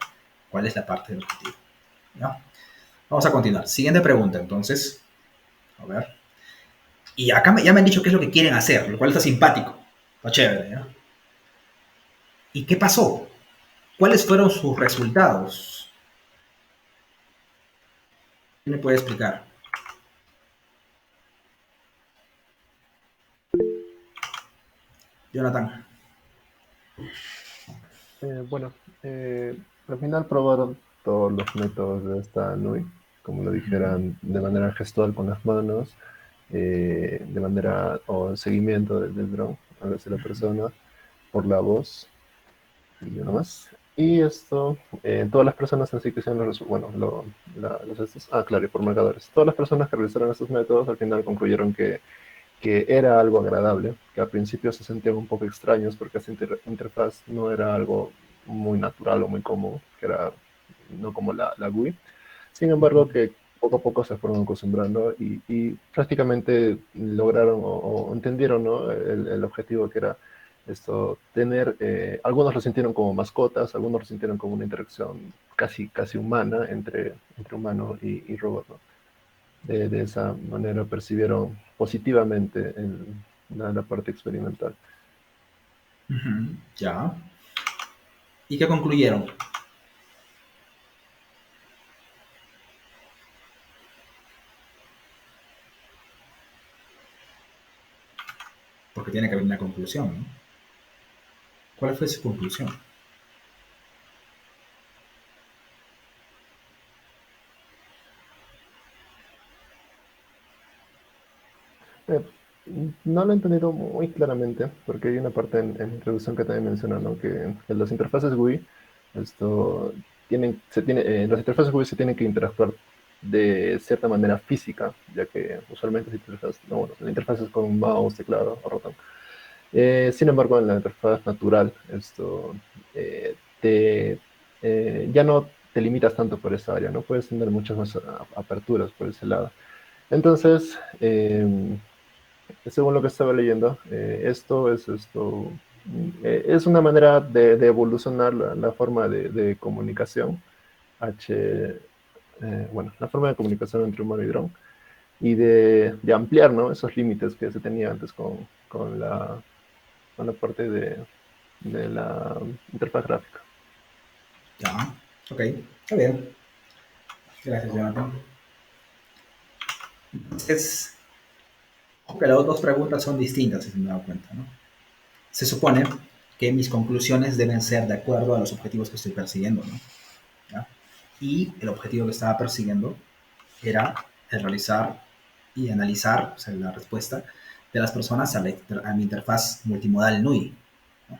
cuál es la parte del objetivo, ¿ya? Vamos a continuar. Siguiente pregunta, entonces. A ver. Y acá ya me han dicho qué es lo que quieren hacer, lo cual está simpático. Está chévere, ¿ya? ¿Y qué pasó? ¿Cuáles fueron sus resultados? ¿Quién me puede explicar? Jonathan. Bueno, al final probaron todos los métodos de esta NUI, como lo dijeran, de manera gestual con las manos, de manera o seguimiento del dron hacia la persona, por la voz y nada más. Y esto, todas las personas así que sean claro, y por marcadores. Todas las personas que realizaron estos métodos al final concluyeron que que era algo agradable, que al principio se sentían un poco extraños porque esa interfaz no era algo muy natural o muy común, que era no como la GUI. Sin embargo, que poco a poco se fueron acostumbrando y prácticamente lograron o entendieron, ¿no?, el objetivo que era esto, tener, algunos lo sintieron como mascotas, algunos lo sintieron como una interacción casi humana entre humano y robot, ¿no? De esa manera percibieron positivamente la parte experimental. Ya. ¿Y qué concluyeron? Porque tiene que haber una conclusión, ¿no? ¿Cuál fue su conclusión? No lo he entendido muy claramente, porque hay una parte en la introducción que también menciona, ¿no?, que las interfaces GUI, las interfaces GUI se tienen que interactuar de cierta manera física, ya que usualmente la interfaz es con un mouse, teclado o ratón. Sin embargo, en la interfaz natural, ya no te limitas tanto por esa área, ¿no? Puedes tener muchas más aperturas por ese lado. Entonces, según lo que estaba leyendo, es una manera de evolucionar la forma de comunicación, la forma de comunicación entre humano y dron, y de ampliar, ¿no?, esos límites que se tenía antes con la parte de la interfaz gráfica. Ya, ok, está bien. Gracias, Jonathan. Entonces, que las dos preguntas son distintas, si se me da cuenta, ¿no? Se supone que mis conclusiones deben ser de acuerdo a los objetivos que estoy persiguiendo, ¿no? ¿Ya? Y el objetivo que estaba persiguiendo era el realizar y analizar, o sea, la respuesta de las personas a mi interfaz multimodal NUI, ¿no?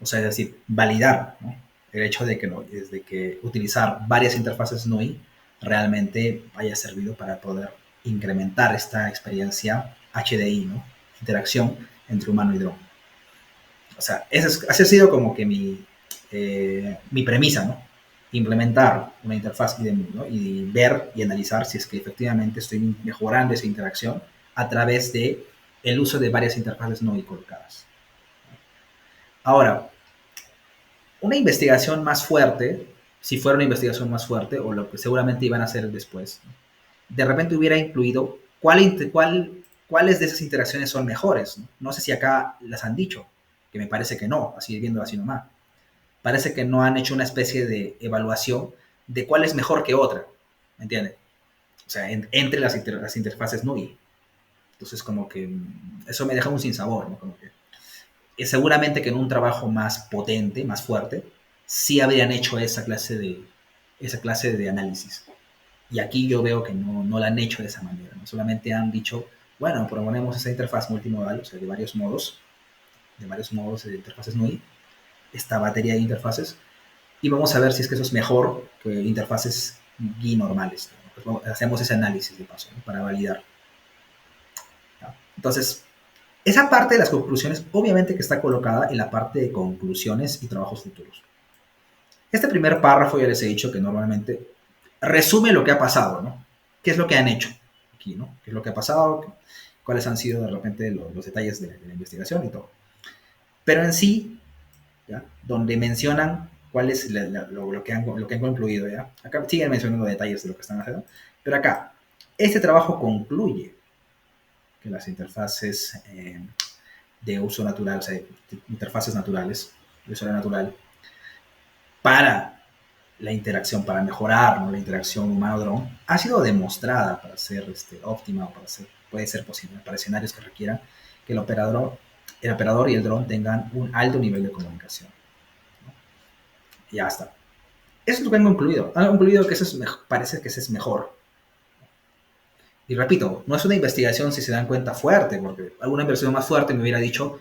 O sea, es decir, validar, ¿no?, el hecho de que utilizar varias interfaces NUI realmente haya servido para poder incrementar esta experiencia HDI, ¿no?, interacción entre humano y dron. O sea, esa ha sido como que mi premisa, ¿no? Implementar una interfaz ¿no?, y ver y analizar si es que efectivamente estoy mejorando esa interacción a través de el uso de varias interfaces NUI colocadas. Ahora, una investigación más fuerte, si fuera una investigación más fuerte, o lo que seguramente iban a hacer después, ¿no?, de repente hubiera incluido cuáles de esas interacciones son mejores, ¿no? No sé si acá las han dicho, que me parece que no, así viendo así nomás. Parece que no han hecho una especie de evaluación de cuál es mejor que otra, ¿me entiendes? O sea, entre las interfaces NUI. Entonces, como que eso me deja un sinsabor, ¿no? Como que seguramente que en un trabajo más potente, más fuerte, sí habrían hecho esa clase de análisis. Y aquí yo veo que no la han hecho de esa manera, ¿no? Solamente han dicho, bueno, proponemos esa interfaz multimodal, o sea, de varios modos de interfaces NUI, esta batería de interfaces, y vamos a ver si es que eso es mejor que interfaces GUI normales, ¿no? Pues hacemos ese análisis de paso, ¿no?, para validar. ¿No? Entonces, esa parte de las conclusiones, obviamente que está colocada en la parte de conclusiones y trabajos futuros. Este primer párrafo ya les he dicho que normalmente resume lo que ha pasado, ¿no? ¿Qué es lo que han hecho aquí, ¿no? ¿Qué es lo que ha pasado? ¿Cuáles han sido de repente los detalles de la investigación y todo? Pero en sí, ¿ya?, donde mencionan cuál es lo que han concluido, ¿ya? Acá siguen mencionando detalles de lo que están haciendo, pero acá, este trabajo concluye que las interfaces de uso natural, o sea, interfaces naturales, de uso natural, para la interacción, para mejorar, ¿no?, la interacción humano-dron, ha sido demostrada para ser óptima, o puede ser posible para escenarios que requieran que el operador y el dron tengan un alto nivel de comunicación, ¿no? Y ya está. Eso es lo que han concluido. Han concluido que parece que ese es mejor. Y repito, no es una investigación, si se dan cuenta, fuerte, porque alguna investigación más fuerte me hubiera dicho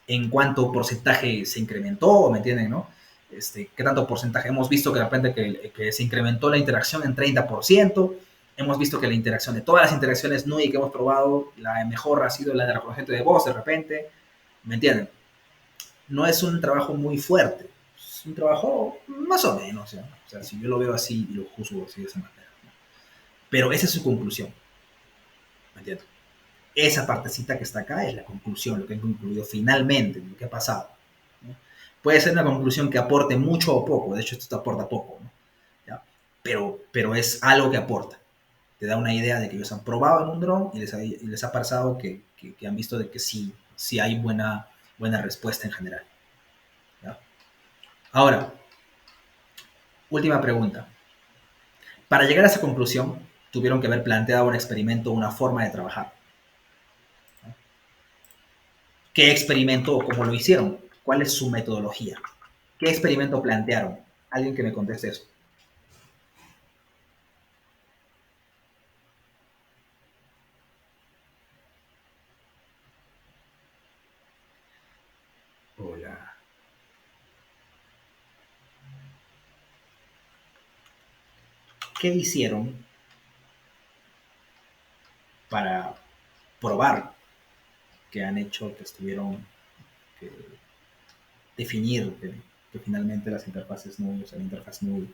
en cuánto porcentaje se incrementó, ¿me entienden, no? ¿Qué tanto porcentaje? Hemos visto que de repente que se incrementó la interacción en 30%, hemos visto que la interacción, de todas las interacciones NUI que hemos probado, la mejor ha sido la de reconocimiento de voz de repente, ¿me entienden? No es un trabajo muy fuerte, es un trabajo más o menos, ¿no? O sea, si yo lo veo así y lo juzgo así de esa manera, ¿no? Pero esa es su conclusión, ¿me entiendes? Esa partecita que está acá es la conclusión, lo que han concluido finalmente, lo que ha pasado, ¿no? Puede ser una conclusión que aporte mucho o poco, de hecho esto aporta poco, ¿no? ¿Ya? Pero es algo que aporta, te da una idea de que ellos han probado en un dron y les ha pasado que han visto de que sí, sí hay buena respuesta en general, ¿ya? Ahora, última pregunta. Para llegar a esa conclusión, tuvieron que haber planteado un experimento, una forma de trabajar. ¿Qué experimento o cómo lo hicieron? ¿Cuál es su metodología? ¿Qué experimento plantearon? Alguien que me conteste eso. Hola. ¿Qué hicieron para probar que han hecho, que estuvieron, que definir que finalmente las interfaces NUI, o sea, la interfaz NUI,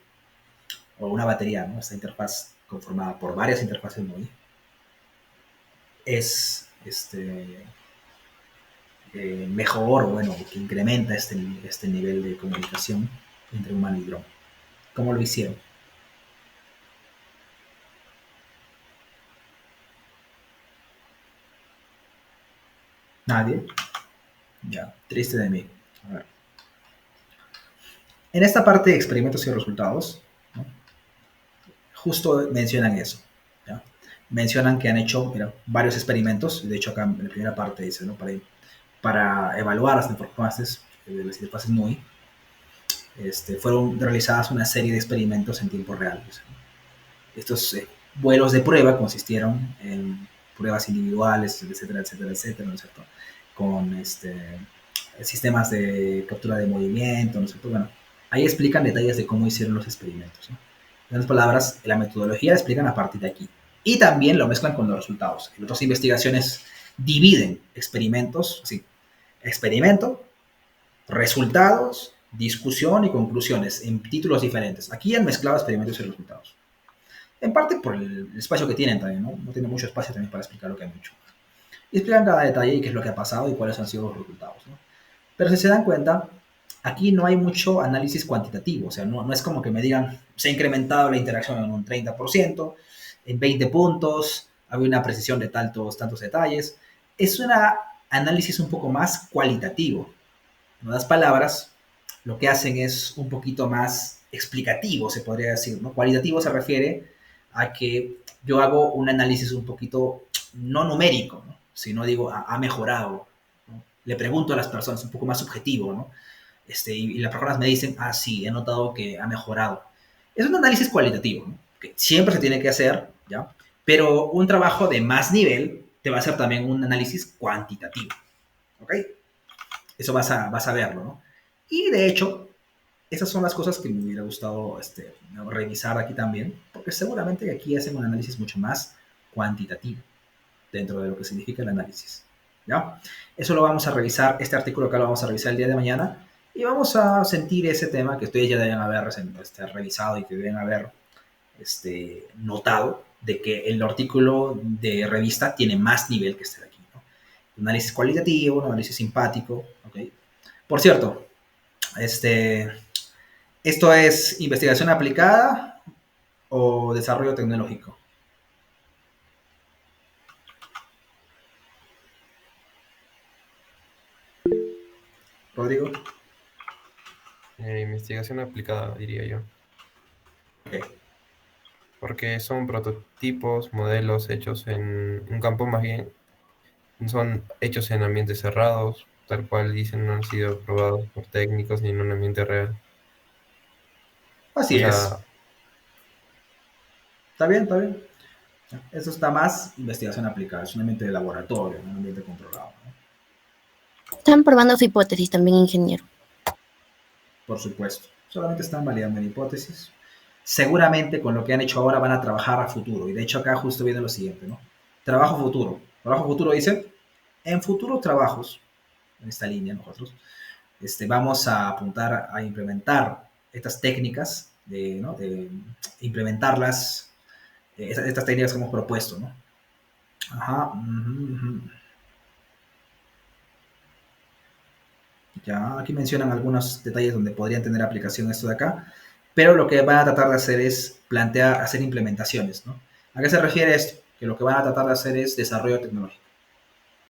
o una batería, ¿no? Esta interfaz conformada por varias interfaces NUI, es mejor, o bueno, que incrementa este nivel de comunicación entre humano y dron? ¿Cómo lo hicieron? ¿Nadie? Ya, triste de mí. A ver. En esta parte de experimentos y resultados, ¿no? Justo mencionan eso, ¿ya? Mencionan que han hecho, mira, varios experimentos, de hecho acá en la primera parte dice, ¿no? Para evaluar las interfaces de las interfaces NUI, fueron realizadas una serie de experimentos en tiempo real. ¿No? Estos vuelos de prueba consistieron en pruebas individuales, etcétera, etcétera, etcétera, ¿no es cierto? Con sistemas de captura de movimiento, ¿no es cierto? Bueno, ahí explican detalles de cómo hicieron los experimentos, ¿no? En otras palabras, la metodología la explican a partir de aquí. Y también lo mezclan con los resultados. En otras investigaciones dividen experimentos, sí, experimento, resultados, discusión y conclusiones en títulos diferentes. Aquí han mezclado experimentos y resultados. En parte por el espacio que tienen también, ¿no? No tiene mucho espacio también para explicar lo que han hecho. Y explican cada detalle y qué es lo que ha pasado y cuáles han sido los resultados, ¿no? Pero si se dan cuenta, aquí no hay mucho análisis cuantitativo. O sea, no es como que me digan, se ha incrementado la interacción en un 30%, en 20 puntos, había una precisión de tantos detalles. Es un análisis un poco más cualitativo. En otras palabras, lo que hacen es un poquito más explicativo, se podría decir, ¿no? Cualitativo se refiere a que yo hago un análisis un poquito no numérico, ¿no? Sino digo, ha mejorado, ¿no? Le pregunto a las personas, un poco más subjetivo, ¿no? Y las personas me dicen, ah, sí, he notado que ha mejorado. Es un análisis cualitativo, ¿no? Que siempre se tiene que hacer, ¿ya? Pero un trabajo de más nivel te va a hacer también un análisis cuantitativo, ¿ok? Eso vas a verlo, ¿no? Y de hecho, esas son las cosas que me hubiera gustado revisar aquí también, porque seguramente aquí hacen un análisis mucho más cuantitativo dentro de lo que significa el análisis, ¿ya? Eso lo vamos a revisar, este artículo acá lo vamos a revisar el día de mañana y vamos a sentir ese tema que ustedes ya deben haber revisado y que deben haber notado de que el artículo de revista tiene más nivel que este de aquí, ¿no? Un análisis cualitativo, un análisis simpático, ¿ok? Por cierto, ¿esto es investigación aplicada o desarrollo tecnológico? Rodrigo. Investigación aplicada, diría yo. Okay. Porque son prototipos, modelos hechos en un campo más bien, son hechos en ambientes cerrados, tal cual dicen, no han sido probados por técnicos ni en un ambiente real. Así O sea, es. Está bien, está bien. Eso está más investigación aplicada, es un ambiente de laboratorio, un ambiente controlado, ¿no? Están probando su hipótesis también, ingeniero. Por supuesto. Solamente están validando la hipótesis. seguramente con lo que han hecho ahora van a trabajar a futuro. Y de hecho acá justo viene lo siguiente, ¿no? Trabajo futuro. Trabajo futuro dice, en futuros trabajos, en esta línea nosotros, vamos a apuntar a implementar estas técnicas, ¿no? de implementarlas, estas técnicas que hemos propuesto, ¿no? Ajá. Ya, aquí mencionan algunos detalles donde podrían tener aplicación esto de acá, pero lo que van a tratar de hacer es hacer implementaciones, ¿no? ¿A qué se refiere esto? Que lo que van a tratar de hacer es desarrollo tecnológico.